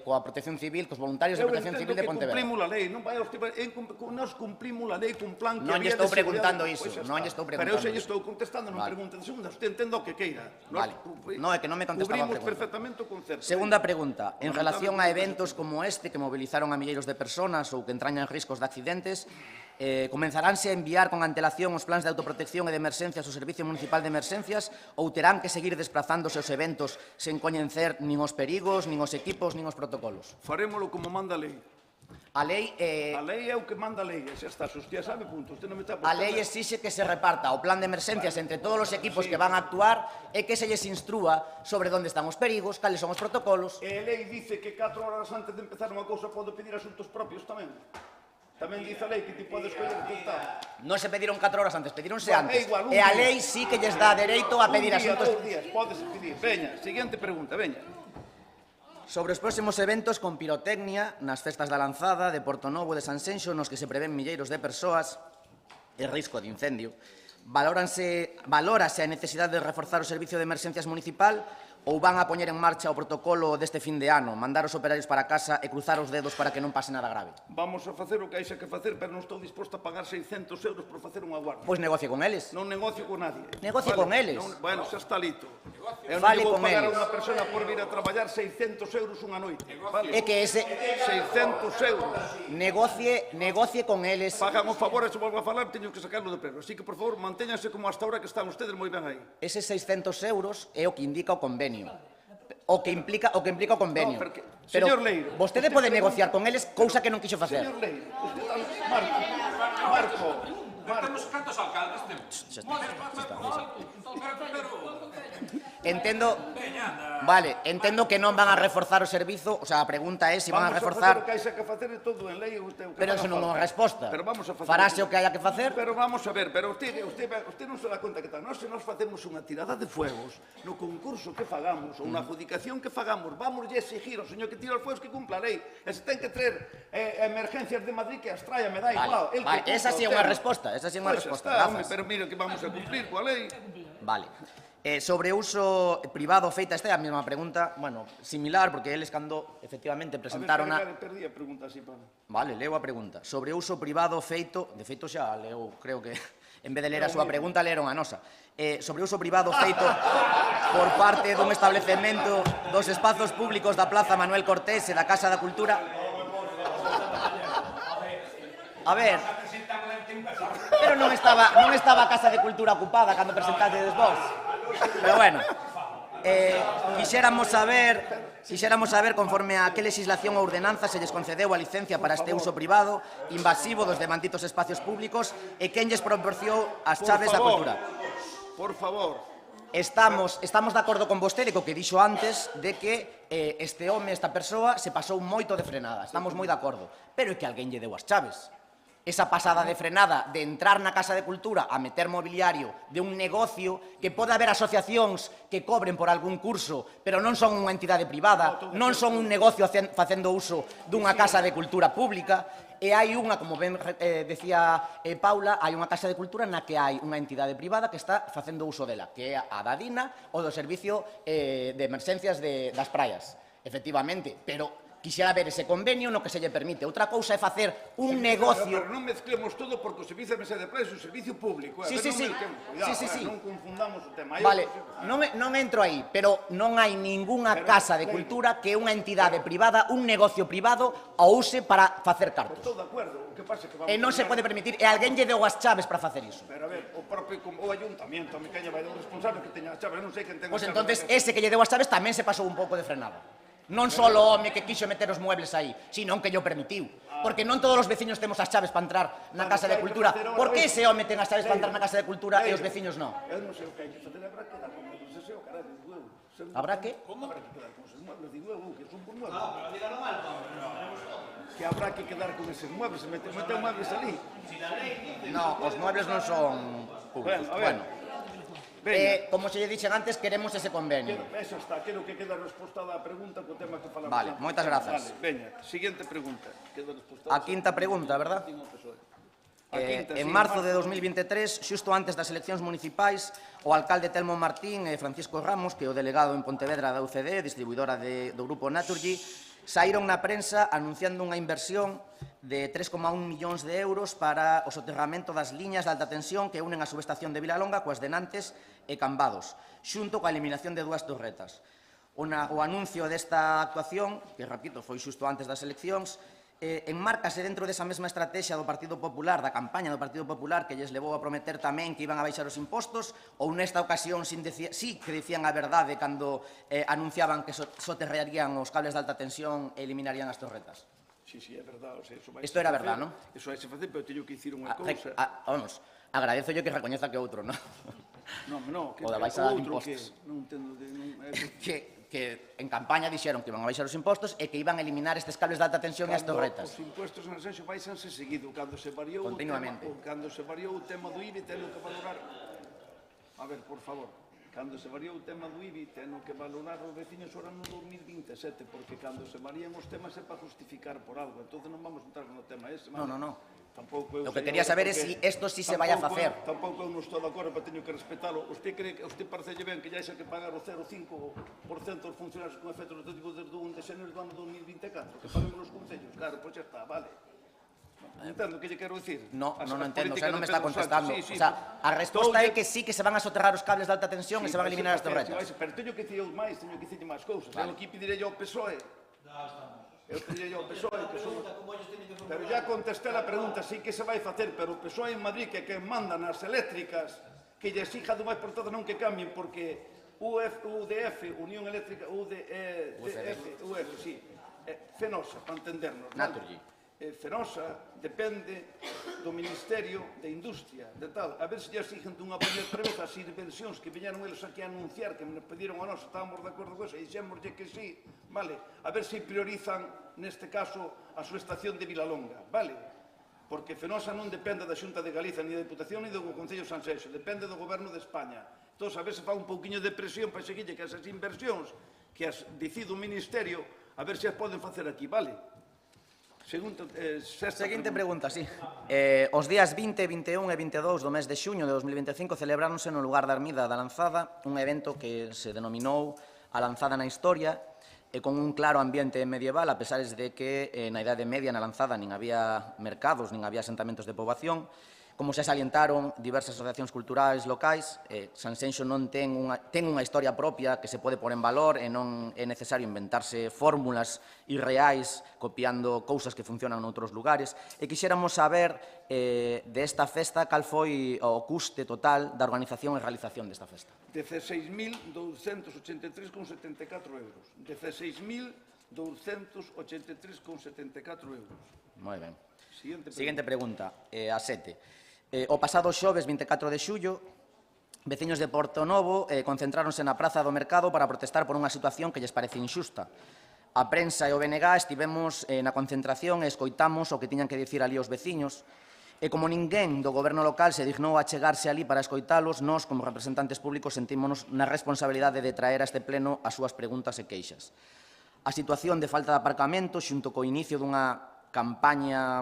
coa Protección Civil, cos voluntarios de Protección Civil de Pontevedra. Eu entendo que cumplimos a lei, non vai nos cumplimos a lei cun plan que non había de seguridade. Non lle estou preguntando iso, non lle estou preguntando. Pero eu se lle estou contestando, non pregunta de segunda, usted entendo o que queira. Vale, non é que non me contestaba a pregunta. Cubrimos perfectamente o concepto. Segunda pregunta, en relación a eventos como este que movilizaron a milleiros de personas ou que entrañan riscos de accidentes, comenzaránse a enviar con antelación os plans de autoprotección e de emerxencias ao Servicio Municipal de Emerxencias ou terán que seguir desplazándose os eventos sen coñecer nin os perigos, nin os equipos, nin os protocolos? Farémolo como manda a lei. A lei é o que manda a lei, xa está, se usted sabe, punto. A lei exixe que se reparta o plan de emerxencias entre todos os equipos que van a actuar e que se lles instrúa sobre onde están os perigos, cales son os protocolos. E a lei dice que 4 horas antes de empezar unha cousa pode pedir asuntos propios tamén. Tamén dice a lei que ti podes coller que está. Non se pediron 4 horas antes, pedíronse antes. E a lei sí que lles dá dereito a pedir asuntos... 2 días, podes pedir. Veña, seguinte pregunta, veña. Sobre os próximos eventos con pirotecnia nas festas da Lanzada, de Portonovo e de Sanxenxo, nos que se prevén milleiros de persoas e risco de incendio, valórase a necesidade de reforzar o servicio de emerxencias municipal ou van a poñer en marcha o protocolo deste fin de ano, mandar os operarios para casa e cruzar os dedos para que non pase nada grave? Vamos a facer o que hai que facer, pero non estou disposto a pagar 600 euros por facer unha guardia. Pois negocie con eles. Non negocio con nadie. Negocie con eles. Bueno, xa está lito. Eu non Fale vou con pagar a eles. unha persona por vir a traballar 600 euros unha noite. É que ese... 600 euros. Negocie con eles. Pagan o favor, e se volvo a falar, teño que sacarlo de preso. Así que, por favor, mantéñanse como hasta ahora que están ustedes moi ben aí. Eses 600 euros é o que indica o convenio. O que implica o convenio. No, pero señor Leiro, vostede pode negociar con eles cousa que non quixo facer. Señor Leiro, Marco. Temos cantos alcaldes temos. Entendo... Vale, entendo que non van a reforzar o servizo, o sea, a pregunta é se van a reforzar... Vamos a facer o que hai que facer todo en lei. Pero eso non é unha resposta. Pero vamos a facer... Farase o que haya que facer. Pero vamos a ver, pero usted non se dá conta que tal. Nós se nos facemos unha tirada de fuegos no concurso que fagamos ou na adjudicación que fagamos, vamos a exigir ao señor que tira os fuegos que cumpla a lei. E se ten que traer emergencias de Madrid que as traia, me dá igual. Vale, esa sí é unha resposta, esa sí é unha resposta. Pero mira que vamos a cumplir coa lei. Vale. Sobre uso privado feita, esta é a mesma pregunta, bueno, similar, porque eles cando efectivamente presentaron a... Perdí a pregunta así, Pablo. Vale, leo a pregunta. Sobre uso privado feito, de feito xa leo, creo que en vez de ler a súa pregunta, leron a nosa. Sobre uso privado feito por parte dun establecemento dos espazos públicos da Plaza Manuel Cortés e da Casa da Cultura. A ver, pero non estaba a Casa de Cultura ocupada cando presentastedes vos. Pero bueno, quixéramos saber conforme a que legislación ou ordenanza se lles concedeu a licencia para este uso privado invasivo dos demanditos espacios públicos e quen lles proporcionou as chaves da cultura. Por favor. Estamos de acordo con vostede co que dixo antes de que este home, esta persoa, se pasou moito de frenada. Estamos moi de acordo. Pero é que alguén lle deu as chaves. Esa pasada de frenada de entrar na Casa de Cultura a meter mobiliario de un negocio que pode haber asociacións que cobren por algún curso, pero non son unha entidade privada, non son un negocio facendo uso dunha Casa de Cultura pública, e hai unha, como ben decía Paula, hai unha Casa de Cultura na que hai unha entidade privada que está facendo uso dela, que é a da DINA ou do Servicio de Emerxencias das Praias, efectivamente, pero quixera ver ese convenio no que se lle permite. Outra cousa é facer un negocio... Pero non mezclemos todo porque o servicio de mesa de prensa é un servicio público. Sí, sí, sí. Non confundamos o tema. Vale, non entro aí, pero non hai ningunha casa de cultura que unha entidade privada, un negocio privado, a use para facer cartos. Estou de acordo, o que pasa é que vamos... E non se pode permitir, e alguén lle deu as chaves para facer iso. Pero a ver, o propio o ayuntamiento, a mi caña vai dar un responsable que teña a chave, non sei quen ten a Pois chave. entonces ese que lle deu as chaves tamén se pasou un pouco de frenada. Non só o home que quixo meter os muebles aí, sino que lle permitiu. Porque non todos os veciños temos as chaves para entrar na Casa de Cultura. Por que ese home ten as chaves para entrar na Casa de Cultura e os veciños non? Eu non sei o que hai que facer, habrá que dar con eles, ese é o caralho, digo eu. Habrá que? Como habrá que quedar con eses muebles, digo eu, que son por muebles. Pero dígalo mal, que habrá que quedar con eses muebles, se meten muebles ali. No, os muebles non son públicos. Bueno. Como se lle dixen antes, queremos ese convenio. Eso está, quero que quede resposta da pregunta co tema que falamos. Vale, moitas grazas. Vale, veña, siguiente pregunta. Queda resposta. A quinta pregunta, verdad? En marzo de 2023, xusto antes das eleccións municipais, o alcalde Telmo Martín e Francisco Ramos, que é o delegado en Pontevedra da UCD, distribuidora do grupo Naturgy, saíron na prensa anunciando unha inversión de 3,1 millóns de euros para o soterramento das liñas de alta tensión que unen a subestación de Vilalonga coas de Nantes e Cambados, xunto coa eliminación de 2 torretas. O anuncio desta actuación, que, repito, foi xusto antes das eleccións, enmárcase dentro desa mesma estrategia do Partido Popular, da campaña do Partido Popular, que lles levou a prometer tamén que iban a baixar os impostos, ou nesta ocasión sí que dicían a verdade cando anunciaban que soterrarían os cables de alta tensión e eliminarían as torretas? Sí, é verdade. Isto era verdade, non? Iso vai se facer, pero teño que dicir unha cousa. Vamos, agradezo yo que recoñeza que outro, non? Non, que o da baixada de outro impostos. Non entendo Que en campaña dixeron que iban a baixar os impostos e que iban a eliminar estes cables de alta tensión e as torretas. Os impostos en Sanxenxo baixanse seguido. Cando se variou o tema do IBI, teno que valorar... A ver, por favor. Cando se variou o tema do IBI, teno que valorar os veciños ahora no 2027, porque cando se varían os temas é para justificar por algo. Entón non vamos a entrar no tema ese. Non. O que quería saber é se isto sí se vai a facer. Tampouco eu non estou de acordo, pero teño que respetalo. Usted cree que usted parecelle ben que ya xa que pagar o 0,5% os funcionarios con efectos retroactivos desde o 1 de xaneiro do ano 2024? Que paguen os concellos? Claro, pois xa está, vale. Entendo o que lle quero dicir? Non entendo, non me está contestando. A resposta é que sí que se van a soterrar os cables de alta tensión e se van a eliminar as torretas. Pero teño que dicir máis, teño que dicir máis cousas. Eu aquí pedirei ao PSOE. Eu pedirei ao PSOE que son... Pero já contesté a pregunta, sí que se vai facer, pero o PSOE en Madrid, que é quen manda nas eléctricas, que lle exija do máis por todo non que cambien, porque UDF, Unión Eléctrica, UF, sí, Fenosa, para entendernos. Naturgy. Fenosa depende do Ministerio de Industria, de tal. A ver se lle exigen dunha outra vez as subvencións que viñeron eles aquí a anunciar, que nos pediron a nós, estábamos de acordo con eso, e dixémoslle que sí, vale. A ver se priorizan, neste caso, a súa estación de Vilalonga, vale? Porque Fenosa non depende da Xunta de Galiza, ni da Diputación, ni do Concello de Sanxenxo, depende do Goberno de España. Entón, a ver se fa un pouquiño de presión para seguirlle que esas inversións que as decide o Ministerio, a ver se as poden facer aquí, vale? Seguinte pregunta, sí. Os días 20, 21 e 22 do mes de xuño de 2025 celebráronse no lugar da Ermida da Lanzada un evento que se denominou a Lanzada na Historia e con un claro ambiente medieval, a pesar de que na Idade Media na Lanzada nin había mercados, nin había asentamentos de poboación. Como se salientaron diversas asociacións culturais locais, Sanxenxo non ten unha historia propia que se pode pôr en valor e non é necesario inventarse fórmulas irreais copiando cousas que funcionan noutros lugares. E quixéramos saber desta festa cal foi o custe total da organización e realización desta festa. 16.283,74 euros. 16.283,74 euros. Moi ben. Seguinte pregunta, a 7. O pasado xoves 24 de xullo, veciños de Porto Novo concentráronse na Praza do Mercado para protestar por unha situación que lles parece injusta. A prensa e o BNG estivemos na concentración e escoitamos o que tiñan que dicir ali os veciños, e como ninguén do goberno local se dignou a chegarse ali para escoitalos, nós, como representantes públicos, sentímonos na responsabilidade de traer a este pleno as súas preguntas e queixas. A situación de falta de aparcamento, xunto co inicio dunha campaña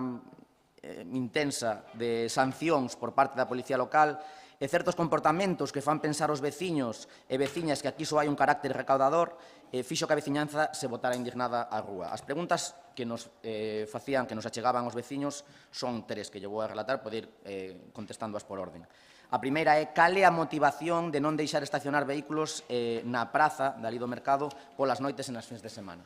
intensa de sancións por parte da Policía Local e certos comportamentos que fan pensar os veciños e veciñas que aquí só hai un carácter recaudador, fixo que a veciñanza se botara indignada á rúa. As preguntas que nos facían, que nos achegaban os veciños, son tres que lle vou a relatar, pode ir contestándoas por orden. A primeira é cal é a motivación de non deixar estacionar vehículos na praza dali do mercado polas noites e nas fins de semana.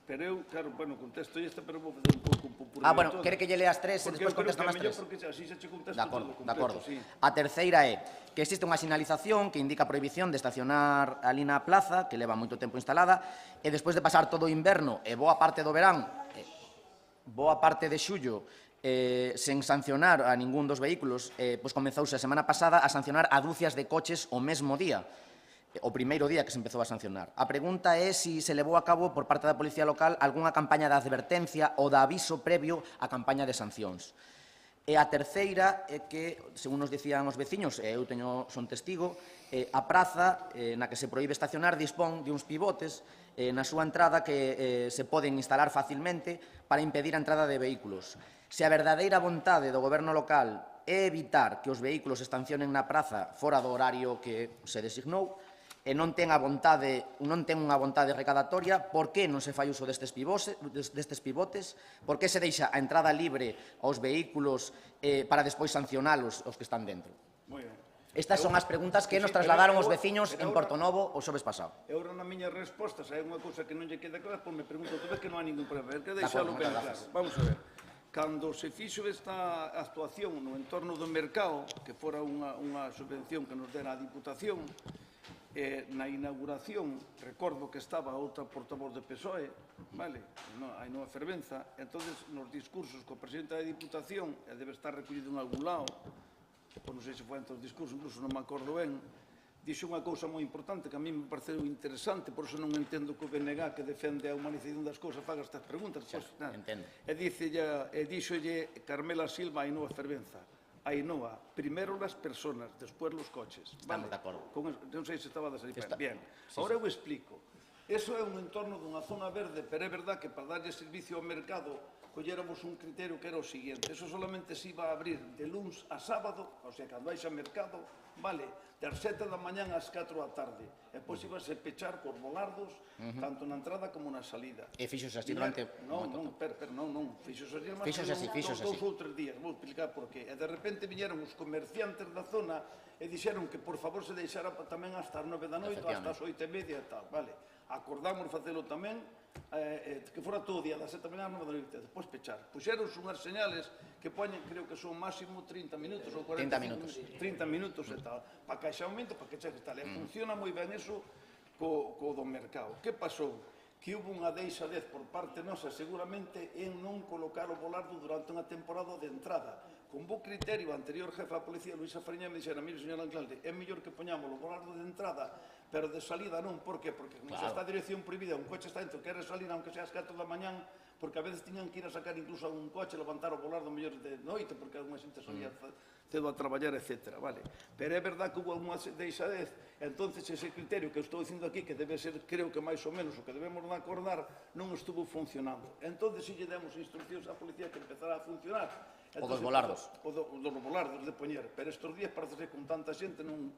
Pero eu, claro, bueno, contesto esta, pero vou fazer un pouco popurrí. Bueno, quere que lle lea as tres e despois contestan as tres? Porque así se che contesto De acordo, todo de acordo. completo, sí. A terceira é que existe unha sinalización que indica a prohibición de estacionar ali na plaza, que leva moito tempo instalada, e despois de pasar todo o inverno e boa parte do verán, boa parte de xullo, sen sancionar a ningún dos vehículos, pois comenzouse a semana pasada a sancionar a dúcias de coches o mesmo día, o primeiro día que se empezou a sancionar. A pregunta é se se levou a cabo por parte da Policía Local algunha campaña de advertencia ou de aviso previo á campaña de sancións. E a terceira é que, según nos dicían os veciños, e eu son testigo, a praza na que se proíbe estacionar dispón de uns pivotes na súa entrada que se poden instalar facilmente para impedir a entrada de vehículos. Se a verdadeira vontade do goberno local é evitar que os vehículos estacionen na praza fora do horario que se designou, e non ten unha vontade recadatoria, por que non se fai uso destes pivotes, por que se deixa a entrada libre aos vehículos para despois sancionalos os que están dentro? Estas son as preguntas que nos trasladaron os veciños en Portonovo o xoves pasado. E agora na miña resposta, se hai unha cousa que non lle queda clara, pois me pregunto outra vez que non hai ningún problema. Que deixalo ben claro. Vamos a ver. Cando se fixo esta actuación no entorno do mercado, que fora unha subvención que nos dera a Diputación, na inauguración, recordo que estaba outra portavoz de PSOE, vale, hai nova fervenza, entonces nos discursos co presidente da Diputación, e debe estar recollido en algún lado, ou non sei se foi entre os discursos, incluso non me acordo ben, dixo unha cousa moi importante que a mí me pareceu interesante, por iso non entendo que o BNG que defende a humanización das cousas faga estas preguntas. Entendo. E díxolle Carmela Silva a Ainhoa Fervenza, Ainhoa, primero las personas, después los coches. Estamos de acordo. Non sei se estaba de salir ben. Ahora eu explico. Eso é un entorno dunha zona verde, pero é verdad que para darlle servicio ao mercado colléramos un criterio que era o seguinte. Eso solamente se iba a abrir de luns a sábado, o sea, cando haixa mercado, vale, das 7 da mañán ás 4 da tarde. E depois ibase pechar por volardos, tanto na entrada como na salida. E fixose así durante... Non, fixose así dous ou tres días. Vou explicar por qué. E de repente viñeron os comerciantes da zona e dixeron que por favor se deixara tamén hasta as 9 da noite, hasta as 8:30 e tal, vale. Acordamos facelo tamén, que fora todo o día, das 7 da mañá ás 9 da noite, depois pechar. Puxeron unhas señales que poñen, creo que son máximo 30 minutos ou 40 minutos. 30 minutos e tal, para que haxa aumento, para que cheque tal. E funciona moi ben eso co do mercado. Que pasou? Que hubo unha deixadez por parte nosa seguramente en non colocar o volardo durante unha temporada de entrada. Con bo criterio, a anterior jefa da policía, Luisa Fariña, me dixera, mire, señor alcalde, é mellor que poñamos o volardo de entrada, pero de salida non. Por que? Porque como se está a dirección prohibida, un coche está dentro, quere salir, aunque sea as 4 da mañán, porque a veces tiñan que ir a sacar incluso a un coche, levantar o volardo mellor de noite, porque alguna xente salía cedo a traballar, etc. Vale. Pero é verdad que hubo unha deixadez, entonces ese criterio que eu estou dicindo aquí, que debe ser, creo que máis ou menos o que debemos acordar, non estuvo funcionando. Entonces, si lle demos instruccións á policía que empezara a funcionar. O dos volardos. O dos volardos de poñer. Pero estes días parece ser con tanta xente non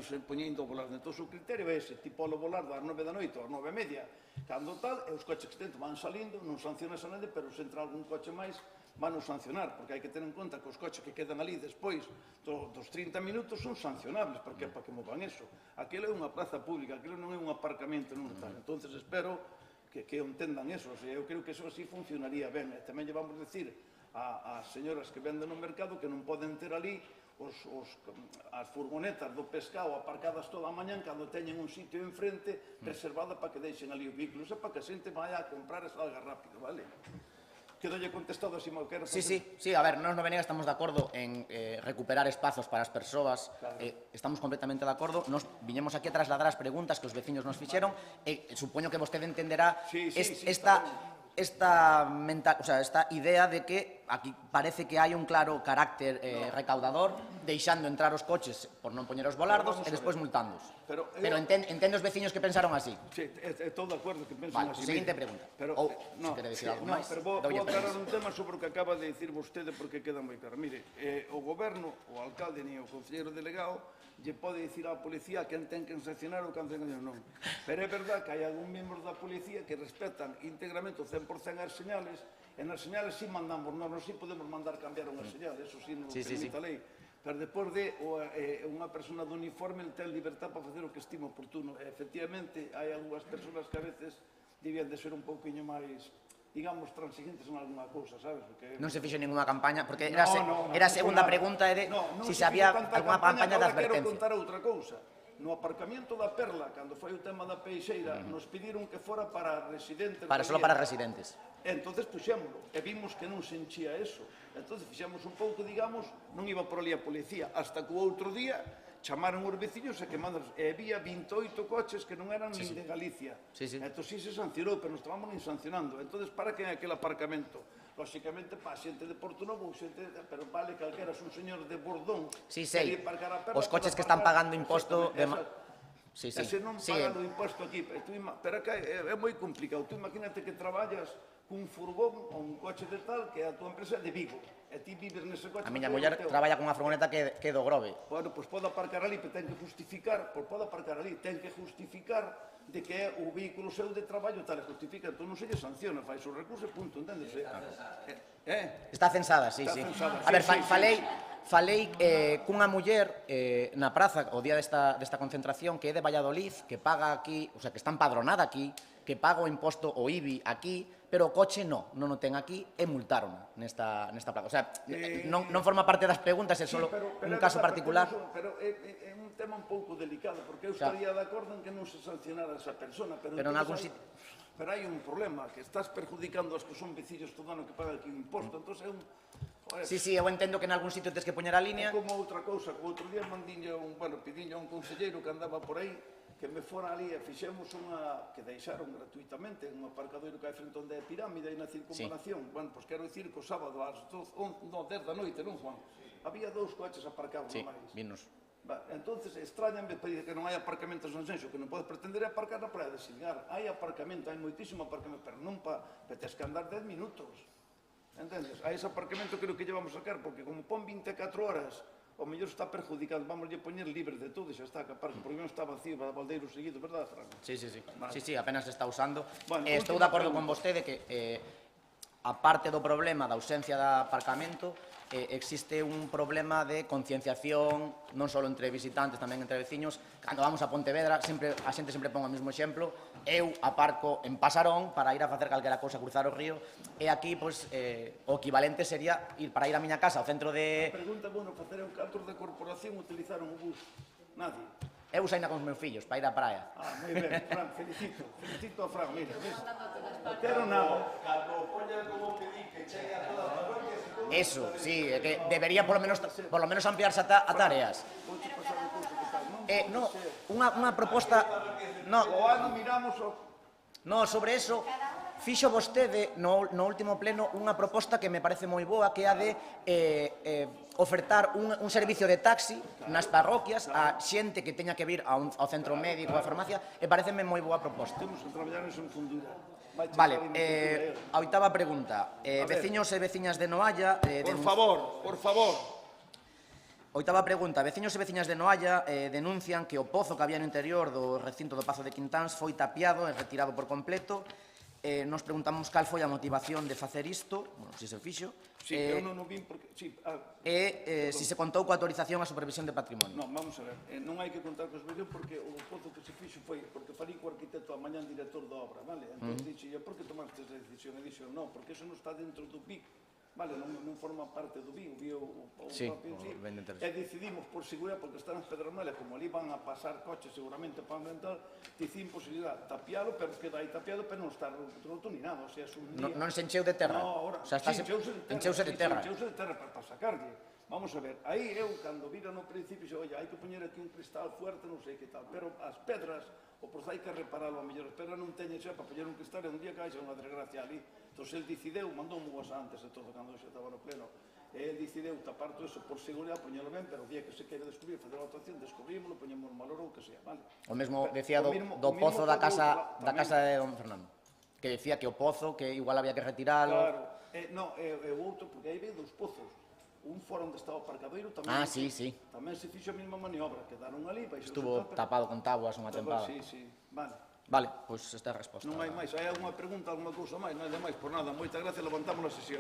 se poñendo o volardo. Entón, o criterio é ese, tipo o volardo ás 9 da noite ou ás 9:30, cando tal, e os coches que dentro van salindo, non sancionas a nadie, pero se entra algún coche máis, van a sancionar, porque hai que ter en conta que os coches que quedan ali despois dos 30 minutos son sancionables, porque para que movan eso. Aquilo é unha praza pública, aquilo non é un aparcamento, non tal. Entón, espero que entendan eso. O sea, eu creo que eso así funcionaría ben. E tamén lle vamos decir ás señoras que venden no mercado que non poden ter ali as furgonetas do pescado aparcadas toda a mañán cando teñen un sitio enfrente reservado para que deixen ali o vehículo. Eso para que a xente vai a comprar e salga rápido, vale? Quedolle contestado así, mo quero facer. Sí, a ver, nós no Benega estamos de acordo en recuperar espazos para as persoas, estamos completamente de acordo, nos viñemos aquí a trasladar as preguntas que os veciños nos fixeron e supoño que vostede entenderá esta idea de que aquí parece que hai un claro carácter recaudador, deixando entrar os coches por non poñer os volardos e despois multándoos. Pero entendo os veciños que pensaron así. Sí, estou de acuerdo que pensan así. Seguinte pregunta. Ou, se quere dicir algo máis, pero vou aclarar un tema sobre o que acaba de dicir vostede porque queda moi claro. Mire, o goberno, o alcalde ni o concelleiro delegado lle pode dicir á policía quen ten que sancionar ou quen ten que non. Pero é verdad que hai algún membros da policía que respetan íntegramente o 100% as señales, e nas señales sí mandamos, non sí podemos mandar cambiar unha señal, eso sí non permite a lei. Pero depois de unha persona do uniforme ten libertad para facer o que estima oportuno. Efectivamente, hai algunhas persoas que a veces debían de ser un pouquinho máis, digamos, transigentes en alguna cousa, sabes? Non se fixo ninguna campaña, porque era a segunda pregunta de se había algunha campaña de advertencia. Quero contar outra cousa. No aparcamiento da Perla, cando foi o tema da Peixeira, nos pediron que fora para residentes. Solo para residentes. Entonces puxémoslo, e vimos que non se enchía eso. Entonces fixemos un pouco, digamos, non iba por ali a policía, hasta que o outro día chamaron os veciños e quemados, e había 28 coches que non eran nin de Galicia. Entón sí se sancionou, pero non estábamos nin sancionando. Entonces, para que aquel aparcamento? Lóxicamente, para xente de Porto Novo, pero vale calquera, un señor de Bordón. Sí, sei. Os coches que están pagando imposto... E se non pagan o imposto aquí, pero é moi complicado. Tú imagínate que traballas cun furgón ou un coche de tal que a tua empresa é de Vigo, e ti vives nese coche... A miña muller traballa con unha furgoneta que é do Grove. Bueno, pois pode aparcar ali, pero ten que justificar, de que é o vehículo seu de traballo, tal, e justifica, entón non se lle sanciona, fai o recurso, punto, entendes? Está censada, sí. A ver, falei cunha muller na praza o día desta concentración que é de Valladolid, que paga aquí, o sea, que está empadronada aquí, que paga o imposto o IBI aquí, pero o coche non o ten aquí e multaron nesta plaza. O sea, non forma parte das preguntas, é só un caso particular. Pero é un tema un pouco delicado, porque eu estaría de acordo en que non se sancionara esa persona, pero en algún sitio... Pero hai un problema, que estás perjudicando aos que son veciños todo ano que pagan aquí o imposto, entón é un... Sí, eu entendo que en algún sitio tens que poñer a línea. É como outra cousa, que outro día pedinlle a un conselleiro que andaba por aí, que me fora ali e fixemos unha que deixaron gratuitamente un aparcadoiro que hai frente onde é pirámide e na circunvalación. Bueno, pois quero dicir que o sábado ás 10 da noite, non, Juan? Había 2 coches aparcados máis. Vinos. Entonces, extrañame que non hai aparcamentos en Sanxenxo, que non podes pretender aparcar na praia de Silgar. Hai aparcamento, hai moitísimo aparcamento, pero non tens que andar 10 minutos. Entendes? A ese aparcamento creo que llevamos a sacar, porque como pon 24 horas, o mellor está perjudicado, vamos a poñer libre de todo, xa está, que aparte, porque non está vacío, va baldeiro seguido, verdad, Fran? Sí, apenas se está usando. Estou de acordo con vostede que, a parte do problema da ausencia de aparcamento, existe un problema de concienciación non só entre visitantes, tamén entre veciños. Cando vamos a Pontevedra, a xente sempre pon o mesmo exemplo. Eu aparco en Pasarón para ir a facer calquera cousa, cruzar o río, e aquí, o equivalente sería para ir a miña casa ao centro de... Pregunta, facer un cantor de corporación utilizaron o bus? Nadie. Eu saína con os meus fillos para ir á praia. Moi ben, Fran, felicito a Fran, mira, ves? Non quero nada. Cando poña como pedir que chegue a todas as parroquias... Eso, sí, que debería por lo menos ampliarse a tareas. Unha proposta... O ano miramos o... No, sobre eso, fixo vostede no último pleno unha proposta que me parece moi boa, que é a de ofertar un servicio de taxi nas parroquias a xente que teña que vir ao centro médico, á farmacia, e pareceme moi boa proposta. Temos que traballar en fundura. Vale, a oitava pregunta. Veciños e veciñas de Noalla... Por favor. Oitava pregunta. Veciños e veciñas de Noalla denuncian que o pozo que había no interior do recinto do Pazo de Quintáns foi tapiado e retirado por completo. Nos preguntamos cal foi a motivación de facer isto, se se fixo, eu non o vin porque... e se se contou coa autorización a supervisión de patrimonio. Non, vamos a ver, non hai que contar con supervisión porque o pozo que se fixo foi porque falei co arquitecto a mañán director da obra, vale? Entón dixo, por que tomaste esa decisión? E dixo, non, porque eso non está dentro do BIC, vale? Non forma parte do BIC, o propio BIC, e decidimos por seguridade, porque están en Pedronales, como ali van a pasar coches seguramente para ambientar, dicín posibilidade tapialo, pero queda aí tapiado, pero non está roto ni nada, o sea, es un día... Non se encheu de terra? No, ahora, encheuse de terra. Encheuse de terra para sacarlle. Vamos a ver, aí eu, cando vira no principio, xe, oye, hai que poñer aquí un cristal fuerte, non sei que tal, pero as pedras, o pois hai que reparalo, a mellor as pedras non teñen xa para poñer un cristal, e un día que hai xa unha desgracia ali. Entón, el decideu, mandou unhas antes de todo, cando xa estaba no pleno, e el decideu tapar todo eso por seguridade, poñelo ben, pero o día que se quere descubrir, fazer a actuación, descubrímoslo, poñemos valor ou que sea, vale? O mesmo decía do pozo da casa de don Fernando, que decía que o pozo, que igual había que retiralo. Claro, non, e o outro, porque aí veio dos pozos. Un foro onde estaba o aparcadoiro tamén. Ah, sí, sí. Tamén se fixo a mesma maniobra, quedaron ali, Estuvo tapado con tabuas unha tempada. Sí, sí, vale. Vale, pois esta é a resposta. Non hai máis, hai algunha pregunta, algunha cousa máis, non hai máis, por nada, moitas gracias, levantamos a sesión.